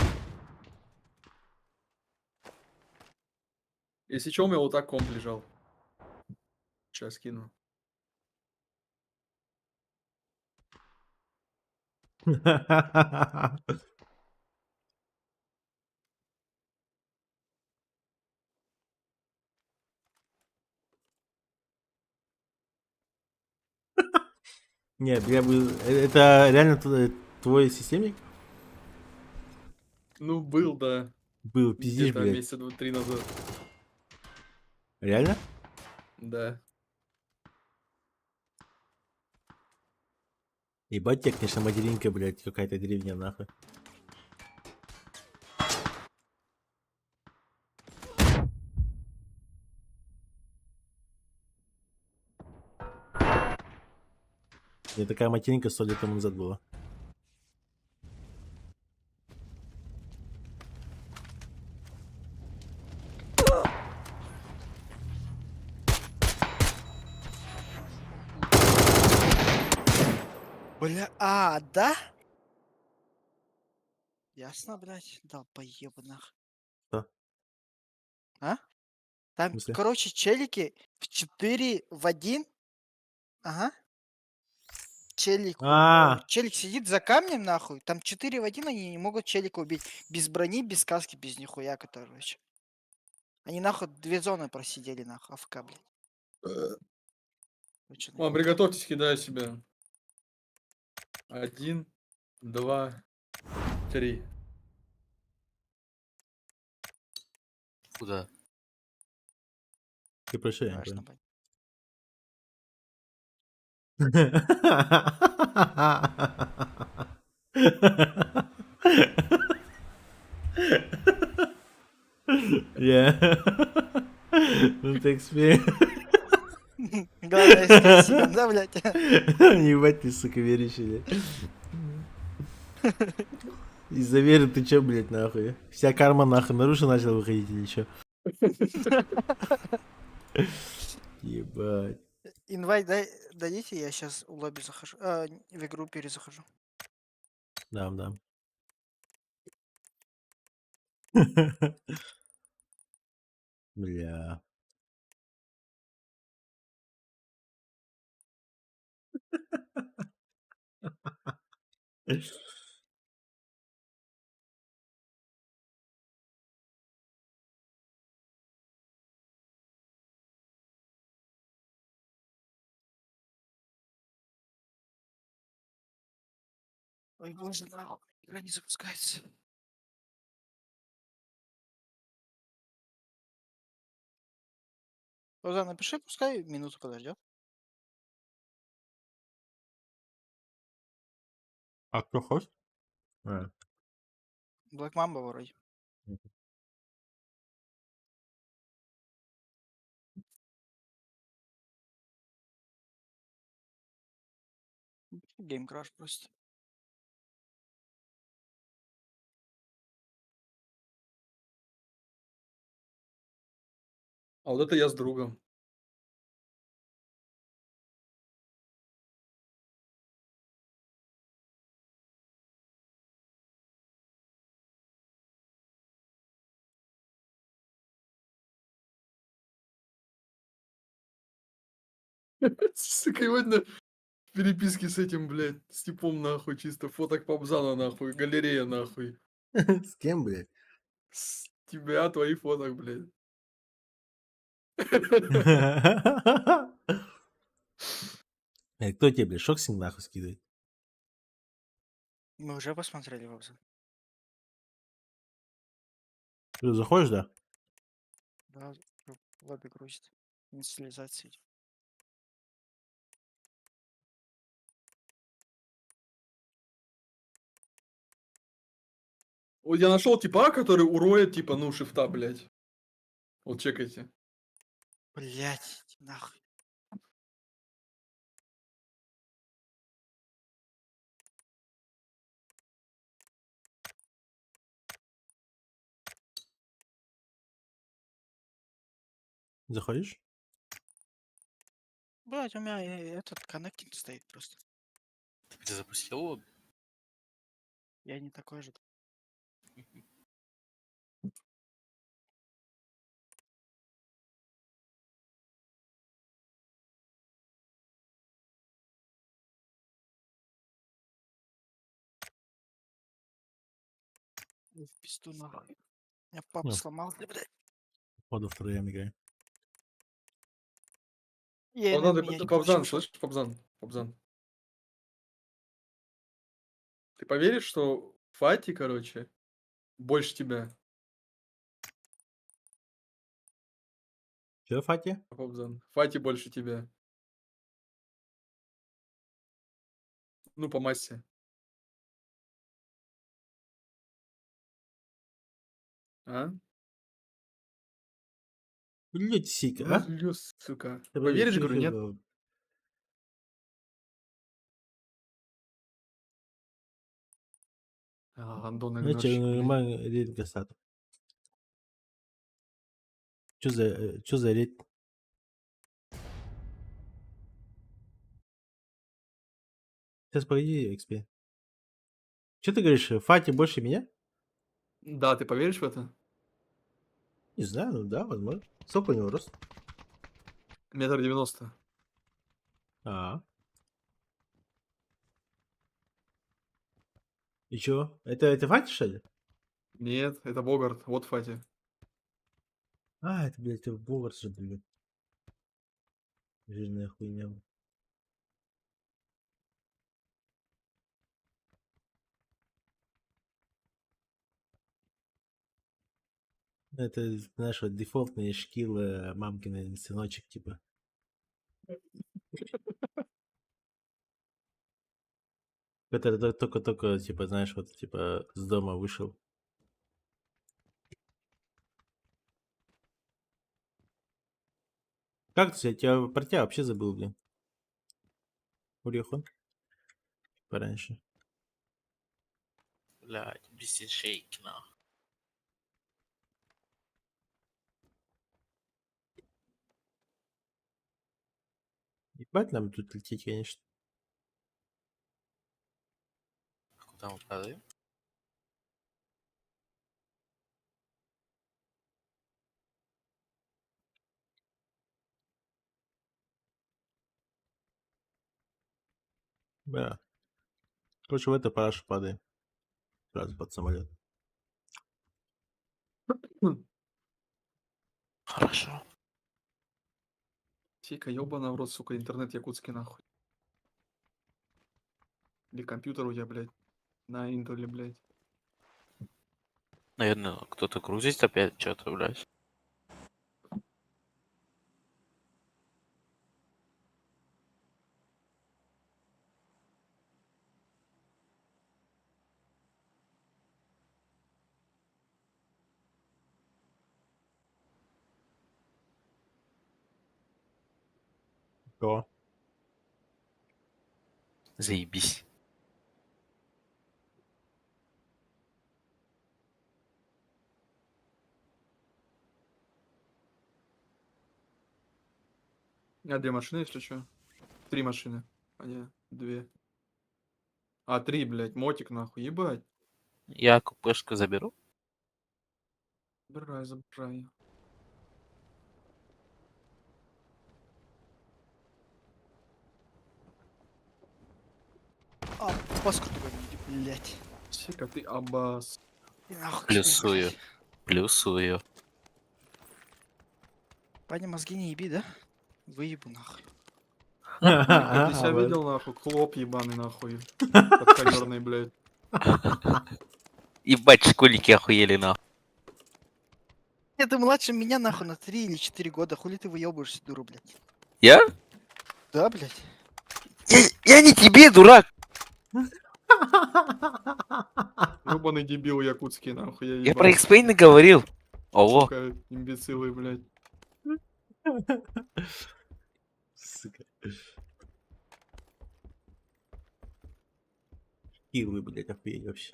Если чё, у меня вот так комп лежал. Сейчас скину. Не, я бы... Это реально твой системник? Ну, был, да. Был, пиздишь, Где-то блядь. месяца 2-3 назад. Реально? Да. Ебать тебя, конечно, материнка, блядь, какая-то древняя, нахуй. Мне такая материнка 100 лет тому назад была. Бля, да? Ясно, блядь, долбоёбы, нахуй. Что? А? Там, смысле? короче, челики в 4 в 1. Ага. А, Челик сидит за камнем, нахуй. Там 4 в 1 они не могут челика убить. Без брони, без каски, без нихуя, короче. Они нахуй 2 зоны просидели, нахуй, АФК, блядь. Вы чё, Ладно, приготовьтесь, кидаю себя. 1, 2, 3. Куда? ты про что, я не Важно, понял. Yeah. Ну ты Главное, искать себя, да, блядь? Ебать ты, сука, веришь или? Из-за веры ты чё, блядь, нахуй? Вся карма нахуй наружу начала выходить или чё? Ебать. Инвайт дадите, я сейчас в лобби захожу. В игру перезахожу. Дам, дам. Бля. Ой, боже, нахуй, игра не запускается. Оза, напиши, пускай минуту подождет. А кто хост? А, Black Mamba вроде. Геймкраш просто. А вот это я с другом. Сука, сегодня переписки с этим, блядь, с типом, нахуй, чисто фоток Пабзана, нахуй, галерея, нахуй. С кем, блядь? С тебя, твоих фоток, блядь. Кто тебе, блядь, шоксинг нахуй скидывает? Мы уже посмотрели в обзор. Ты заходишь, да? Да, в лобби грузит. Инициализация идет. Вот я нашел типа, который уроет, типа, ну, шифта, блядь. Вот чекайте. Блять, нахуй. Заходишь? Блять, у меня этот коннектинг стоит просто. Ты перезапустил его? Я не такой же. В пизду нахуй. Я папу Ну. сломал. Да, блядь. Походу втроем играем. Я Пабзан, иногда менять, ты, короче, Пабзан, пошел. слышишь, Пабзан? Пабзан. Ты поверишь, что Фати, короче, больше тебя, Чё, Фати? Пабзан? Фати больше тебя. Ну, по массе. А? Блять, сика, а? Блю, сука. Ты подожди, Поверишь, чё говорю, ещё нет? было? Андон Ну, чё, игнорщик, блядь. нормально, рейд гасат. Чё за рейд? Сейчас погоди, XP. Чё ты говоришь, Фати больше меня? Да, ты поверишь в это? Не знаю, ну да, возможно. Сколько у него рост? 1,90 м. А. И чё? Это Фати, что ли? Нет, это Богарт, вот Фати. А, это, блядь, это Богарт же, блядь. Жирная хуйня. Это, знаешь, вот дефолтный шкил мамкин сыночек, типа. Который только-только, типа, знаешь, вот, типа, с дома вышел. Как ты, я тебя, про тебя вообще забыл, блин. Урехон. Пораньше. Блядь, без шейки, нахуй. Ебать нам тут лететь, конечно. Куда мы падаем? Да. Короче, в это парашу падаем. Сразу под самолет. Хорошо. Тика, ёбана в рот, сука, интернет якутский нахуй. Или компьютер у тебя, блядь. На интеле, блядь. Наверное, кто-то грузит опять что-то, блядь. Кто? Заебись. У меня 2 машины, если что. 3 машины. А не, 2. А, 3, блядь, мотик нахуй, ебать. Я купешку заберу. Забирай, забирай. А, паскуду, блядь. Сика, ты абас. И нахуй, Плюсую. блядь. Плюсую. Паня, мозги не еби, да? Выебу нахуй. Ника, ты себя Абас. видел, нахуй? Хлоп ебаный, нахуй. Подковерный, блядь. Ебать, школьники охуели, нахуй. Ты младше меня нахуй на 3 или 4 года. Хули ты выебываешься, дура, блядь? Я? Да, блядь. Я не тебе, дурак. Ёбаный дебил якутский, нахуй, я Я про ебал. X-Pain говорил. Алло. Сука, имбецилы, блядь. Сука. Килы, блядь, охуеть вообще.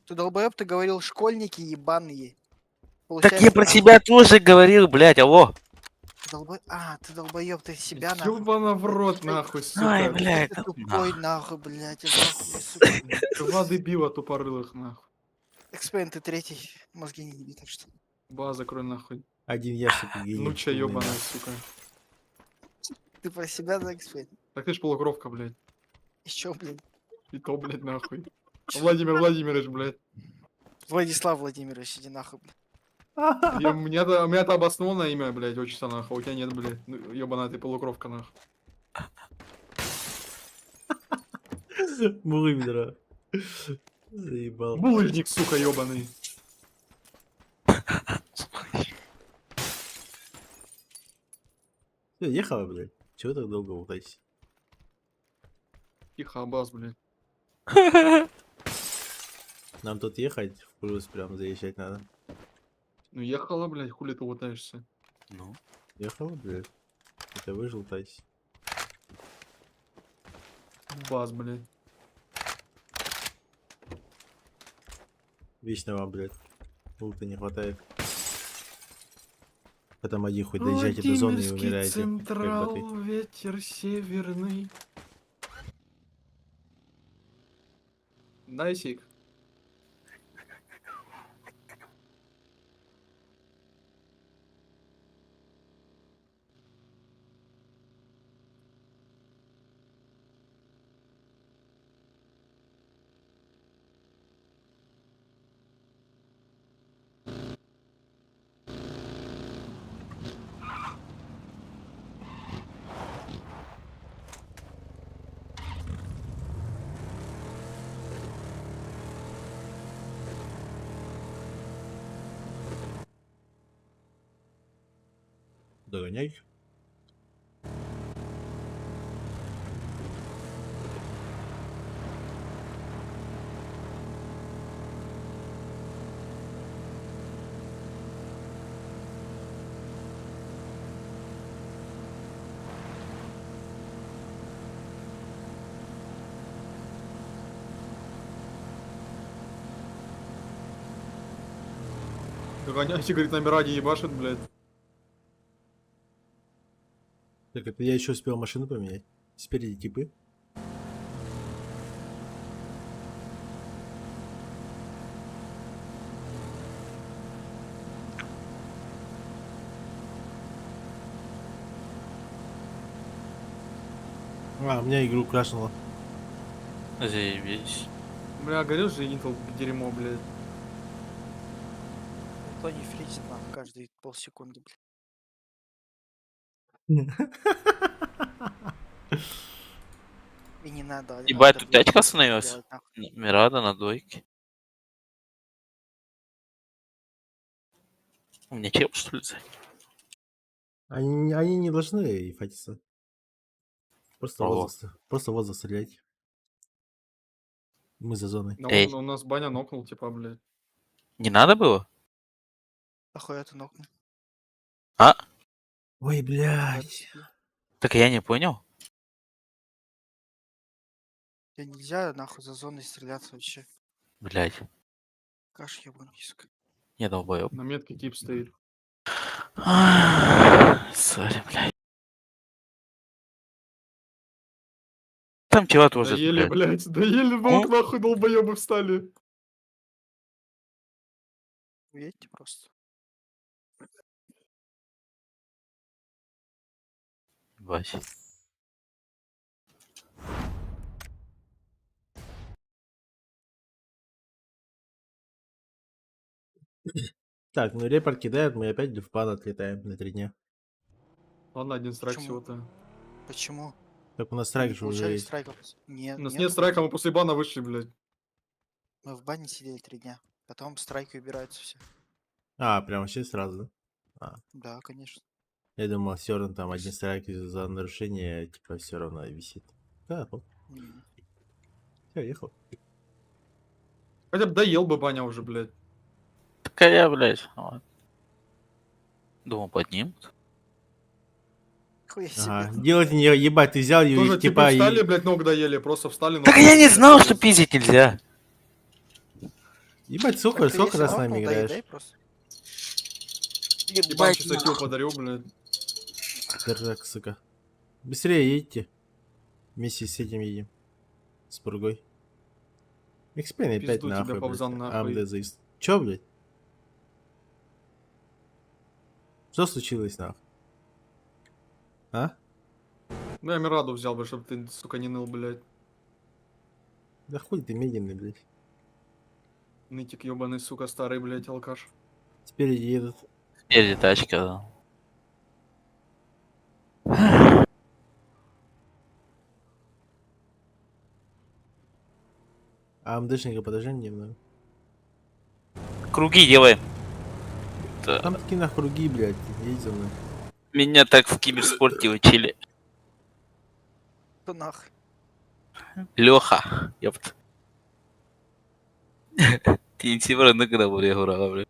Ты долбоеб, ты говорил, школьники ебаные. Так я про нахуй, себя тоже говорил, блядь, алло. А, ты долбоеб, ты себя нахуй. Ёбана в рот, нахуй, Ай, сука. блядь. Ты тупой нахуй, блядь, из нахуй, сука. 2 дебила тупорылых, нахуй. Экспейн, ты третий, мозги не еби, так что. Ба, закрой нахуй. Один я, сука, гений. Внуча полный, ёбаная, нахуй. сука. Ты про себя, да, Экспейн? Так ты ж полукровка, блядь. И чё, блядь? И то, блядь, нахуй. Владимир Владимирович, блядь. Владислав Владимирович, иди нахуй, блядь. У меня-то обоснованное имя, блядь, отчество, нахуй. А у тебя нет, блядь. Ну, ёбаная ты полукровка, нахуй. Муравьидра. Заебал. Булыжник, сука, ёбаный. Всё, ехала, блядь. Чего так долго болтаетесь? Тихо, абаз, блядь. Нам тут ехать, в плюс прям заезжать надо. Ну ехала, блядь, хули ты лутаешься. Ну, Ехала, блядь. Это вы желтаетесь. Баз, блядь. Вечно вам, блядь. Лута не хватает. Потом один хоть доезжайте до зоны и Владимирский умираете. Как Централ, боты. ветер северный. Дай сик. Догоняй. Догоняйте, говорит, номера не ебашит, блядь. Так, это я еще успел машину поменять. Спереди типы. А, у меня игру крашнуло. Заебись. Бля, говорил же Intel дерьмо, блядь. Никто не фризит нам каждые полсекунды, блядь. И не надо. Ебать, тут андервью тачка остановилась? делать, нахуй. Мирада на дойке. У меня чел, что ли, сзади? Они не должны фатиться. Просто О. просто воздух стрелять. Мы за зоной. Да Эй. он, у нас баня нокнул, типа, блядь. Не надо было? Охуя это нокнул. Ой, блядь. Так я не понял. Да нельзя нахуй за зоной стреляться вообще. Блять, Каш ебанийска. я долбоёб. На метке тип стоит. Сори, блядь. Там тела тоже, Доели, блядь. блядь, доели, волк, нахуй, долбоебы встали. Видите просто. Вась. Так, ну репорт кидает, мы опять в пан отлетаем на 3 дня. Ладно, один страйк Почему? всего-то. Почему? Так у нас Мы страйк не же уже получали есть. страйков. Нет, У нас нет. нет страйка, мы после бана вышли, блядь. Мы в бане сидели 3 дня. Потом страйки убираются все. А, прям вообще сразу. Да, конечно. Я думал, все равно там То один есть- страйк за нарушение, типа, все равно висит. Да, Не. все, ехал. Хотя бы доел бы баня уже, блядь. Такая, блядь. Вот. Думал, поднимут. Хуя себе. Ага, делать не ебать, ты взял и Тоже типа типа встали, и... блядь, ног доели, просто встали. Так ног я не доели, знал, блядь. что пиздить нельзя. Ебать, Так сколько ты если раз с нами нокнул, играешь? доедай просто. Ебан часа килл подарил, блядь. Держак, сука. Быстрее едьте. Вместе с этим едем. С пургой. Экспен опять Пизду тебя, нахуй, блядь. Павзан, нахуй. АМД заист. Чё, блядь? Что случилось, нахуй? А? Ну я Мираду взял бы, чтобы ты, сука, не ныл, блядь. Да хуй ты медленный, блядь. Нытик ебаный, сука, старый, блядь, алкаш. Спереди едут. Спереди тачка, да. АМДшника подожди немного. Круги делаем. Да. Там такие нахуй круги, блядь. Едь за мной. Меня так в киберспорте учили. Что нахуй? Леха, ёпт. TNT вроде когда были играла, блядь.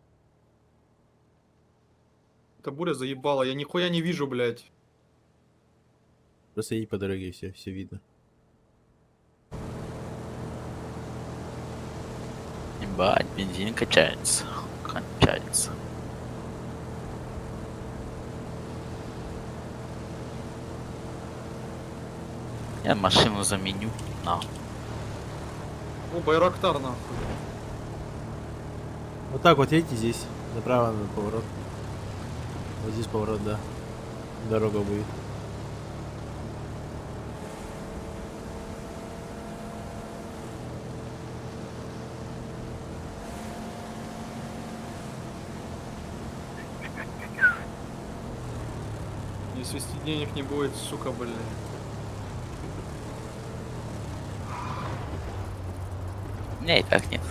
Это буря заебала, я нихуя не вижу, блядь. Просто едь по дороге, все видно. Ебать, бензин качается. Кончается. Я машину заменю. На. О, Байрактар, нахуй. Вот так вот едьте здесь. Направо на поворот. Вот здесь поворот, да. Дорога будет. Если денег не будет, сука, блядь. У меня и так нет.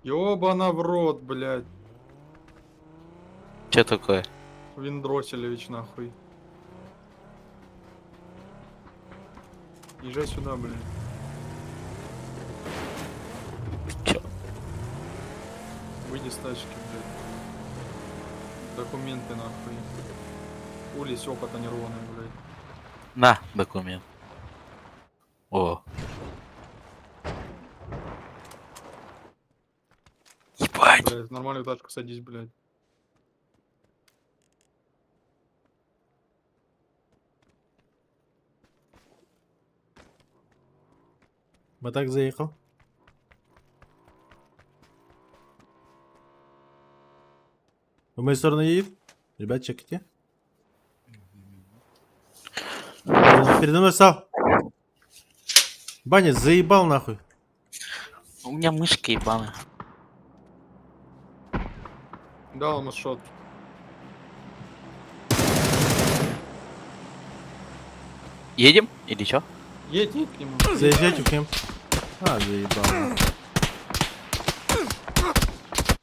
Ёбана в рот, блядь. Че такое? Виндроселевич, нахуй. Езжай сюда, блядь. Чё? Выйди с тачки, блядь. Документы, нахуй. Улись опыта нервоный, блядь. На, документ. О. Ебать. Блядь, в нормальную тачку садись, блядь. Батак заехал. В мою сторону едет. Ребят, чекайте. Передо мной стал. Баня, заебал нахуй. У меня мышка ебаная. Дал ему шот. Едем? Или чё? Едь к нему. Заезжайте к ним. А, заебал.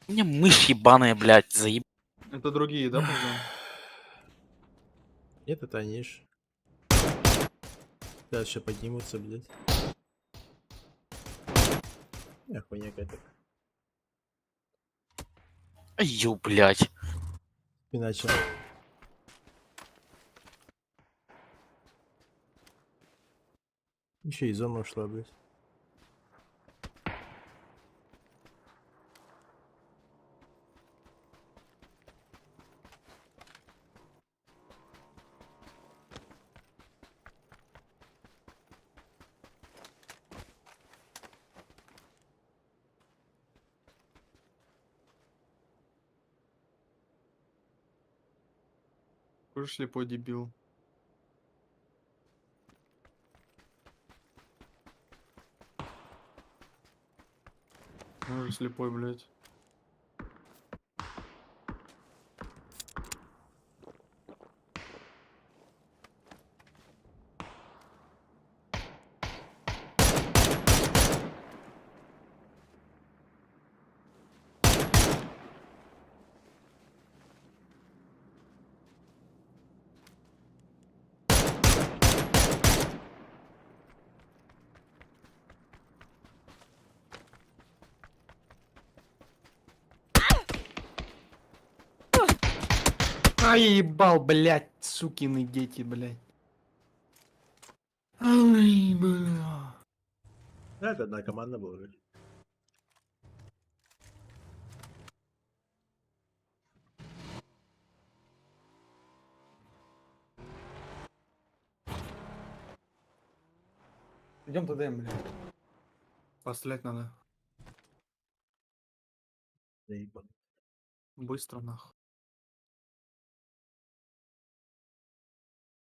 У меня мышь ебаная, блядь, заеб... Это другие, да, пацан? Нет, это они ж. Дальше поднимутся, блядь. Хуйня какая-то. Аю, блядь. Иначе. Еще и зона ушла, блядь. Какой же слепой дебил. Он же слепой, блядь. Ай, ебал, блядь, сукины дети, блядь. Ай, бля. Да, это одна команда была, блядь. Идем туда, блядь. Пострелять надо. Заебал. Быстро, нахуй.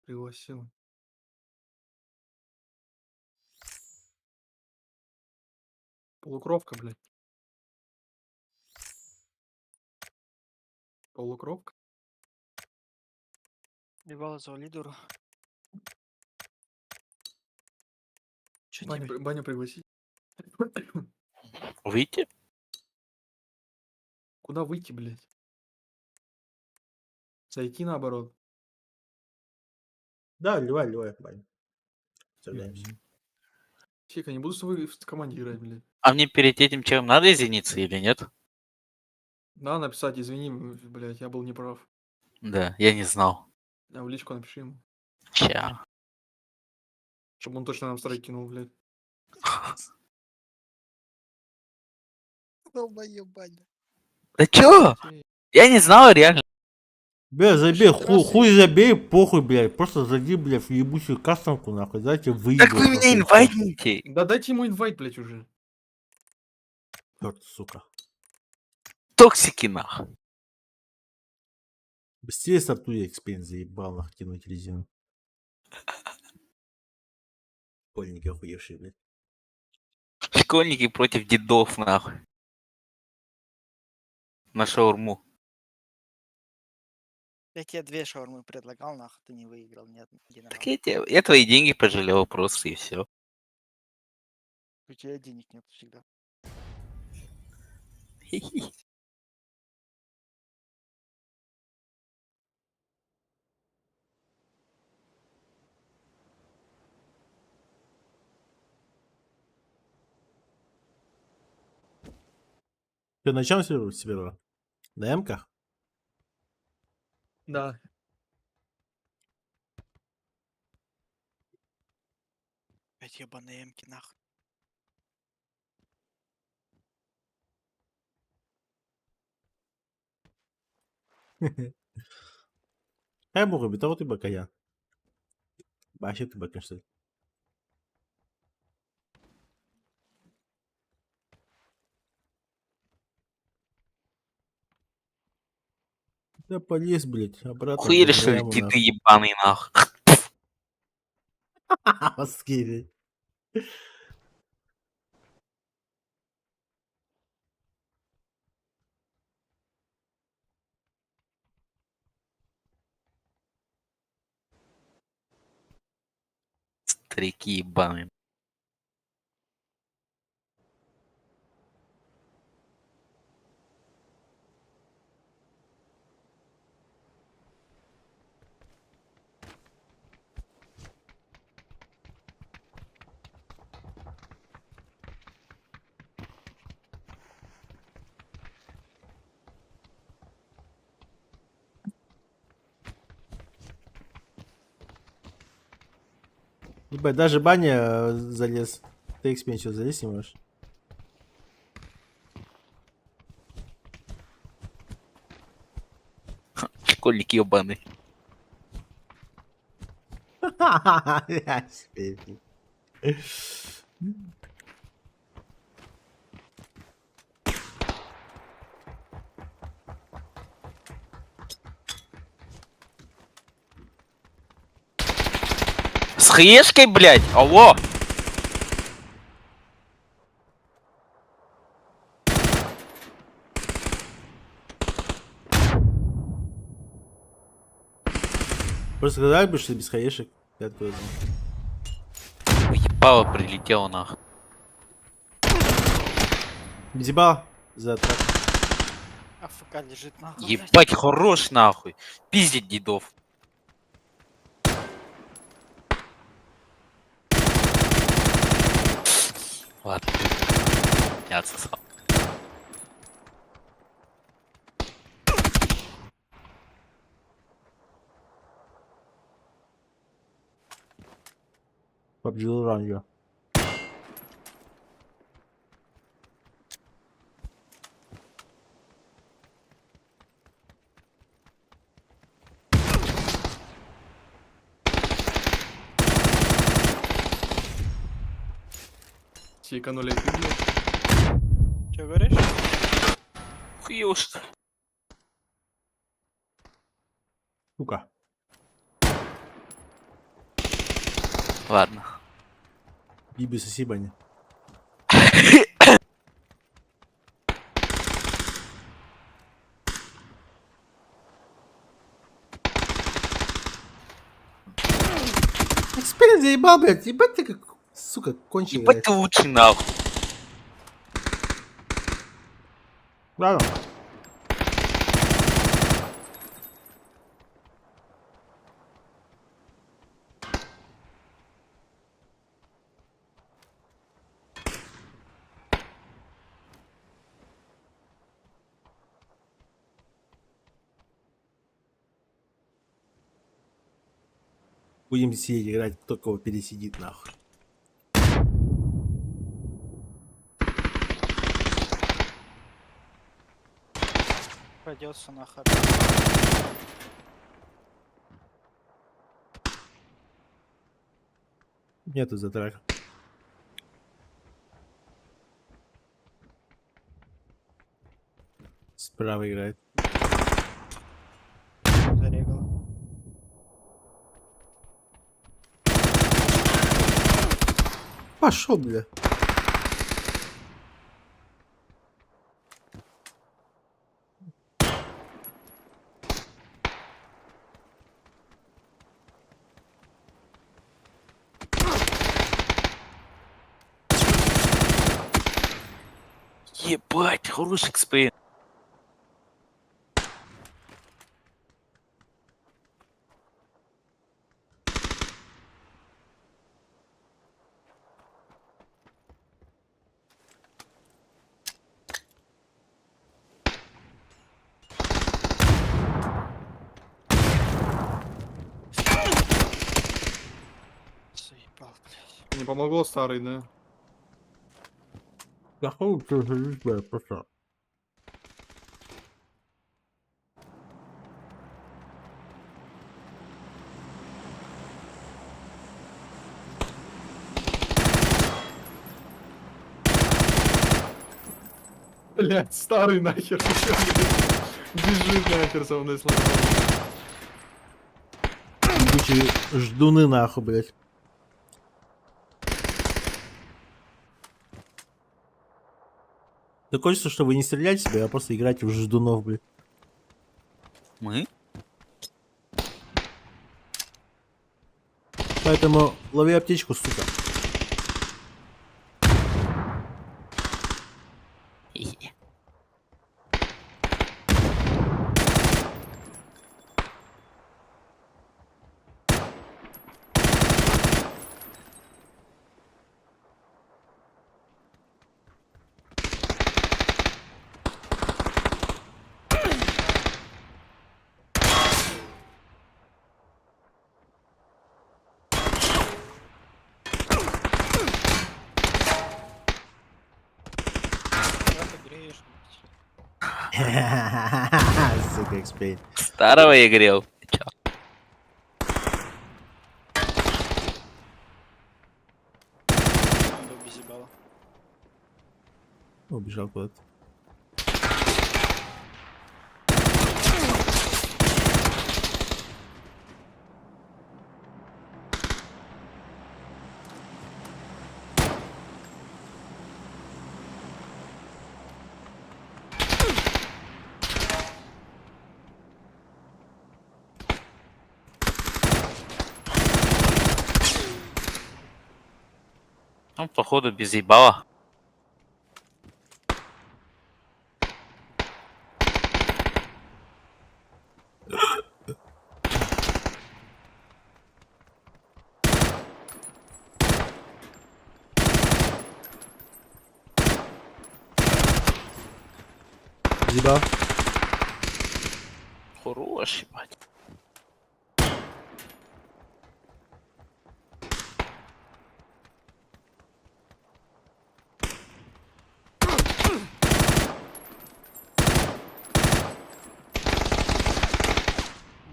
Пригласил. Полукровка, блядь. Полукровка. Ебало за лидеру. Чё Баню, тебе? баню пригласить. Выйти? Куда выйти, блядь? Зайти наоборот. Да, ливай, Баня. Вставляемся. Фика, не буду с тобой в команде играть, блядь. А мне перед этим чем надо извиниться или нет? Надо написать, извини, блядь, я был неправ. Да, я не знал. А в личку напиши ему. Ча. Чтобы он точно нам страйк кинул, блядь. Долбоёб, Баня. Да чё? Я не знал реально. Бля, забей, Шесть раз хуй забей, похуй, блядь. Просто зайди, блядь, в ебучую кастомку, нахуй. Дайте выебать. Как вы меня инвайтните? Да дайте ему инвайт, блядь, уже. Чёрт, сука. Токсики нах. Быстрее стартуй, экспен заебал, нахуй, тянуть резину. Школьники охуевшие, блядь. Школьники против дедов нахуй. На шаурму. Я тебе 2 шаурмы предлагал, нахуй ты не выиграл ни один Так раунд. я твои деньги пожалел просто и все. У тебя денег нет всегда. Ты на чем себе? На М-ках? Да. Опять ебаные эмки нахуй. Хай богу, битого ты бакая. Вообще ты бакен, что ли? Да полез, блядь, обратно. Хуели, блядь, что ли, яму, деды нахуй. ебаный нахуй. Воскири. Старики ебаные. Ебать, даже баня залез. Ты XP что, залезть не можешь? Школьник ебаный. Я себе, блин. С хаешкой, блядь, алло. Просто сказали бы, что без хаешек. Я откуда знаю. Ебало прилетело нахуй. Безебал за трак. АФК лежит нахуй. блядь. Ебать, хорош нахуй. Пиздить дедов. Ладно. Я отсосал. PUBG ран я. Сейканули IP, блядь. Че говоришь? Хуёво, что ли? Сука. Ладно. Биби соси баня. Эксперимент заебал, блядь. Ебать ты как, сука, конченый. Ебать ты лучший нахуй. Ладно. Будем сидеть играть, кто кого пересидит нахуй. Придется нахуй. Нету за трак. Справа играет. Зарегал. Пошел, бля. Ебать, хороший экспейн. Заебал, блядь. Не помогло, старый, да? Да хуй ты сидишь, блядь, просто. Блять, старый нахер. Бежит нахер со мной сломал. Ебучие ждуны нахуй, блядь. Так хочется, чтобы вы не стреляли себе, а просто играть в ждунов, блядь. Мы? Поэтому лови аптечку, сука. Когда ты греешь, блядь. Сука, экспейн. Старого я грел. Чё? Был без ебала. Убежал куда-то. Он, походу, без ебала. Зиба. Хорош, ебать.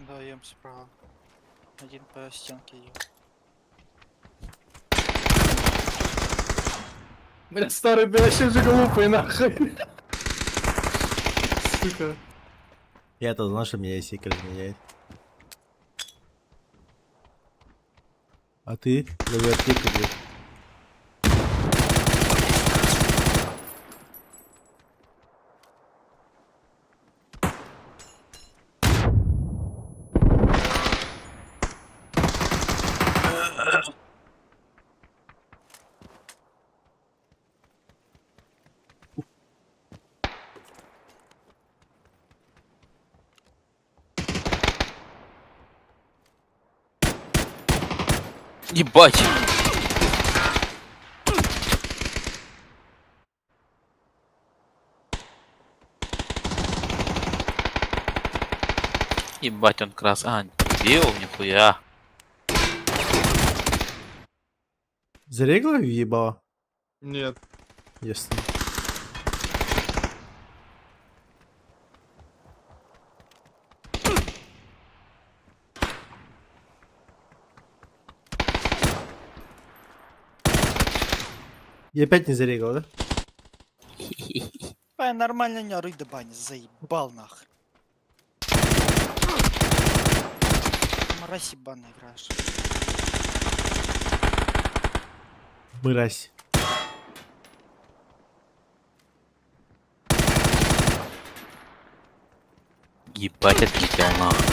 Да, ем справа. Один по стенке ел. Блять, старый, ты вообще же глупый, нахуй. Сука. Я-то знал, что меня сик разменяет. А ты? Лови аптеку, блядь. Ебать. Ебать, он крас. А, дел, нихуя. Зарегла въебала? Нет. Ясно. Я опять не зарегал, да? Ай, нормально не орудь до бани, заебал нахуй. Мразь ебаная играешь. Мразь. Ебать, отлетел нахуй.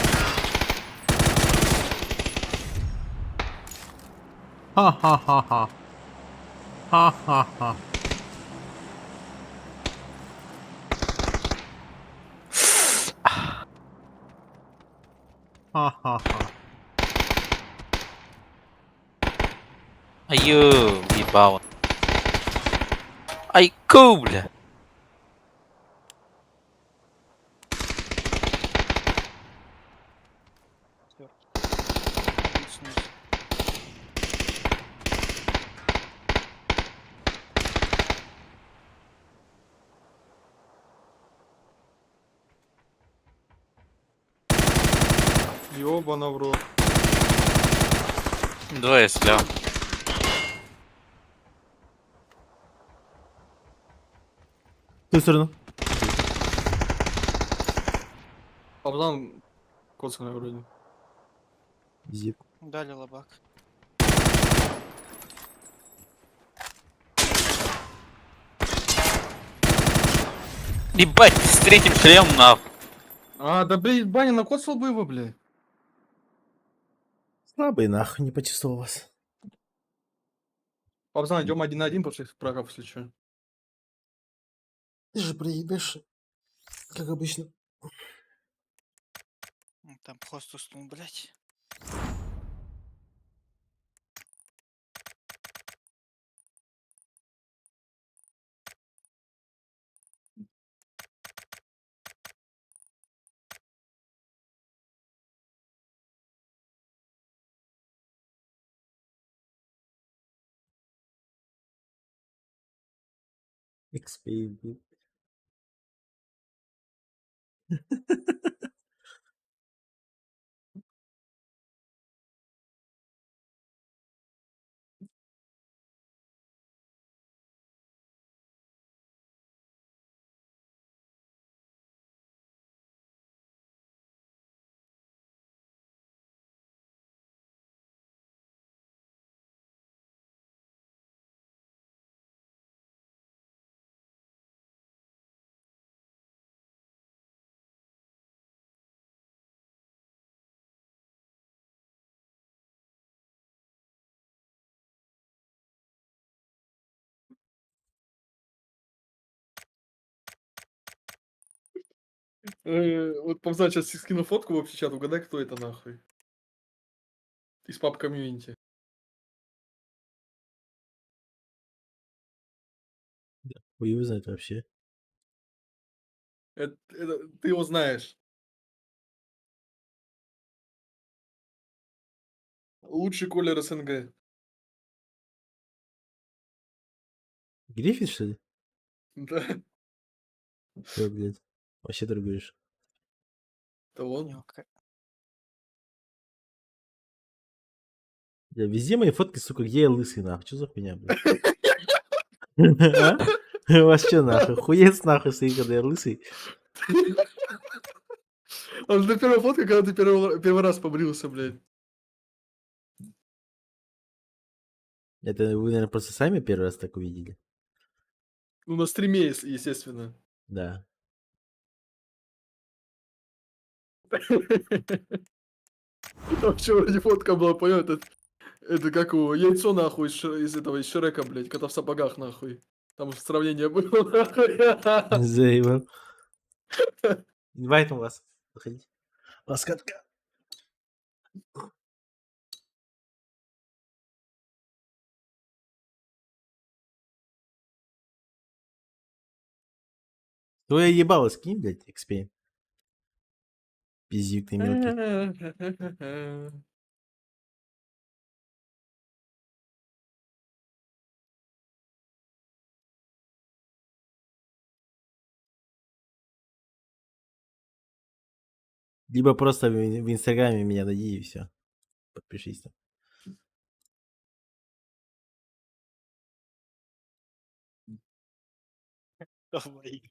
Ха-ха-ха-ха. Ха-ха-ха. Ха-ха-ха. Аю, ебало. Айку, бля. Снизу. Ёбана в рот. Двое слева. В ту сторону. Павзан коцаный вроде. Зип. Дали лобак. Ебать, с третьим шлемом нахуй. А, да блядь, баня накоцал бы его, блядь. Слабый нахуй, не почувствовал вас. Павзан, идем 1 на 1 после прорав, если чё. Ты же проебешь, как обычно. Там хост уснул, блядь. XP. Вот Павзан сейчас скину фотку в общий чат, угадай, кто это нахуй. Из пап комьюнити. Хуй его знает вообще. Ты его знаешь. Лучший колер СНГ. Гриффит, что ли? Да, Ой, блядь. Вообще торгуешь. это У он. него Бля, везде мои фотки, сука, где я лысый, нахуй. Что за хуйня, блядь? А? У вас что, нахуй? Хуец, нахуй, стоит, когда я лысый? А это первая фотка, когда ты первый раз побрился, блядь. Это вы, наверное, просто сами первый раз так увидели? Ну, на стриме, естественно. Да. Вообще вроде фотка была, понял, это как его, яйцо нахуй из этого, из Шрека, блядь, кота в сапогах нахуй. Там сравнение было, нахуй. Заебал. Инвайтом вас. Заходите. Ласкатка. Твоя ебало скинь, блядь, XP. Пиздюк ты мелкий. Либо просто в Инстаграме меня найди и все. Подпишись там. Давай.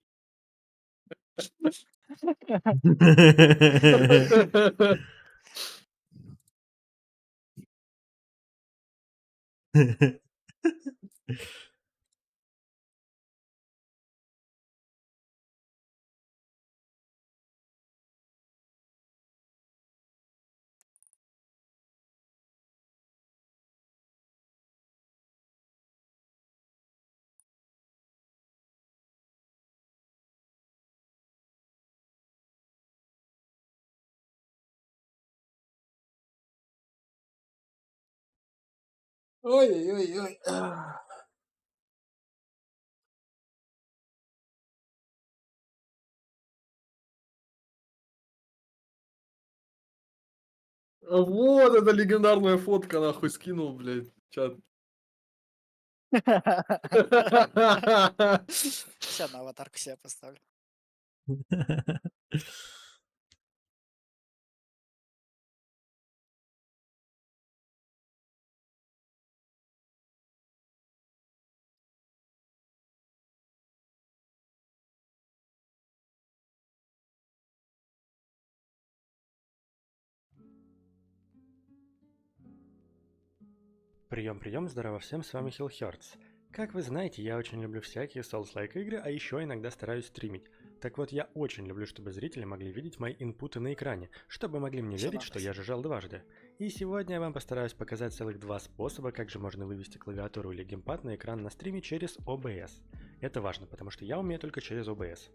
Ой-ой-ой. А вот эта легендарная фотка, нахуй, скинул, блядь, в чат. Сейчас на аватарку себе поставлю. Прием, здорово всем, с вами Hillhearts. Как вы знаете, я очень люблю всякие Souls-like игры, а еще иногда стараюсь стримить. Так вот, я очень люблю, чтобы зрители могли видеть мои инпуты на экране, чтобы могли мне Всё верить, что нахуй. я жужжал дважды. И сегодня я вам постараюсь показать целых два способа, как же можно вывести клавиатуру или геймпад на экран на стриме через OBS. Это важно, потому что я умею только через OBS.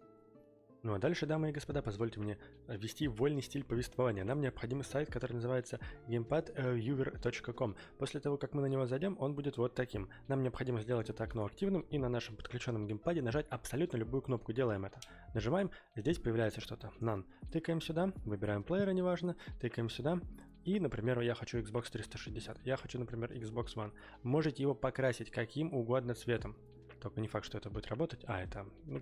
Ну а дальше, дамы и господа, позвольте мне ввести вольный стиль повествования. Нам необходим сайт, который называется gamepadviewer.com. После того, как мы на него зайдем, он будет вот таким. Нам необходимо сделать это окно активным и на нашем подключенном геймпаде нажать абсолютно любую кнопку. Делаем это. Нажимаем, здесь появляется что-то. None. Тыкаем сюда, выбираем плеера, неважно, тыкаем сюда. И, например, я хочу Xbox 360. Я хочу, например, Xbox One. Можете его покрасить каким угодно цветом. Только не факт, что это будет работать.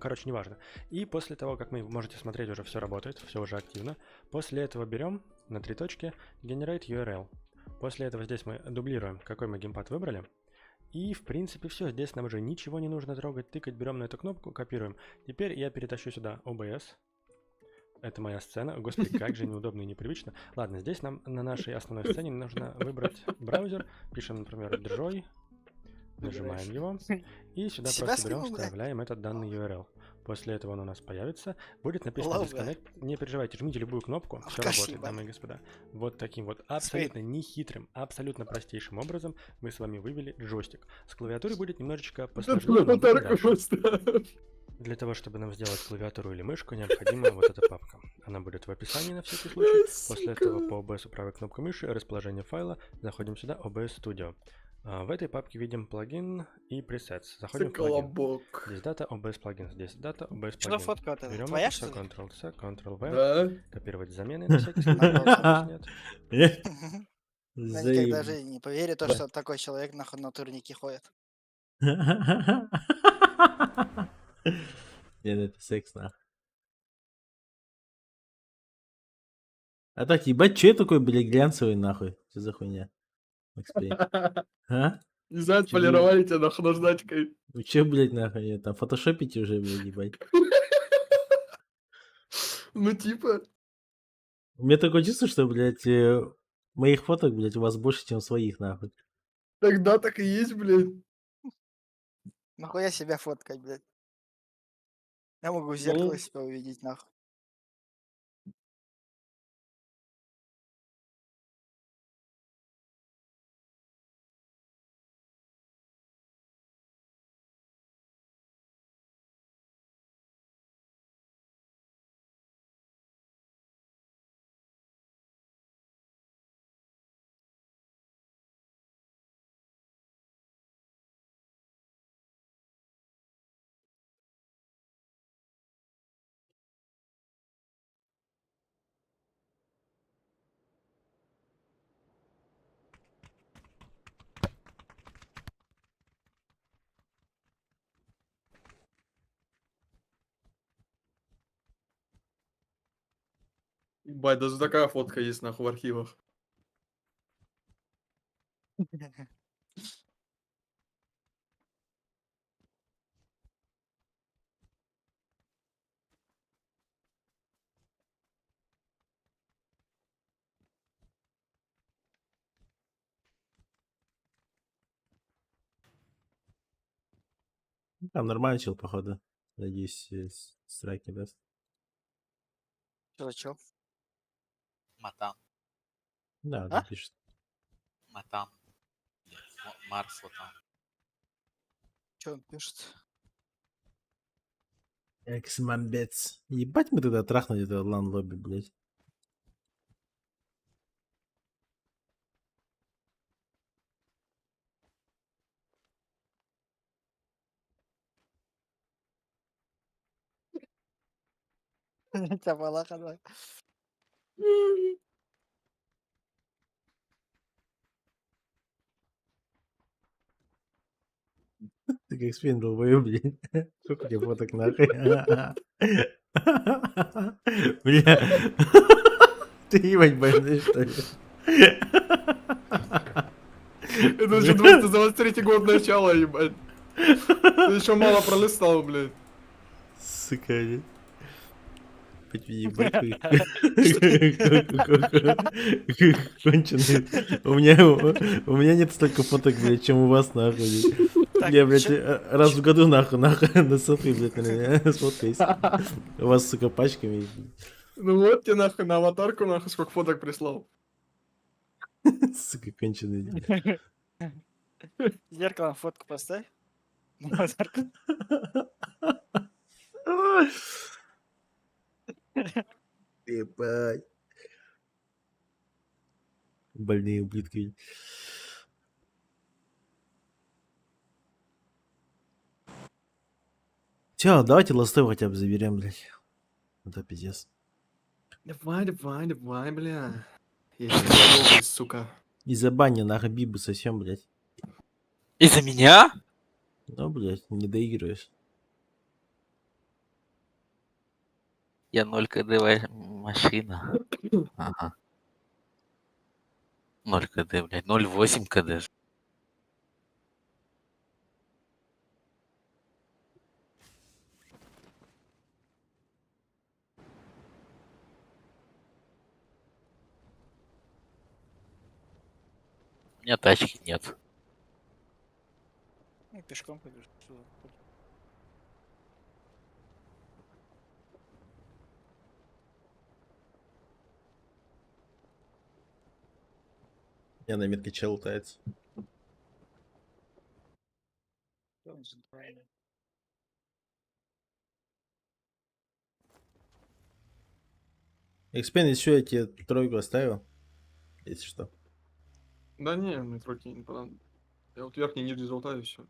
Короче, неважно. И после того, как вы можете смотреть, уже все работает, все уже активно. После этого берем на 3 точки Generate URL. После этого здесь мы дублируем, какой мы геймпад выбрали. И, в принципе, все. Здесь нам уже ничего не нужно трогать, тыкать. Берем на эту кнопку, копируем. Теперь я перетащу сюда OBS. Это моя сцена. Господи, как же неудобно и непривычно. Ладно, здесь нам на нашей основной сцене нужно выбрать браузер. Пишем, например, Joy. Нажимаем его. И сюда Себя просто берем, скинул, да? вставляем этот данный URL. После этого он у нас появится. Будет написано Ловко. Disconnect. Не переживайте, жмите любую кнопку. Все Алкаш работает, ебаный. дамы и господа. Вот таким вот абсолютно нехитрым, абсолютно простейшим образом мы с вами вывели джойстик. С клавиатурой будет немножечко посложнее, но об этом Аватарку дальше. поставь. Для того, чтобы нам сделать клавиатуру или мышку, необходима вот эта папка. Она будет в описании на всякий случай. После этого по OBS правой кнопкой мыши, расположение файла, заходим сюда, OBS Studio. В этой папке видим плагин и presets. Заходим в плагин. Колобок. Здесь дата OBS плагин, здесь дата OBS Что за плагин. фотка вот эта? Берем Твоя, это что все, ли? Ctrl-C, Ctrl-V, Да. копировать замены на всякий случай. Нет. Я никогда в Заеб... жизни не поверю, то, Да. что такой человек нахуй на турнике ходит. Не, ну это секс, нахуй. А так, ебать, че я такой, блядь, глянцевый, нахуй? Что за хуйня? Макс Пейн. А? Не знаю, Чего? полировали тебя нахуй наждачкой. Вы че, блядь, нахуй? Там фотошопите уже, блядь, ебать. Ну, типа. У меня такое чувство, что, блядь, моих фоток, блядь, у вас больше, чем своих, нахуй. Тогда так и есть, блядь. Нахуя себя фоткать, блядь? Я могу в зеркало Ну. себя увидеть, нахуй. Ебать, даже такая фотка есть, нахуй, в архивах. Там нормально чел, походу. Надеюсь, страйк не даст. Что за чё? Матам, Да, А? да, пишет. матам. Марс вот там. Чё он пишет? Экс-мамбец. Ебать мы тогда трахнули это лан-лобби, блядь. Чапалаха, да. Ты как спин долбоёб, блин. Сколько тебе фоток нахуй? Бля. Ты ебать больной, что ли? Это еще 23 год начала, ебать. Ты еще мало пролистал, блядь. Сука, блин. Хоть ебать хуй. Конченый. У меня нет столько фоток, блядь, чем у вас, нахуй. Блядь. Так, Я, блядь, чё- раз в году, нахуй, на селфи, блядь, наверное, сфоткаюсь. У вас, сука, пачками. Ну вот тебе нахуй на аватарку нахуй сколько фоток прислал. Сука, конченый. Зеркалом фотку поставь. Ну, аватарку. Ебать. Больные ублюдки. Все, давайте ластов хотя бы заберем, блядь. Это пиздец. Давай, бля. Я сейчас сука. Из-за бани нахуй бибу совсем, блядь. Из-за меня? Ну, блядь, не доигрываешь. Я 0 КД машина. Ага. 0 КД, блядь. 0,8 КД. У меня тачки нет. Ну, пешком пойду. Что за- Я на метке чел лутается. что он за двойня? Экспен, еще я тебе тройку оставил. Если что. Да не, мне тройки не понадобится. Я вот верхний нижний золотая и все.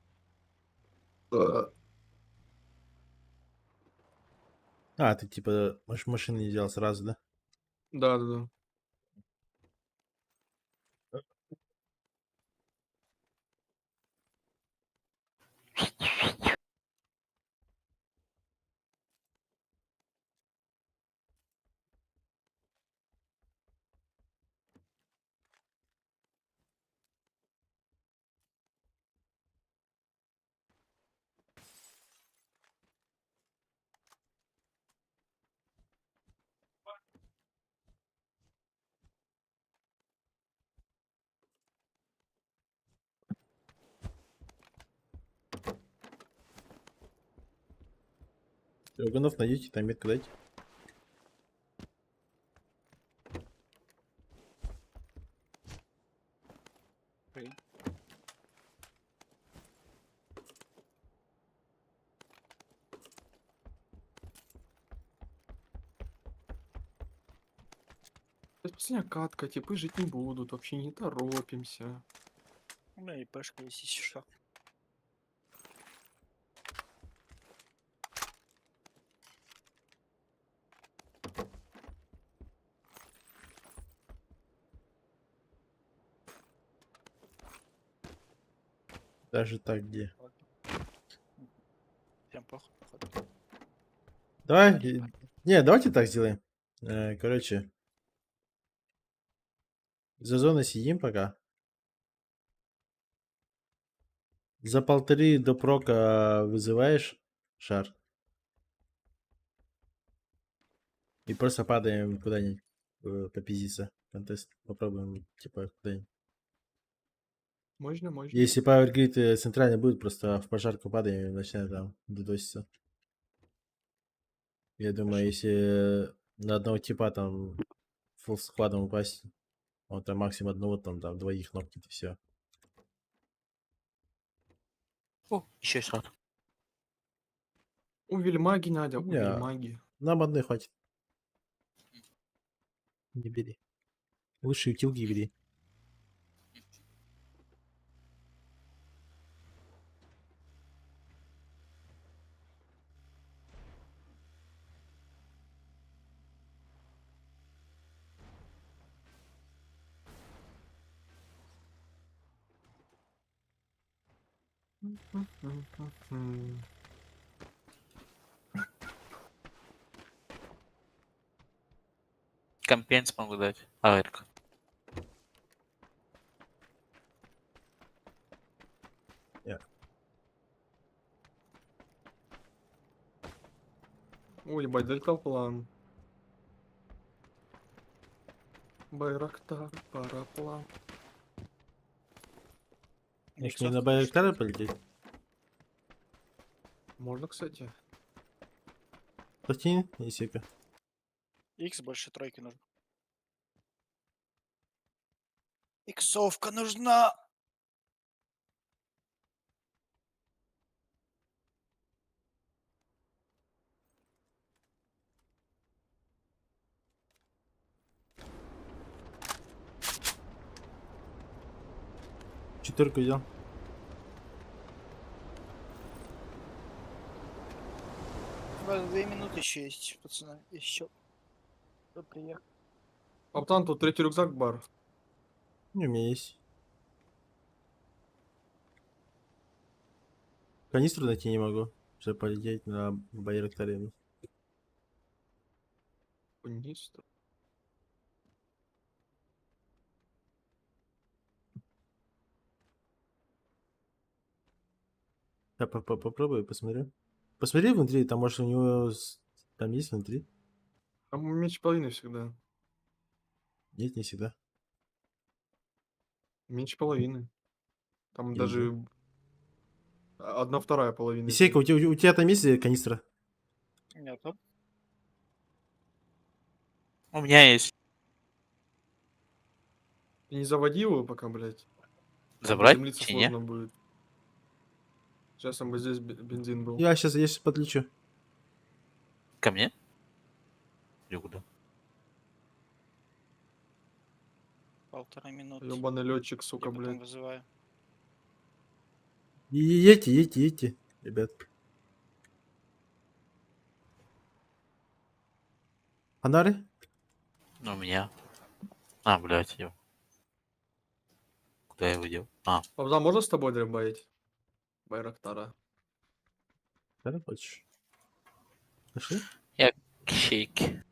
А, ты типа машины не взял сразу, да? Да. Драгунов найдите, там метку дайте. Окей. Сейчас последняя катка, типы жить не будут, вообще не торопимся. У меня и пешка есть, если что. Даже так где. Всем похуй, походу. Давай. Не, давайте так сделаем. Короче. За зоной сидим пока. За 1,5 до прока вызываешь шар. И просто падаем куда-нибудь попиздиться. Контест. Попробуем, типа, куда-нибудь. Можно. Если Power Grid центральный будет, просто в пожарку падаем и начинаем там дудоситься. Я думаю, если на одного типа там фулл складом упасть, он там максимум одного, там двоих нокнет и все. О, еще шар. У Вельмаги надо, у Не. Вельмаги. Нам одной хватит. Не бери. Лучше утилки бери. Компенс могу дать. Аэрка. Ой, ебать, дельтаплан. Байрактар, параплан. Может, мне на Байрактары полететь? Можно, кстати. Плотин и сека. X больше тройки нужно. Иксовка нужна! Четверку взял. У вас 2 минуты еще есть, пацаны. Еще. Кто приехал? Аптан, тут третий рюкзак бар. Не, у меня есть. Канистру найти не могу. Чтобы полететь на Байрактаре. Канистра. Я попробую, посмотрю. Посмотри внутри, там может у него там есть внутри. Там меньше половины всегда. Нет, не всегда. Меньше половины. Там Я даже не 1/2 половины. Исейка, у тебя там есть канистра? Нету. У меня есть. Ты не заводи его пока, блядь. Забрать? Приземлиться Чи не? сложно будет. Сейчас бы здесь бензин был. Я сейчас подлечу. Ко мне? Или куда? 1,5 минуты. Ёбаный летчик, Я сука, потом блядь. вызываю. Едьте, ребят. Фонары? Ну, у меня. А, блядь, я. Куда я его дел? А, Павза, можно с тобой дребаить? Байрактара. Да, хочешь? Пошли? кищейки.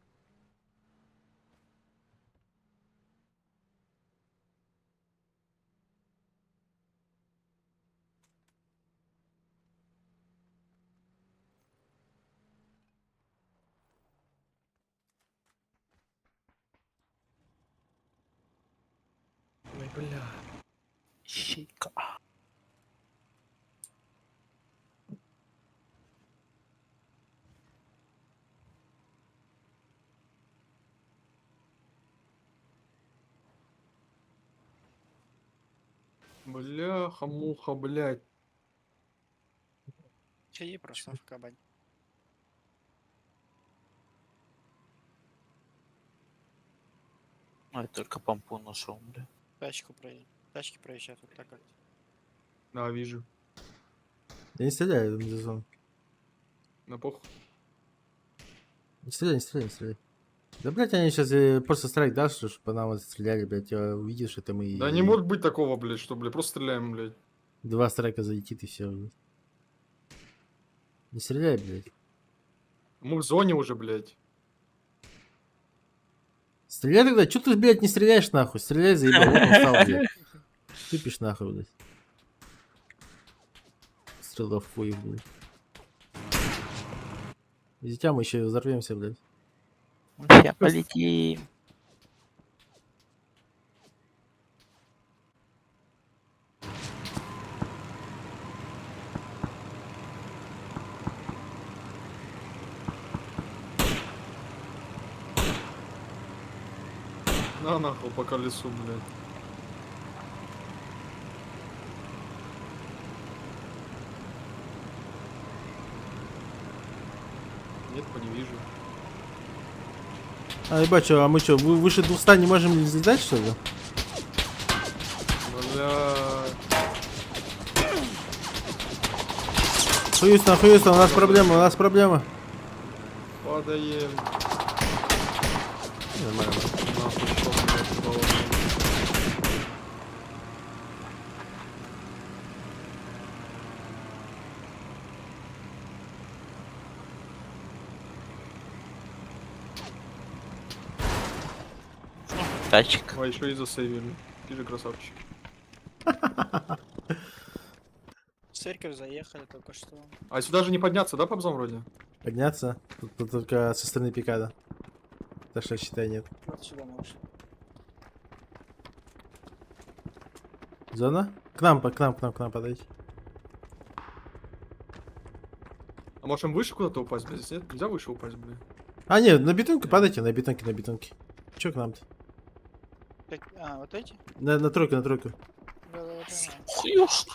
Ой, бля. Щейка. Бляха-муха, блядь. Сиди просто в кабане. Ну, я только помпу нашел, бля. Тачки проезжают вот так как. Да, вижу. Я не стреляю, за зону. На похуй. Не стреляй. Да, блядь, они сейчас просто страйк дашь, чтобы по нам стреляли, блядь, увидишь, это мы... Да не может быть такого, блядь, что, блядь, просто стреляем, блядь. 2 страйка залетит и все. Не стреляй, блядь. Мы в зоне уже, блядь. Стреляй тогда, чё ты, блядь, не стреляешь нахуй? Стреляй, заебал, вот он встал, блядь. Тупишь нахуй, блядь. Стрелов хуев, блядь. Дитя, мы еще взорвемся, блядь. Сейчас полетим. На нахуй по колесу, блядь. Нет, не вижу. А, ебать, чё, а мы что, выше 200 не можем взлетать, что ли? Блядь. Хьюстон, у нас проблема. Падаем. Нормально. Нахуй, что, блядь, баллон. Тачик. Ой, еще и засейвили. Ты же красавчик. В церковь заехали только что. А сюда же не подняться, да, Побзон вроде? Подняться? Тут только со стороны пикада. Так что считай нет. Вот сюда можешь. Зона? К нам подойти. А можем выше куда-то упасть, блядь? Здесь нет? Нельзя выше упасть, блядь. А, нет, на бетонку падайте, на бетонке. Чё к нам-то? А, вот эти? На тройку. Да, понимаю. Хуёшь.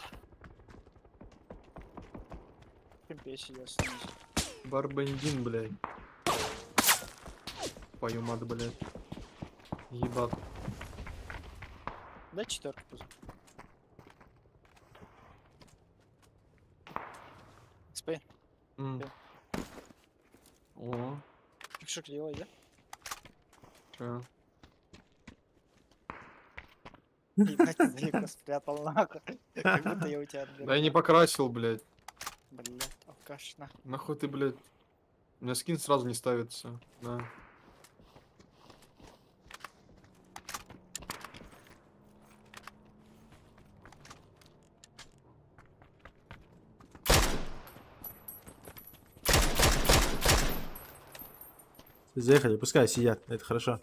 Кемпе сидят снизу. Барбендин, блядь. Твою мать, блядь. Ебать. Дай четверку пусть. СП. М. Да. О, Что делай, да? чё? Ебать, ты далеко спрятал нахуй. Как будто я у тебя отберу. Да я не покрасил, блядь. Блядь, алкаш, на. Нахуй ты, блядь. У меня скин сразу не ставится. Да. Заехали, пускай сидят, это хорошо.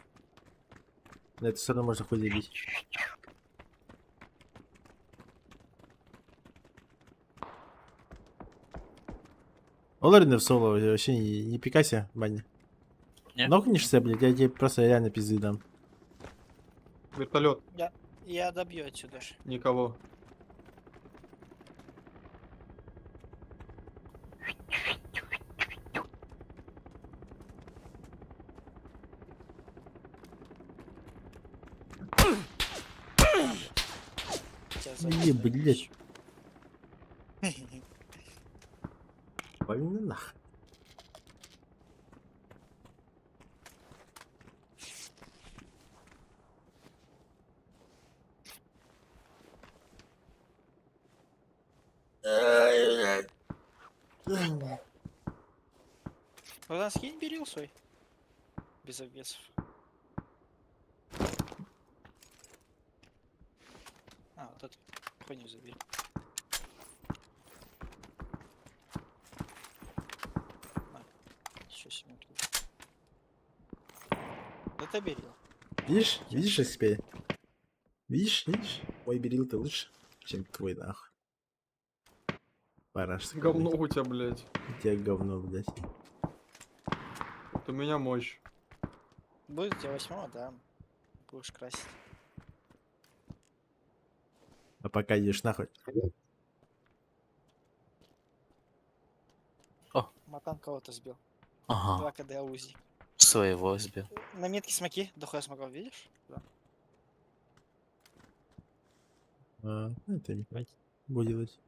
На эту сторону можно хоть бить. Оларин в соло вообще не пикайся, Баня. Не. Нокнешься, блядь, я тебе просто реально пизды дам. Вертолет. Я добью отсюда же. Никого. Тебя Не, забью, блядь. ещё. Пойми нах. Богдан, скинь берил свой. Без обвесов. А, вот эту хуйню забери. Еще себе тут. Да ты берил. Видишь XP? Видишь? Мой берил-то лучше, чем твой нахуй. Параш. такой, Говно блядь. у тебя, блядь. У тебя говно, блядь. Вот у меня мощь. Будет у тебя 8, да. Будешь красить. А пока идешь нахуй. Матан кого-то сбил. Ага. 2 КД УЗИ. Своего сбил. На метке смоки, дохуя смоков, видишь? Да. Это не хватит. Будет делать.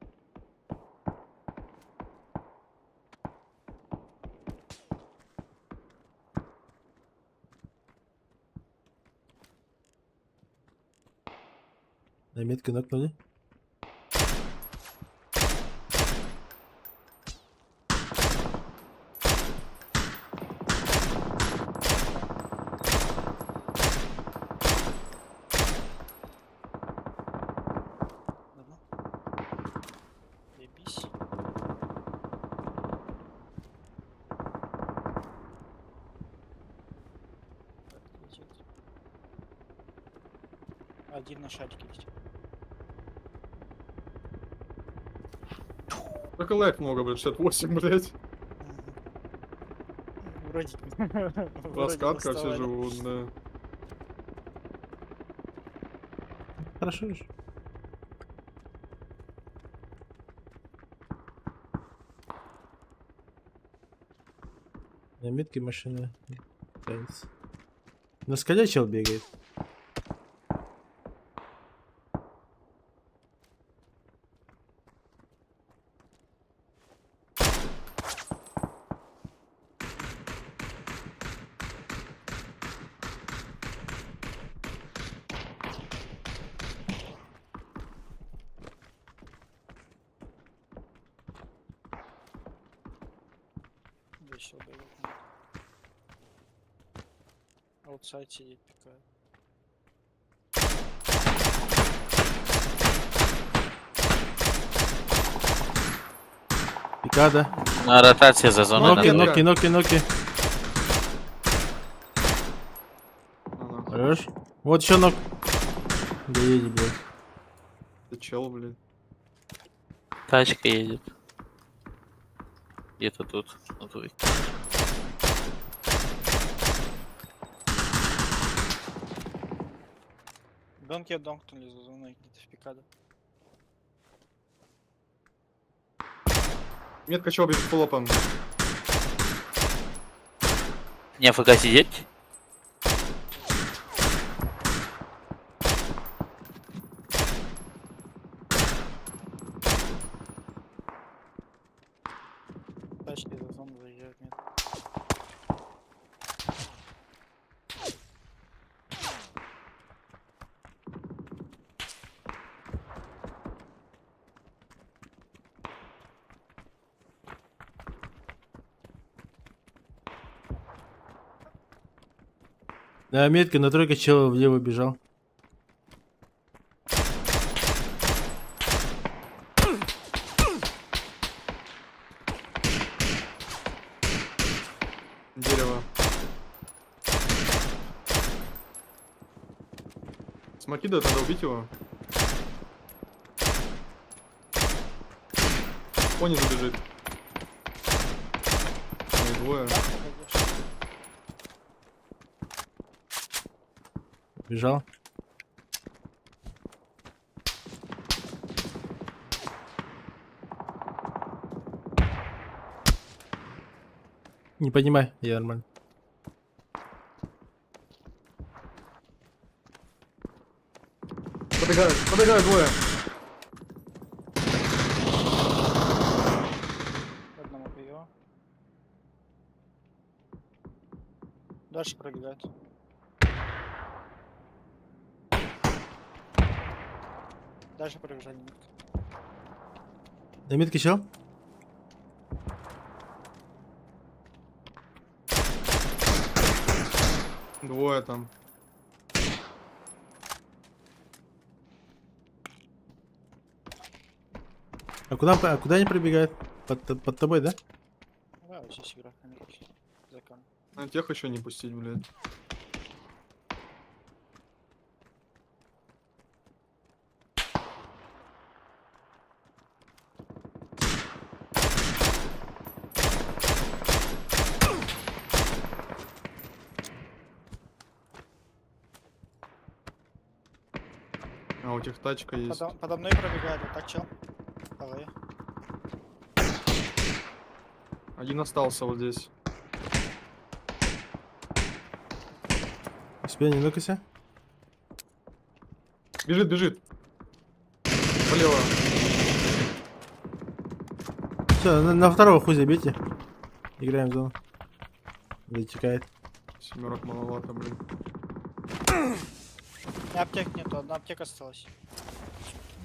На метку нокнули. Ладно. Ебись. Так, летит. Один на шарике летит. Только лайк много, блядь, 68, блядь. Вроде. Раскатка все живут, да. Хорошо же. На метке машины. Танец. На скале чел бегает. Еще боевик. Аутсайд сидит, пикает. Пикада. На ротации за зоной. Ноги, надо. Ноки, ноки, ноки, ноки. Ага, Хорош. Вот еще ног. Да едет, блядь. ты чел, блядь. Тачка едет. Где-то тут. на двойке. Донки домкнули за зоной где-то в пикаду. Метка чего бежит фулопом? Не АФК сидеть? Тачки за зону заезжают, нет. Да, метка на тройке чел влево бежал. Дерево. Смоки дают, надо убить его. Он не забежит. Ой, двое. Бежал. Не поднимай, я нормально. Подбегают двое. Одному бью. Дальше пробегает. Дальше пробежали. На метке чел? Двое там. А куда они пробегают? Под тобой, да? Да, вот здесь игра. Закон. На тех еще не пустить, блядь. А у тех тачка есть. Подо мной пробегает, вот так чел. Давай. Один остался вот здесь. Успей, не нукайся. Бежит, бежит. Влево. Все, на второго хуй забейте. Играем в зону. Затекает. Семерок маловато, блин. У меня аптек нету, одна аптека осталась.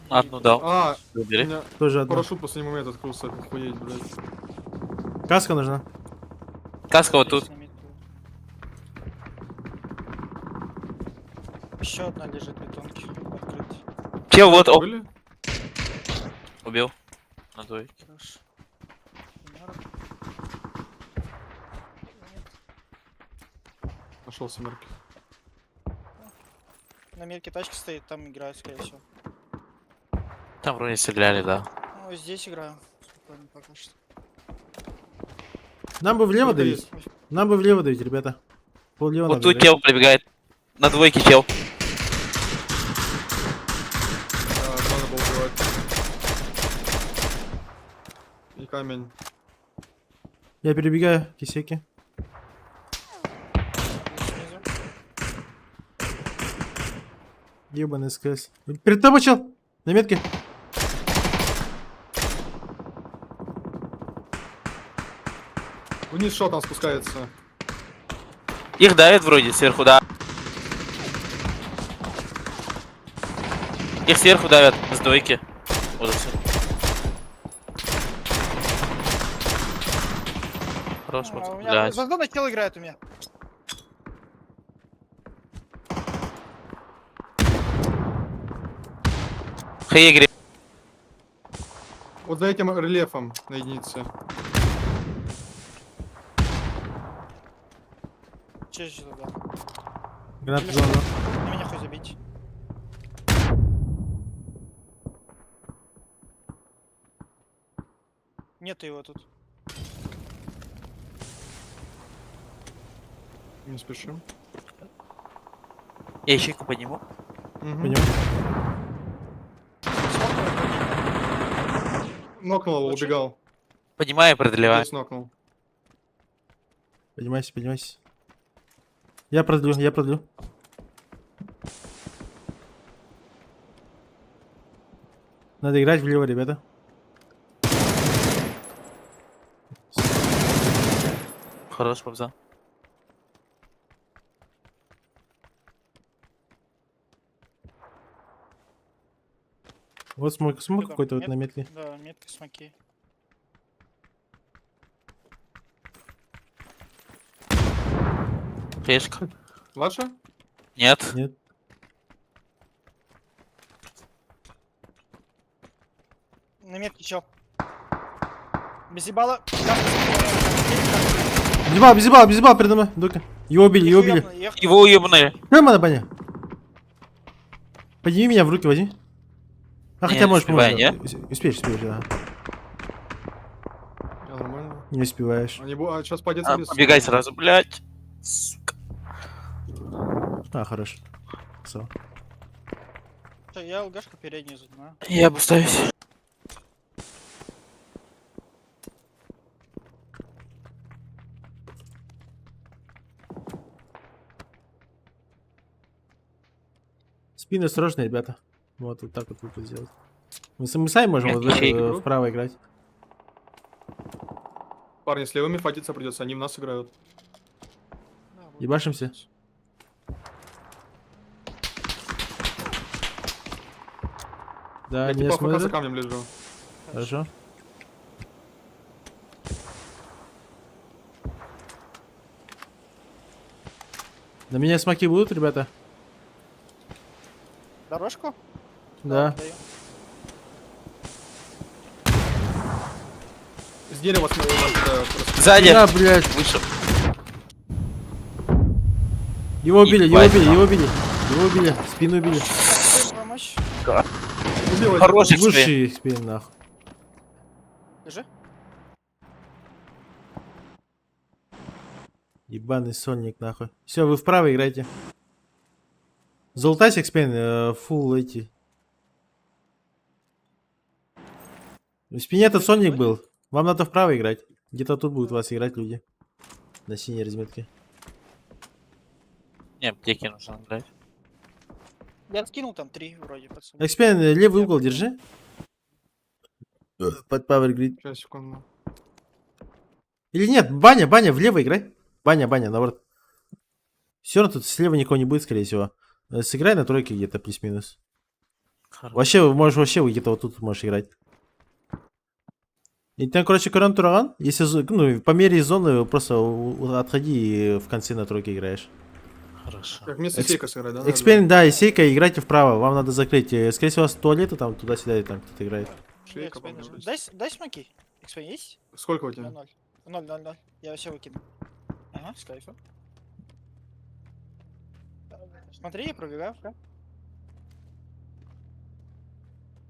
Одну дал. А, у Выбери. меня Тоже одна. парашют в последний момент открылся. Охуеть, блядь. Каска нужна. Каска вот тут. Еще одна лежит бетонки. Открыть. Чел вот, оп, Были? убил. На двойке. Хорошо. Нашел семерки. На мельке тачка стоит, там играют, скорее всего. Там вроде стреляли, да. Ну, здесь играю. Спокойно пока что. Нам бы влево Сколько давить. Нам бы влево давить, ребята. Пол влево Вот надо тут давить. чел пробегает. На двойке чел. Да, надо было убивать. И камень. Я перебегаю кисеки. Снизу. Ебаный СКС. Перед тобой чел. На метке. Вниз шо там спускается. Их давит вроде сверху, да. Их сверху давят с двойки. Вот отсюда. Хорош, А, у вот, меня блядь. за зоной чел играет у меня. Хейгри. Вот за этим рельефом на единице. Через туда. Гранату в зону. На меня хоть забить. Нету его тут. Не спешим. Я ячейку подниму. Мгм. Понял. Нокнул его, Лучше? убегал. Поднимаю и продлеваю. Здесь нокнул. Поднимайся, поднимайся. Я продлю, я продлю. Надо играть влево, ребята. Хорош, Павзан. Вот смог Что там, какой-то вот нет? на метке. Да, метки смоки. Флешка. Ваша? Нет. Нет. На метке чел. Без ебала. Без ебал передо мной. Дука. Его убили, его убили. Его уебнули. Прямо на бане. Подними меня в руки, возьми. А Не, хотя можешь успеваю, помочь. Успеешь, да. Я нормально. Не успеваешь. Они сейчас по детству Побегай сразу, блядь. Сука. А, хорошо. Все. Я лгашку переднюю занимаю. Я обустаюсь. Спины осторожно, ребята. Вот так вот лучше сделать. Мы сами можем Нет, вот в эту, ячейку. вправо играть. Парни, с левыми фатиться придется, они в нас играют. Ебашимся. Да, Я не типа АФК за смотрят. камнем лежу. Хорошо. На меня смоки будут, ребята? Дорожку? Да. Даю. С дерева смотрю, просто. Сзади. Да, блядь. Вышел. Его убили, его Ебать, убили, нахуй. его убили. Его убили, спину убили. Хочу помочь. Убил Хороший экспресс. Лучший спин, нахуй. Лежи. Ебаный сольник, нахуй. Все, вы вправо играйте. Золотасик спин, фул эти. В спине этот сольник был. Вам надо вправо играть. Где-то тут будут вас играть люди. На синей разметке. Не, аптеки нужно, блядь. Я скинул там 3 вроде, пацаны. Экспен, левый угол держи. Под Power Grid. Сейчас, секунду. Или нет, Баня, влево играй. Баня, наоборот. Все равно тут слева никого не будет, скорее всего. Сыграй на тройке где-то плюс-минус. Хорош. Вообще, можешь вообще где-то вот тут можешь играть. И там, короче, Коран Тураган, если ну, по мере зоны просто отходи и в конце на тройке играешь. Хорошо. Как вместо сейка сыграть, да? Эксперимент, да, и сейка, играйте вправо, вам надо закрыть. Скорее всего, с туалета там туда-сюда и там кто-то играет. Шейка, Экспейн по-моему, нажал. Дай смоки. Экспейн есть? Сколько у тебя? 0-0. 0-0-0. Я все выкину. Ага, с кайфом. Смотри, я пробегаю, да?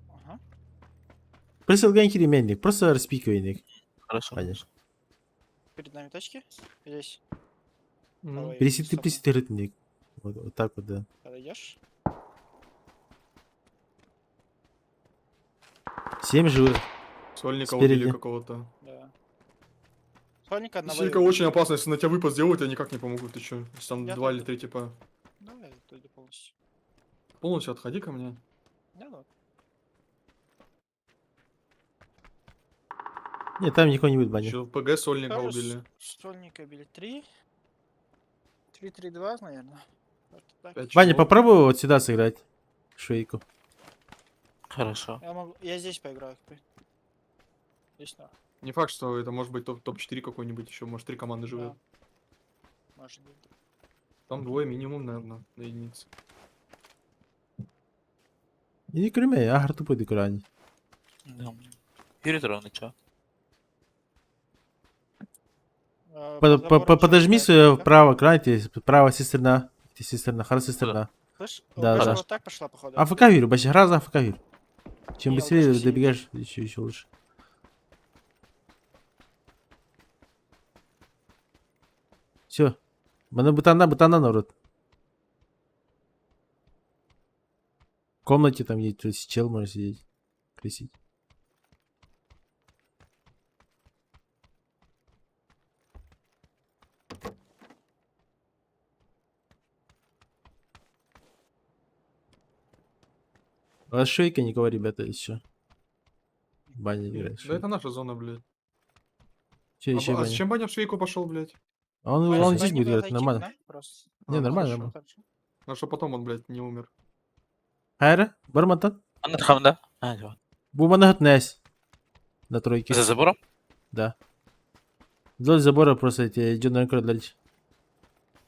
Ага. Присылганьки ременник, просто распикивайник. Хорошо. Понятно. Перед нами тачки. Здесь. Мгм. Давай, Переситы, стоп. приситы рытник. Вот так вот, да. Подойдешь? 7 живых. Сольника Спереди. убили какого-то. Да. Сольника одного. Силька очень опасно, если на тебя выпад сделают, я никак не помогу, ты чё? Если там Я 2 тут- или 3 типа. Давай, дойду полностью. Полностью отходи ко мне. Да, да. Нет, там никого не будет, Баня. Еще ПГ сольника Тоже убили. Стольника били 3. 3-3-2, наверное. Вот так. 5 Баня, попробуй вот сюда сыграть. Швейку. Хорошо. Я здесь поиграю. Здесь на. Не факт, что это может быть топ-4 какой-нибудь еще, может 3 команды живут. Да. Может быть. Там двое минимум, наверное, на единице. И не кроме, агр тупой декурани. Да. Юрий ровный, чё? Подожмись вправо, крайне, право сестрина. Ты сестрина, хорошо сестрина. Слышь, Да, ЛГшка да. вот так пошла, походу. АФК Юрий, почти раза АФК Юрий. Чем Не, быстрее ЛГшка сидит. добегаешь, еще лучше. Все. Мене бутана народ. В комнате там есть, то есть чел может сидеть. Кресить. А шейка никого, ребята, еще. Баня играет. Да это наша зона, блядь. Че еще А с баня? чем Баня в швейку пошел, блядь? Он Ваня, здесь сюда не будет играть, зайти, нормально. да? Просто. Не, А, нормально, хорошо. нормально. Хорошо. А что потом он, блядь, не умер? Хайра, Барматан. Он там, да? А, вот. Бумана гатнес. На тройке. За забором? Да. Вдоль забора просто идет на рынок дальше.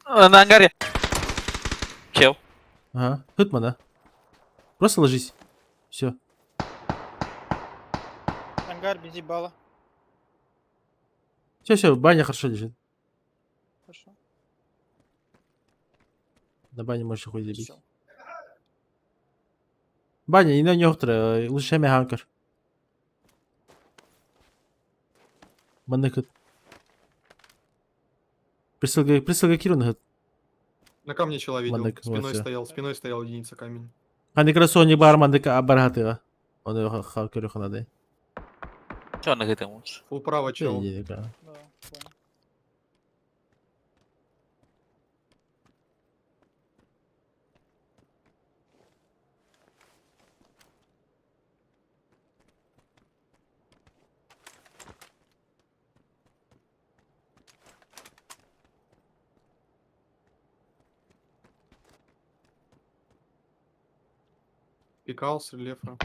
На ангаре. Чел. Ага. Хытмана. Просто ложись. Все. Ангар без ебала. Все, баня хорошо лежит. Хорошо. На бане можешь хоть забить. Всё. Баня, не на нёхтра, лучше меганкар. Манекат. Присылга Кирунагат. На камне человек видел. Мандак, вот всё. Спиной стоял единица камень. А не красони бар мандека абаргатыга. Он его хакерю ханады. Чё он на этом лучше? Фул право, чел. Не, Да, понял. Пикал с рельефа.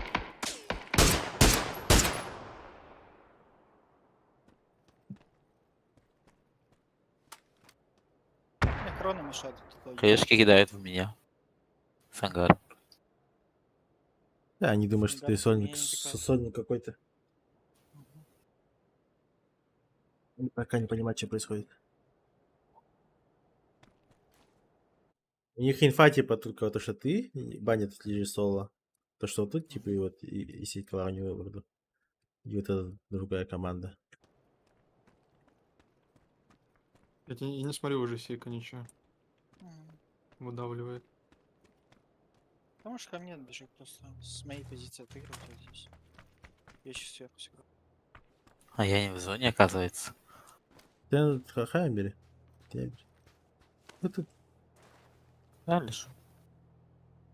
Мне крона мешает. вот это. Хаешки кидают в меня. С ангара. Да, они думают, что ты Ребята, сольник, мне не текает. сольник какой-то. Они пока не понимают, что происходит. У них инфа, типа, только то, что ты, баня тут лежишь соло. То, что вот тут, типа, и вот, и сеть клавню выбору. И вот эта другая команда. Я и не смотрю уже сейка ничего. Мгм. Выдавливает. Потому что ко мне бежит просто с моей позиции отыгрывать вот здесь. Я сейчас сверху сыграю. А я не в зоне, оказывается. Ты хахаем бери. Вот тут Да, лишь.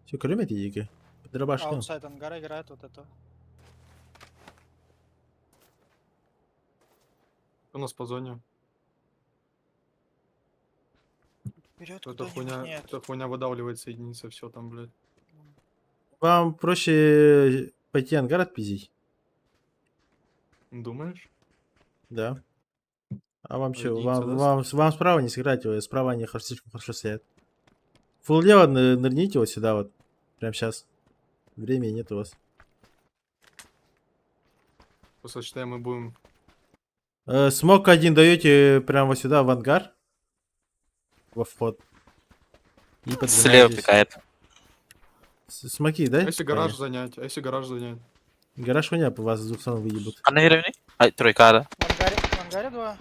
все, кроме этой дики. Дробаш, ну. Аутсайд ангара играет вот это. У нас по зоне. Вперед Эта куда-нибудь хуйня, нет. эта хуйня выдавливается единица, все там, блядь. Вам проще пойти ангар отпиздить. Думаешь? Да. А вам что? Единица Вам справа не сыграть, справа они слишком хорошо стоят. Фул лево нырните вот сюда вот. Прям сейчас. Времени нет у вас. Просто считаем, мы будем... Смок один даете прямо вот сюда в ангар. Во вход. И Слева подвинаетесь. пикает. Смоки, да? А если гараж Таня? занять? А если гараж занять? Гараж хуйня, по вас с двух сторон выебут. А на уровне? Ай, тройка, да. В ангаре 2.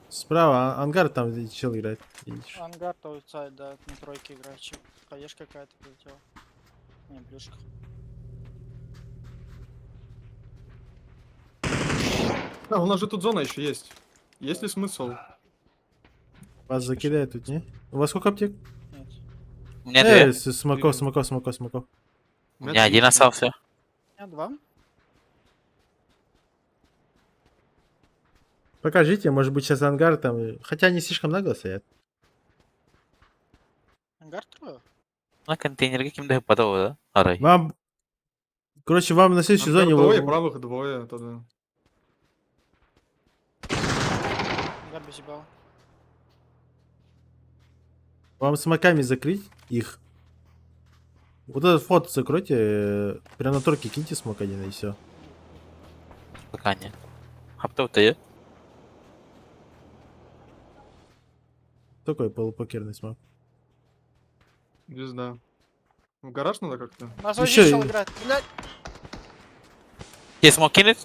Справа ангар, там где чел играет. Видишь? Ангар то аутсайд, да, на тройке играет. Хаеш какая-то прилетела. Не, блюшка. А, у нас же тут зона еще есть. Есть ли смысл? Вас закидает тут, не? У вас сколько аптек? Нет. У меня две. Смоков. У меня один остался. У меня 2. Покажите, может быть сейчас ангар там. Хотя они слишком нагло стоят. Ангар 3. На контейнер каким-то подал, да? Арай. Вам. Короче, вам на следующей зоне. Двое, правых двое. Тогда. Ангар без ебала. Вам смоками закрыть их. Вот этот фото закройте. Прям на торке киньте смок один и все. Пока не. Хаптов-то Такой полупокерный смок. Звезда. В гараж надо как-то? У нас вот Ещё здесь чел и- играет. Блядь. Есть смог кинуть?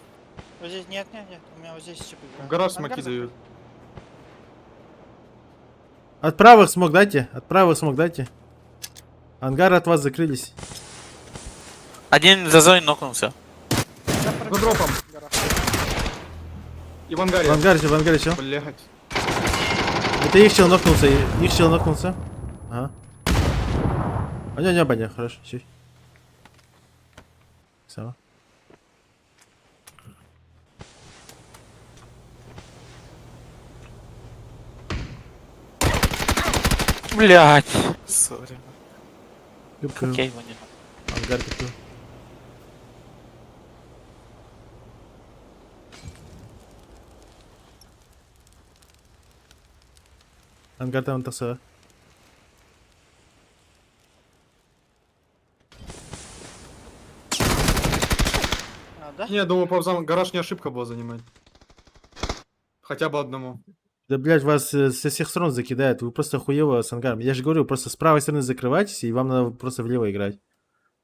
Вот здесь, нет, нет, нет. У меня вот здесь типа играет. В гараж Ангар смоки закрыт. дают. От правых смог дайте. От правых смог дайте. Ангары от вас закрылись. Один за зоной нокнулся. Я За пробегаю дропом. в гараж. И в ангаре. В ангаре все. Блять. Это их чел нокнулся. Их чел нокнулся. Ага. А не, баня, хорошо. Все. Все. Блять. Сори. Окей, его нет. Ангар такой. Ангар там таса. А, да? Не, думаю, Павзан, гараж не ошибка была занимать. Хотя бы одному. Да, блядь, вас со всех сторон закидают. Вы просто хуево с ангаром. Я же говорю, просто с правой стороны закрывайтесь, и вам надо просто влево играть.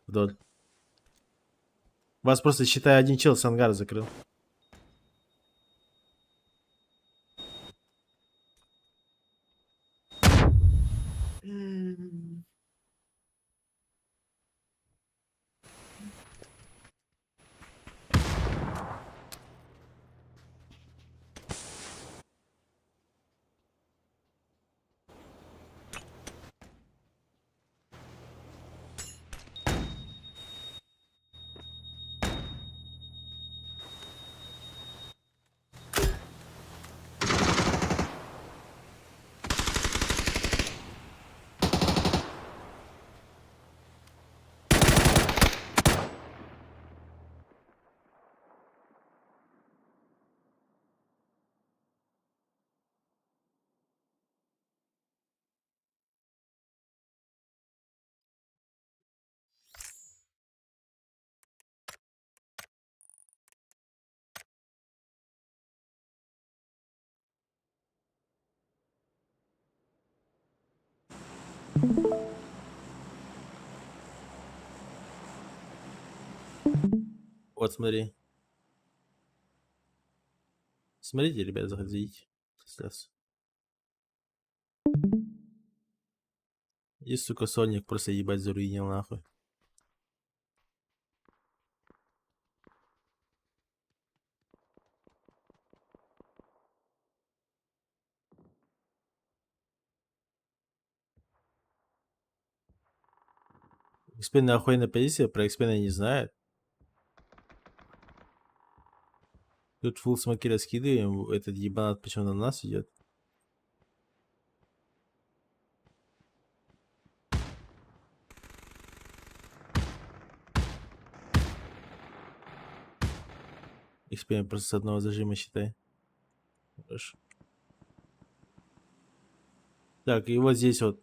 Вдоль. Вас просто, считай, один чел с ангара закрыл. Вот, смотри. Смотрите, ребят, заходите. Сейчас. И, сука, Соник просто ебать заруинил нахуй. Экспенная охуенная позиция, про экспена не знает. Тут фулл смоки раскидываем, этот ебанат почему на нас идет. Эксперимент просто с одного зажима, считай. Хорошо. Так, и вот здесь вот.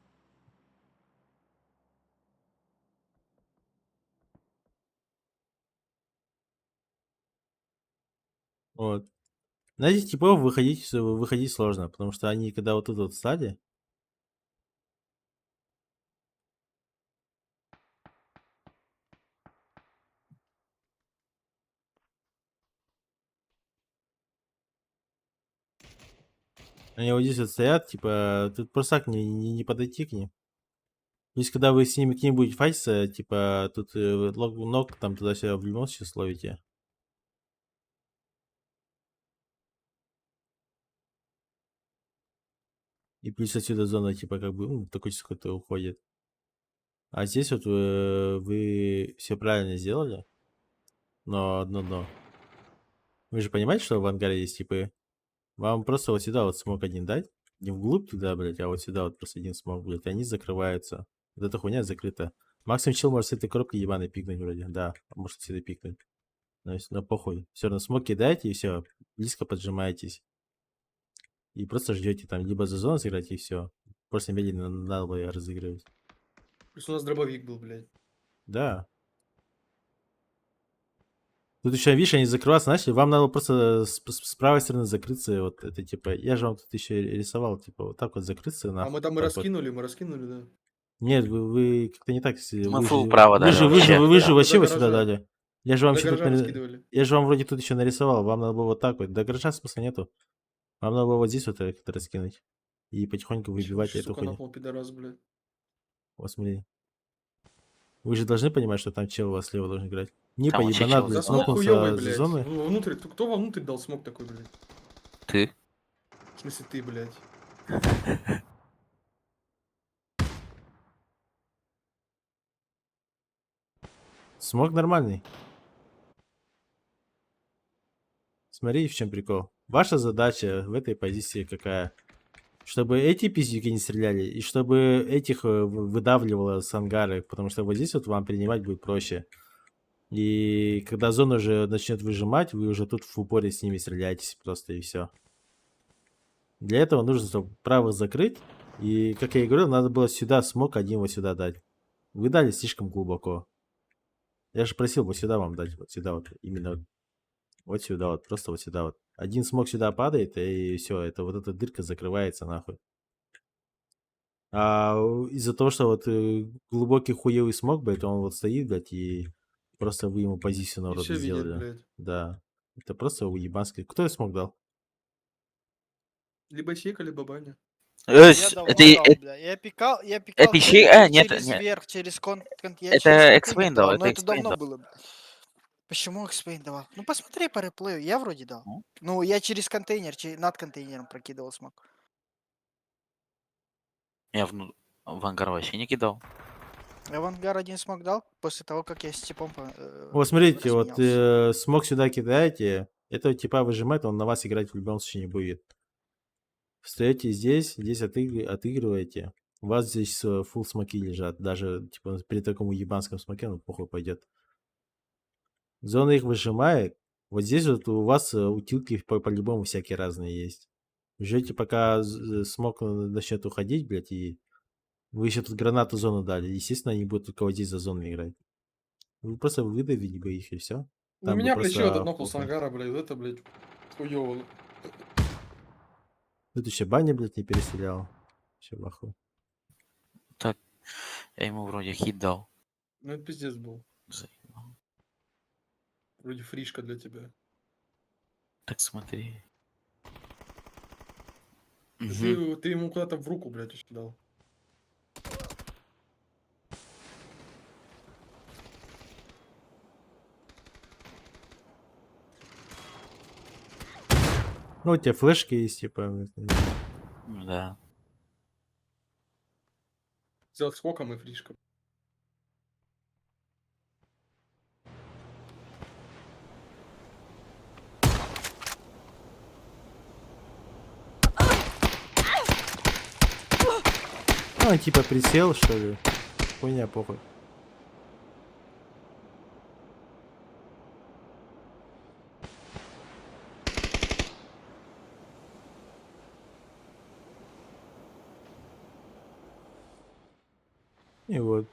Вот. На этих типов выходить сложно, потому что они, когда вот тут вот встали, они вот здесь вот стоят, типа, тут просто так не подойти к ним. Если когда вы с ними к ним будете файтиться, типа, тут ног там туда-сюда в любом случае словите. И плюс отсюда зона, типа, как бы, такой какой-то уходит. А здесь вот вы все правильно сделали, но одно но. Вы же понимаете, что в ангаре есть типы? Вам просто вот сюда вот смог один дать, не вглубь туда, блядь, а вот сюда вот просто один смог, блядь, и они закрываются. Вот эта хуйня закрыта. Максимум чел может с этой коробки ебаной пикнуть вроде, да, может сюда пикнуть. Но похуй. Все равно смог кидаете и все, близко поджимаетесь. И просто ждете там, либо за зону сыграть и все. Просто медленно надо было её разыгрывать. Плюс у нас дробовик был, блядь. Да. Тут еще, видишь, они закрываться начали. Вам надо просто с правой стороны закрыться. Вот это типа. Я же вам тут еще рисовал, типа, вот так вот закрыться А нахуй. мы там и Так вот. мы раскинули, да. Нет, вы как-то не так. Мы full право дали вообще. Вы же Да, вообще до вот сюда гаража. дали. Я же вам До еще тут гаража раскидывали. я же вам вроде тут еще нарисовал. Вам надо было вот так вот. До гаража смысла нету. Вам надо было вот здесь вот как-то раскинуть. И потихоньку выбивать эту Сука, хуйню. нахуй, пидорас, блядь. Вот смотри. Вы же должны понимать, что там чел у вас слева должен играть. Не Там вообще поебанат, чел блядь, За смог слева. хуёвый, смокнулся за блядь. зоны. Внутрь, кто вовнутрь дал смог такой, блядь? Ты? В смысле ты, блядь? Смог нормальный. Смотри, в чем прикол. Ваша задача в этой позиции какая? Чтобы эти пиздюки не стреляли, и чтобы этих выдавливало с ангары, потому что вот здесь вот вам принимать будет проще. И когда зона уже начнет выжимать, вы уже тут в упоре с ними стреляетесь просто и все. Для этого нужно, чтобы правых закрыть. И, как я и говорил, надо было сюда смог один вот сюда дать. Вы дали слишком глубоко. Я же просил вот сюда вам дать, вот сюда вот, именно вот сюда вот, просто вот сюда вот. Один смог сюда падает, и все, это вот эта дырка закрывается нахуй. А из-за того, что вот глубокий хуевый смог, блядь, он вот стоит, блядь, и просто вы ему позицию на И урода все видят, сделали. блядь. Да. Это просто уебанский. Кто смог дал? Либо Сека, либо Баня. Я давно Это, дал, это, бля. Я пикал это еще... контейнер нет, через нет. верх, через я Это через контейнер Explain давал, дал, но это это Explain давно дал. было, бля. Почему Explain давал? Ну посмотри по реплею, я вроде дал. Ну. Ну, я через контейнер, над контейнером прокидывал смог. Я в ангар вообще не кидал. Я в ангар один смог дал после того, как я с типом Вот смотрите, вот разменялся. смог сюда кидаете, этого типа выжимает, он на вас играть в любом случае не будет. Встаете здесь отыгрываете. У вас здесь фул смоки лежат. Даже типа при таком ебанском смоке, ну похуй пойдет. Зона их выжимает. Вот здесь вот у вас утилки по-любому всякие разные есть. Ждете, пока смог начнет уходить, блядь, и вы еще тут гранату зону дали. Естественно, они будут только вот здесь за зоной играть. Вы просто выдавили бы их и все. Ну, Там бы меня плечо этот просто нокнул с похуй. ангара, блядь. Это, блядь, хуёво. Тут еще баня, блядь, не перестрелял. Все баху. Так, я ему вроде хит дал. Ну, это пиздец был. Заебал. Вроде фришка для тебя. Так смотри. Ты ему куда-то в руку, блядь, еще дал. Ну, у тебя флешки есть, типа. Да. Сделать скоком и фришком. Ну, типа присел, что ли. Хуйня, похуй. И вот.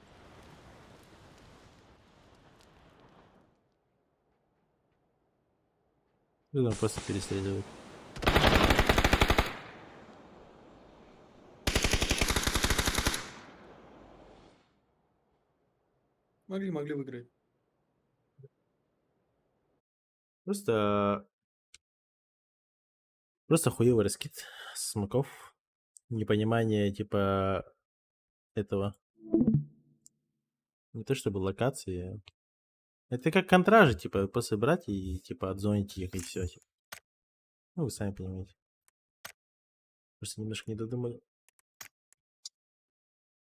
И он просто перестреливает. Могли выиграть. Просто хуёвый раскид смоков. Непонимание, типа, этого. Не то чтобы локации. Это как контражи, типа, просто брать и, типа, отзонить их и все. Ну, вы сами понимаете. Просто немножко не додумали.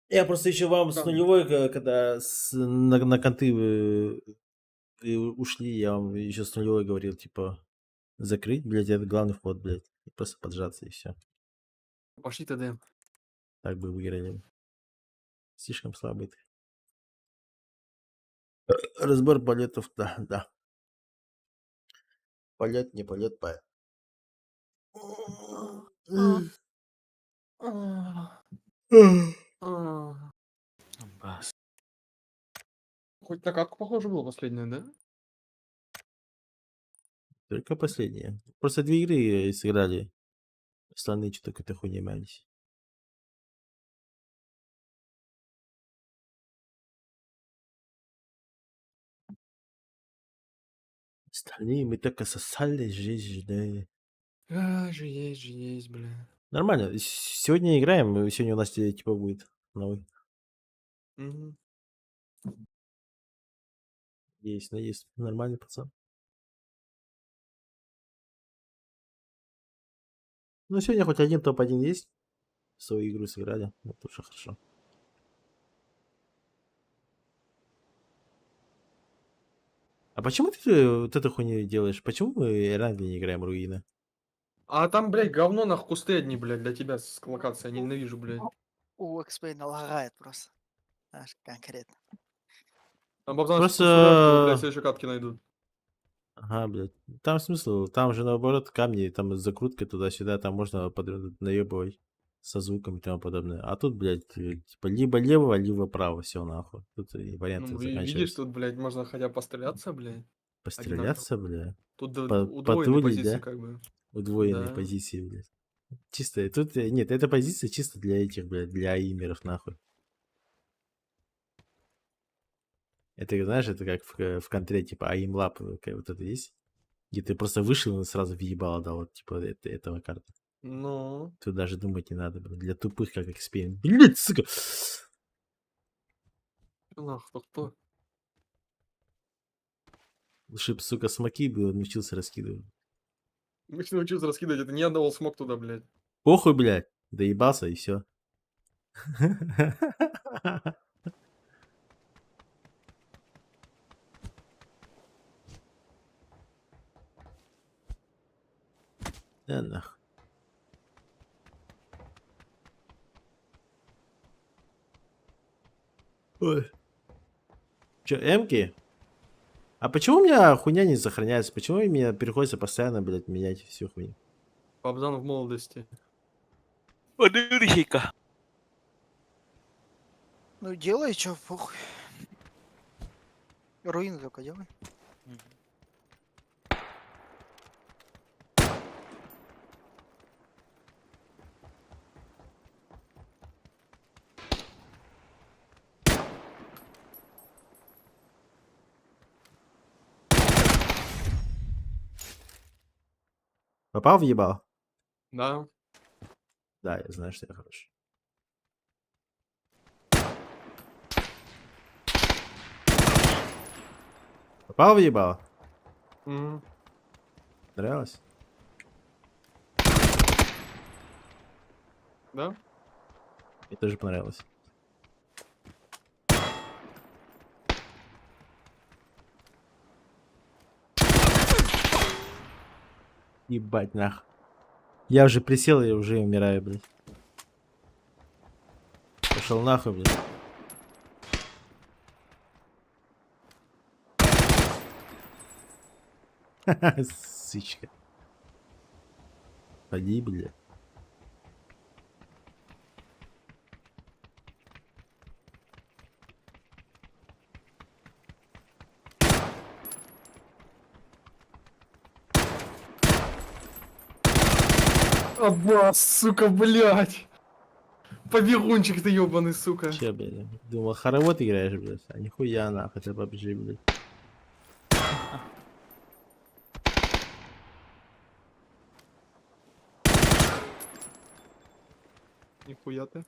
Я просто еще вам с Да. нулевой, когда на конты вы ушли, я вам еще с нулевой говорил, типа, закрыть, блядь, это главный вход, блядь. И просто поджаться и все. Пошли ТД. Так бы выиграли. Слишком слабый ты. Разбор полетов, да, да. Полет, не полет, А, Бас. Хоть на катку похоже было последняя, да? Только последние. Просто 2 игры сыграли. Остальные что-то какой-то хуйней мялись. Остальные мы только сосали, жизнь, да. Же есть, бля. Нормально. Сегодня играем, сегодня у нас типа будет новый. Мгм. Есть, есть. Нормальный пацан. Ну, сегодня хоть один топ-1 есть. Свою игру сыграли. Это уже хорошо. А почему ты вот эту хуйню делаешь? Почему мы ранее не играем руины? А там, блядь, говно нахуй кусты одни, блядь, для тебя с локацией. Я ненавижу, блядь. У Экспейна лагает просто. Аж конкретно. А Бобзан сейчас Просто- кусты что, блядь, следующей катки найдут. Ага, блядь. Там смысл, там же наоборот камни, там закрутка туда-сюда, там можно наебывать со звуком и тому подобное. А тут, блядь, типа либо лево, либо право, все нахуй. Тут и варианты Ну, видишь, заканчиваются. тут, блядь, можно хотя бы постреляться, блядь. Постреляться, бля. Тут удвоенные Патрулить, позиции, да? как бы. Удвоенные Да. позиции, блядь. Чисто, тут, нет, эта позиция чисто для этих, блядь, для аимеров, нахуй. Это, знаешь, это как в контре, типа, аимлап, вот это есть? Где ты просто вышел и сразу въебало дал, вот, типа, этого карты. Ну, Тут даже думать не надо, блядь. Для тупых, как эксперимент. Блядь, сука! нахуй, кто? Лучше б, сука, смоки бы научился раскидывать. Мы что научился раскидывать, это не я давал смог туда, блядь. Похуй, блядь. Доебался и все. Да нахуй. Ой. Че, эмки? А почему у меня хуйня не сохраняется? Почему мне приходится постоянно, блядь, менять всю хуйню? Бобзан в молодости. Подырщика. Ну делай, чё, похуй. Руины только делай. Попал в ебал? Да. Да, я знаю, что я хорош. Попал в ебал? Мгм. Нравилось? Да? Мне тоже понравилось. Ебать нах. Я уже присел и уже умираю, блядь. Пошел нахуй, блядь. Сычка. Поди, блядь. Аббас, сука, блядь. Побегунчик ты ебаный, сука. Че, блядь? Думал, хоровод играешь, блядь. А нихуя нахуй, ты PUBG, блядь. Нихуя ты.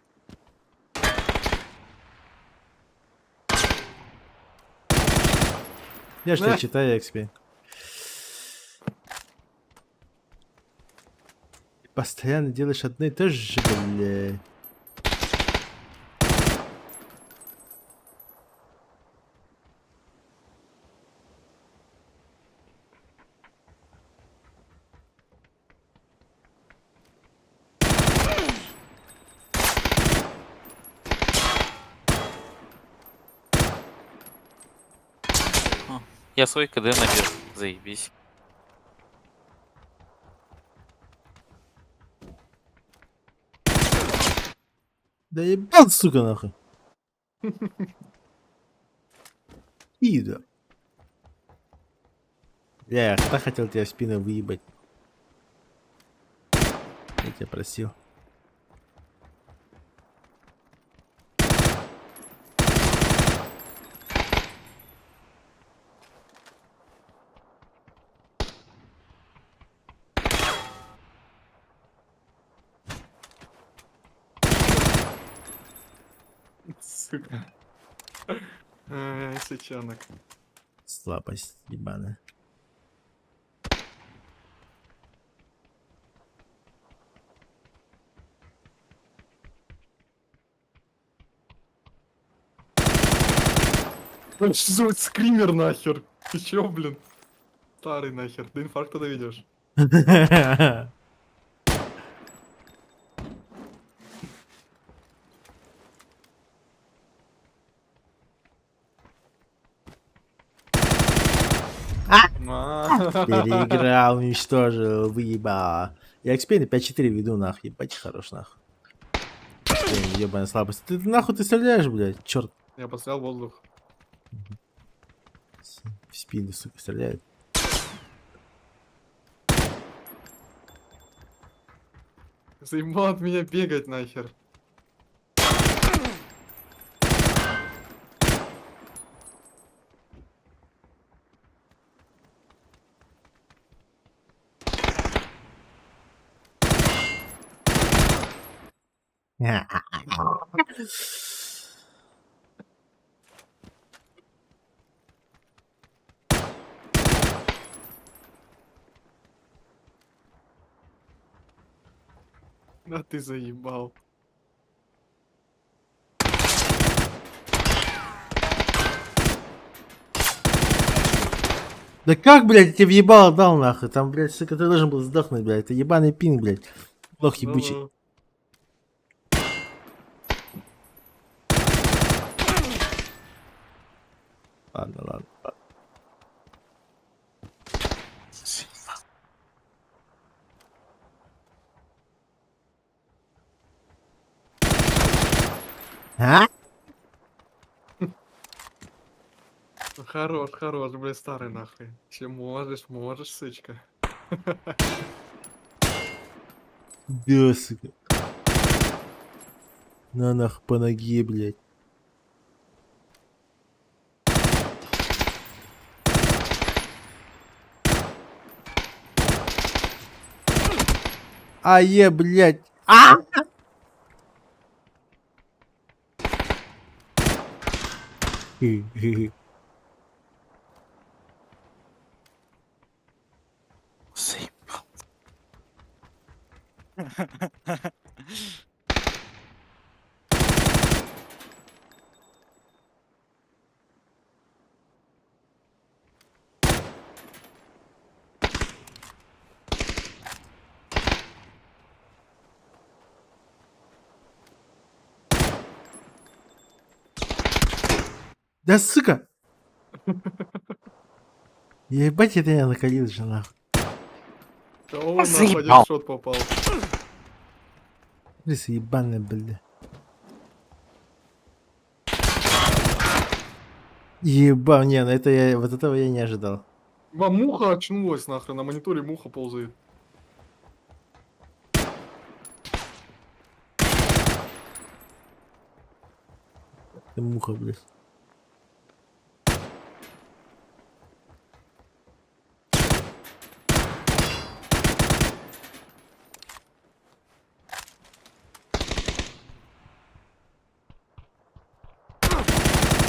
Я что читаю, XP. Постоянно делаешь одно и то же, блядь. Я свой КД набил. Заебись. Да ебал, сука, нахуй. Ида. Я так хотел тебя в спину выебать. Я тебя просил. Сука. Сычанок. Слабость ебаная. Ну, что за вот скример нахер? Ты чё, блин? Старый нахер, до инфаркта доведешь. Переиграл, уничтожил, выебал. Я XP на 5-4 веду, нахуй. Ебать, хорош, нахуй. Ебаная слабость. Ты нахуй ты стреляешь, блядь? Черт. Я пострелял в воздух. В спину, сука, стреляет. Заебал от меня бегать нахер. Да ты заебал. Да как, блядь, я тебе въебало дал, нахуй? Там, блядь, сука, ты должен был сдохнуть, блядь. Это ебаный пинг, блядь. Лох ебучий. Ну-ну. Ладно, ладно. А? Хорош, хорош, блядь, старый нахуй. Че можешь, можешь, сычка. Да, сука. На нахуй по ноге, блядь. Блядь. А! Заебал. Да, сука. Ебать, это я накалил же, нахуй. Да он нахуй Заебал. один шот попал. Крыса ебаная, блядь. Ебал, не, ну это я, вот этого я не ожидал. Вам муха очнулась нахрен, на мониторе муха ползает. Ты муха, блядь.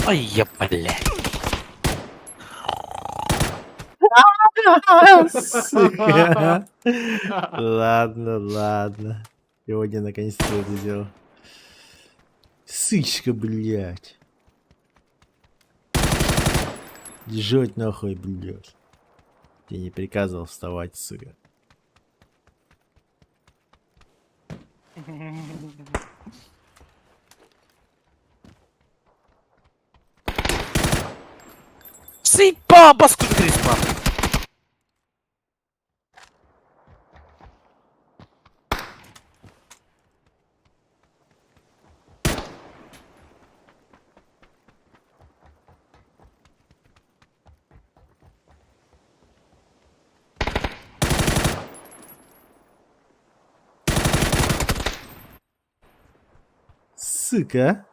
Ой, я, блядь. Сука. Ладно, ладно. Сегодня наконец-то это сделал. Сычка, блядь. Жать нахуй, блядь. Я не приказывал вставать, сука. Заебал, баску Крисма. Сука.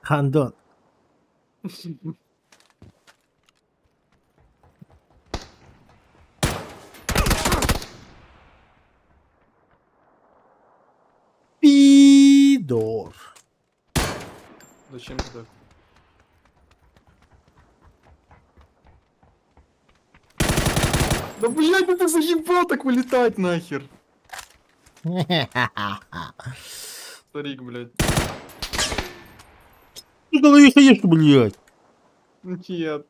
Хандон. Пидор. Зачем ты так? Да блядь, ну ты заебал так вылетать нахер. Старик, блядь. Ты куда ходишь, блядь? Нет.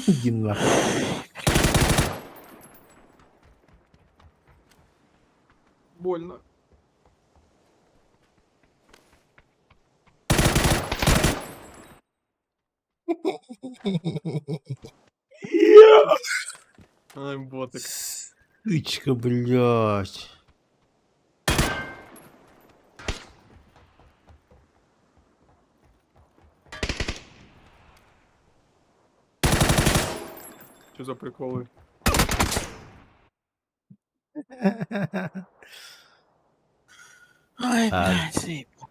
Иди нахуй. Больно. Ай, ботик. Сычка, блядь. Что за приколы? Ай, А. блядь, заебал.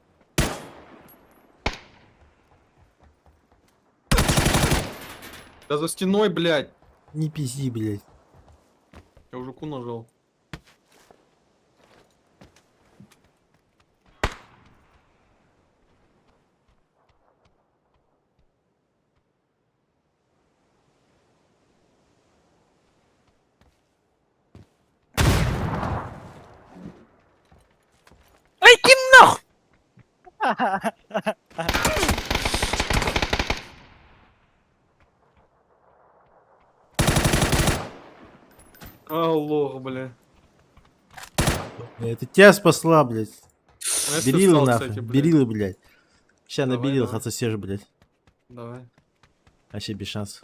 Да за стеной, блядь. Не пизди, блядь. Я уже ку нажал. Ай, иди нахуй! Алло, бля. Это тебя спасла, блядь. А если Берилы встал, нахуй. кстати, блядь? Берилы, блядь. Ща на Давай, берилах давай. отсосешь, блядь. Давай. Вообще без шансов.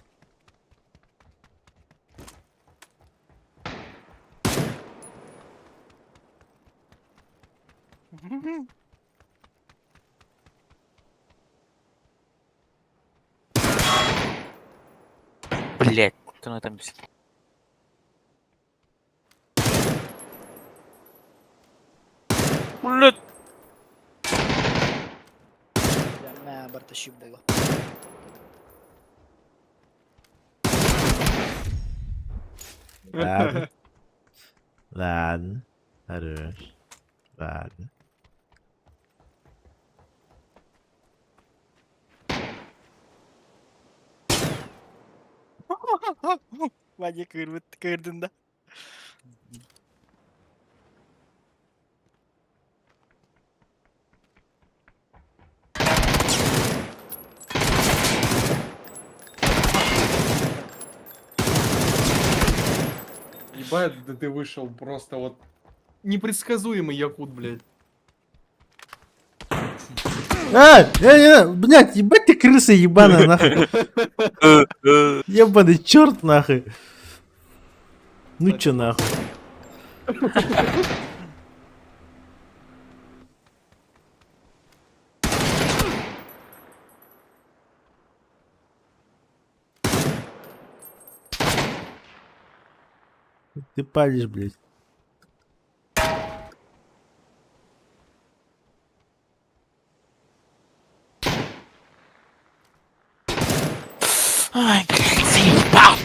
Блядь, кто на этом висит? Блядь. Не, Барташі було. Ладно. Ладно. Хорош. Ладно. Ваня кырдın da. Ебать, да ты вышел просто вот непредсказуемый якут, блядь. Блядь, ебать ты крыса ебаная, нахуй. Ебаный черт, нахуй. Ну чё, нахуй. Ты палишь, блядь. Ай, блядь, заебал!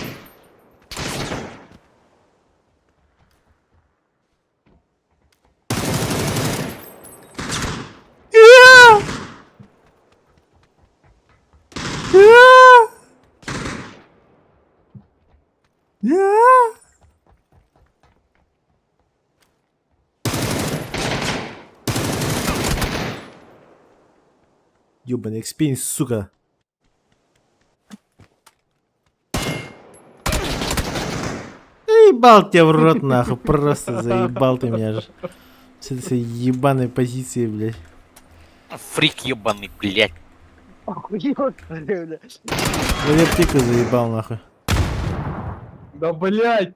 Ёбаный экспириенс, сука. Заебал тебя в рот, нахуй. Просто заебал ты меня же. С этой своей ебаной позиции, блядь. Фрик ебаный, блядь. Ну, рептику заебал, нахуй. Да блять!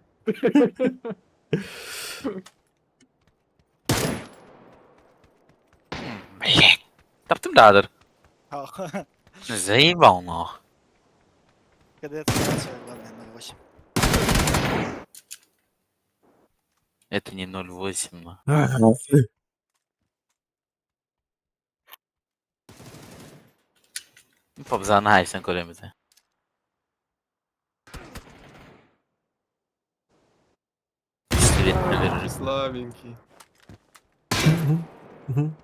Блядь. Таптым дадыр. Ах, Заебал, нахуй. Когда это называется, главное, 08. Это не 0.8, нахуй. Побзана haysen kolemize. Üretme veririz. Слабенький. Мгм.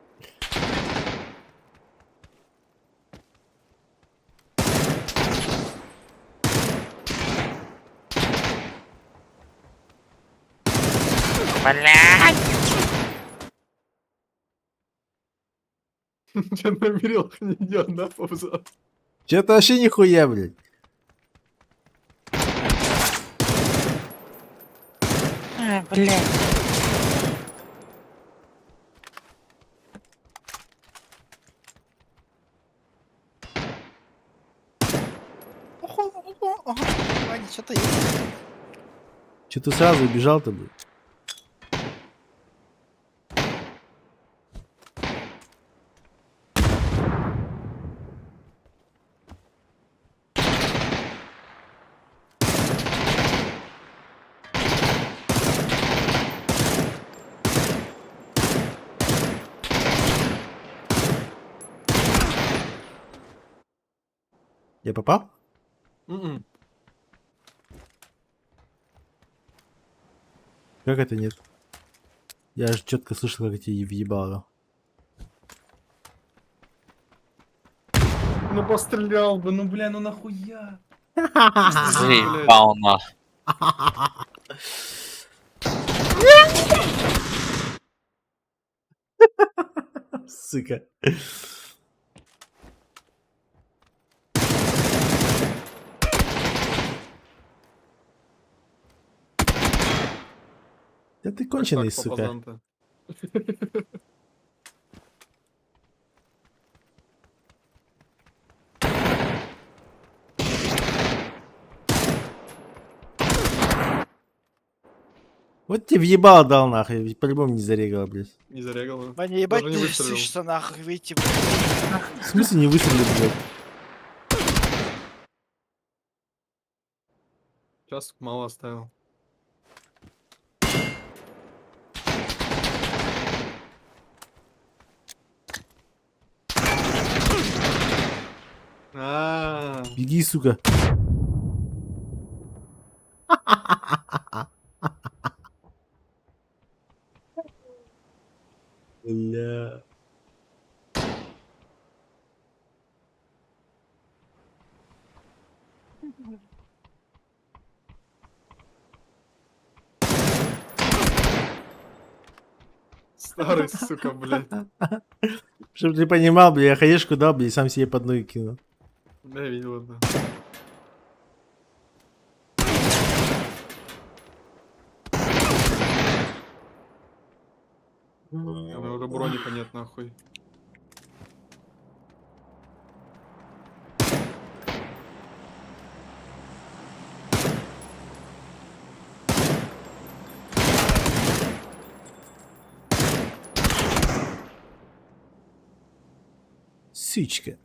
Блядь. Че на мерилах не идет, да, Павзан? Чё-то вообще нихуя, блядь. Блядь. Ага, Ваня, что-то есть. Чё ты сразу убежал-то, блядь? Я попал? М-м. Как это нет? Я же четко слышал, как тебе въебало. Ну пострелял бы, ну бля, ну нахуя? Заебал, нахуй. Сука. Да ты конченый, Так, сука. Папазан-то. Вот тебе въебало дал, нахуй. По-любому не зарегал, блядь. Не зарегал, да? Ваня, ебать Даже не ты выстрелил. ссышься нахуй, выйти. В смысле не выстрелил, блядь? Сейчас мало оставил. Беги, сука. Бля. Старый, сука, блядь. Чтоб ты понимал, бля, я хаешку дал, бля, и сам себе под ноги кинул. Да, я видел это. У меня уже броника нет, нахуй. Сучка.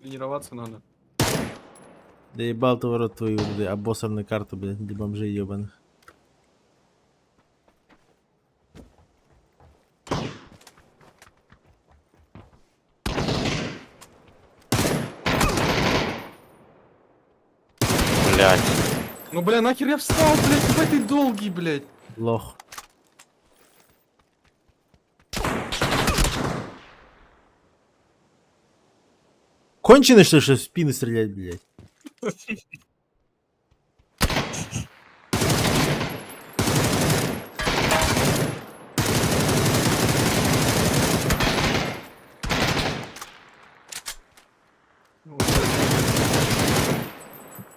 Тренироваться надо. Да ебал ты в рот твою, бля, обоссанную карту, бля, для бомжей ебаных. Блядь. Ну, бля, нахер я встал, блядь, в этой долгий, блядь. Лох. Конченый, что ли, что в спину стрелять, блядь?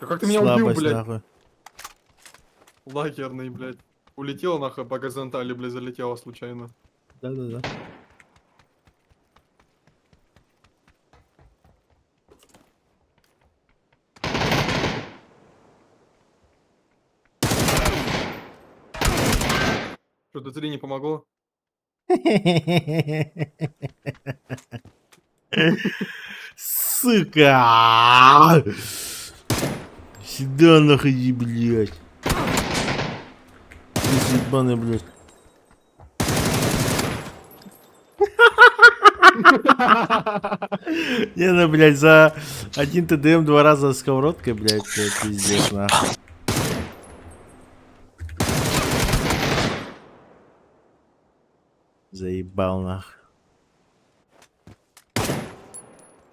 Да как ты меня убил, Слабость, блядь? нахуй. Лагерный, блядь. Улетела нахуй по горизонтали, блядь, залетела случайно. Да-да-да. Что, до 3 не помогло? Сука! Сюда нахуй, иди, блядь. Ты ебаный, блядь. Не, ну, блядь, за один ТДМ 2 раза сковородкой, блядь, это пиздец, нахуй. Заебал, нахуй.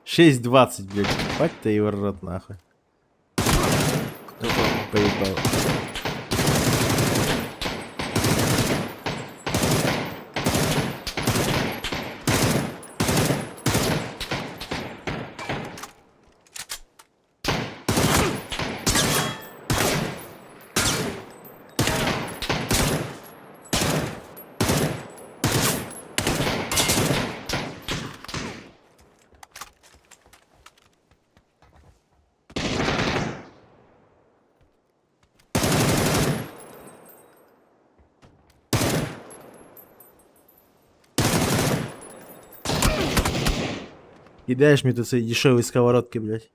6:20, блядь. Ебать ты его рот, нахуй. Поебал. Кидаешь мне тут свои дешевые сковородки, блядь.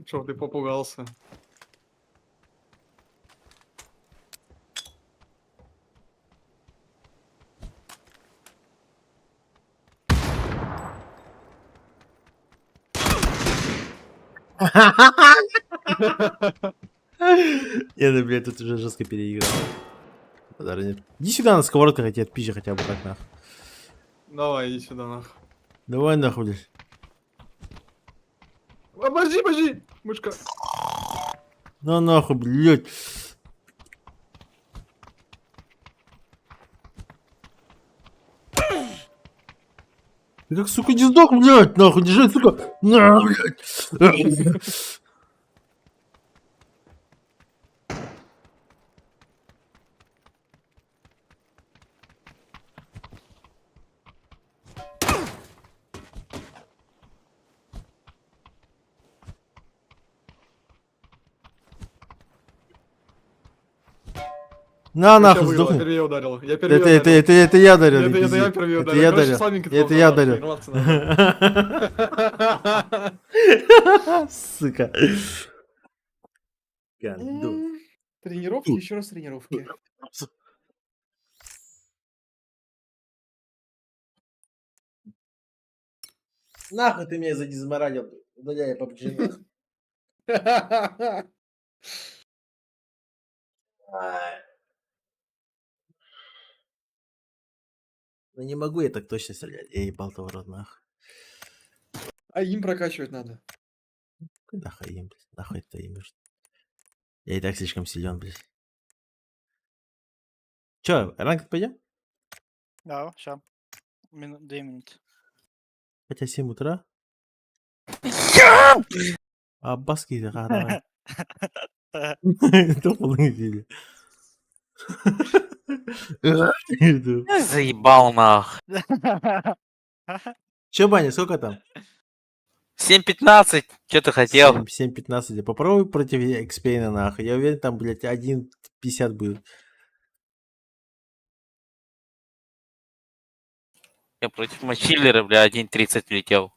Что, ты попугался? Я, ну, блядь, тут уже жестко переиграл. Даже нет. Иди сюда на сковородках, я тебя отпизжу хотя бы так, нахуй. Давай, иди сюда, нахуй. Давай нахуй, блядь. Подожди, подожди! Мышка. На нахуй, блядь. Ты как, сука, не сдох, блядь, нахуй, держи, сука. На, блядь. На, Я нахуй, выиграл, я сдохни. первее ударил. Я первее Это ударил. я дарил, Это не я пизди. первее Это ударил. я Короче, дарил. слабенько Это ты я попал, дарил. тренироваться надо. Сука. Ганду. Тренировки, еще раз тренировки. Нахуй ты меня задизморалил, удаляй PUBG, нахуй. Ну не могу я так точно стрелять. Я ебал того рот, нахуй. А им прокачивать надо. Нахуй им, блядь. Нахуй это им нужно. Я и так слишком силен, блядь. Чё, ранг пойдем? Да, сейчас. 2 минуты. Хотя 7 утра. А баски, ага, давай. До полной недели. Заебал нах. Чё, Баня, сколько там? 7:15. Что ты хотел? 7:15. Попробуй против Экспейна, нахуй. Я уверен, там, блядь, 1:50 будет. Я против Мачиллера, бля, 1:30 влетел.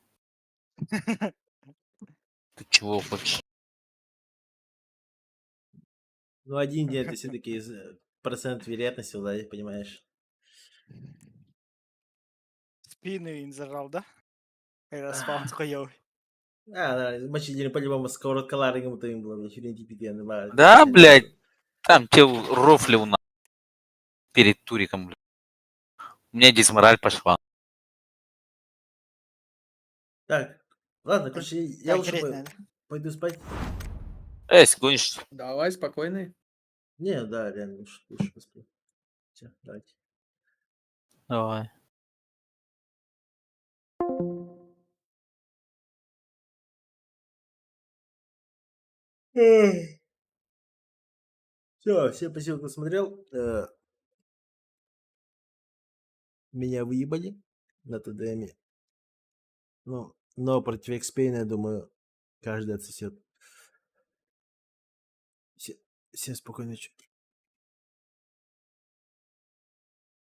Ты чего хочешь? Ну, 1 день это все-таки процент вероятности, Владик, понимаешь? Спину им зажал, да? Когда спаун хуёвый. Да, мочили по-любому сковородка ларringом то им было, блядь, филин Да, блядь. Там те рофлил на перед туриком, бля. У меня дисмораль пошла. Так, ладно, короче, я лучше Конкретно, да? пойду спать. Гонишь? Давай, спокойный. Не, да, реально, лучше посплю. Все, давайте. Давай. Все, всем спасибо, кто смотрел. Меня выебали на ТДМе. Ну, но против Экспейна, я думаю, каждый отсосет. Всем спокойной ночи.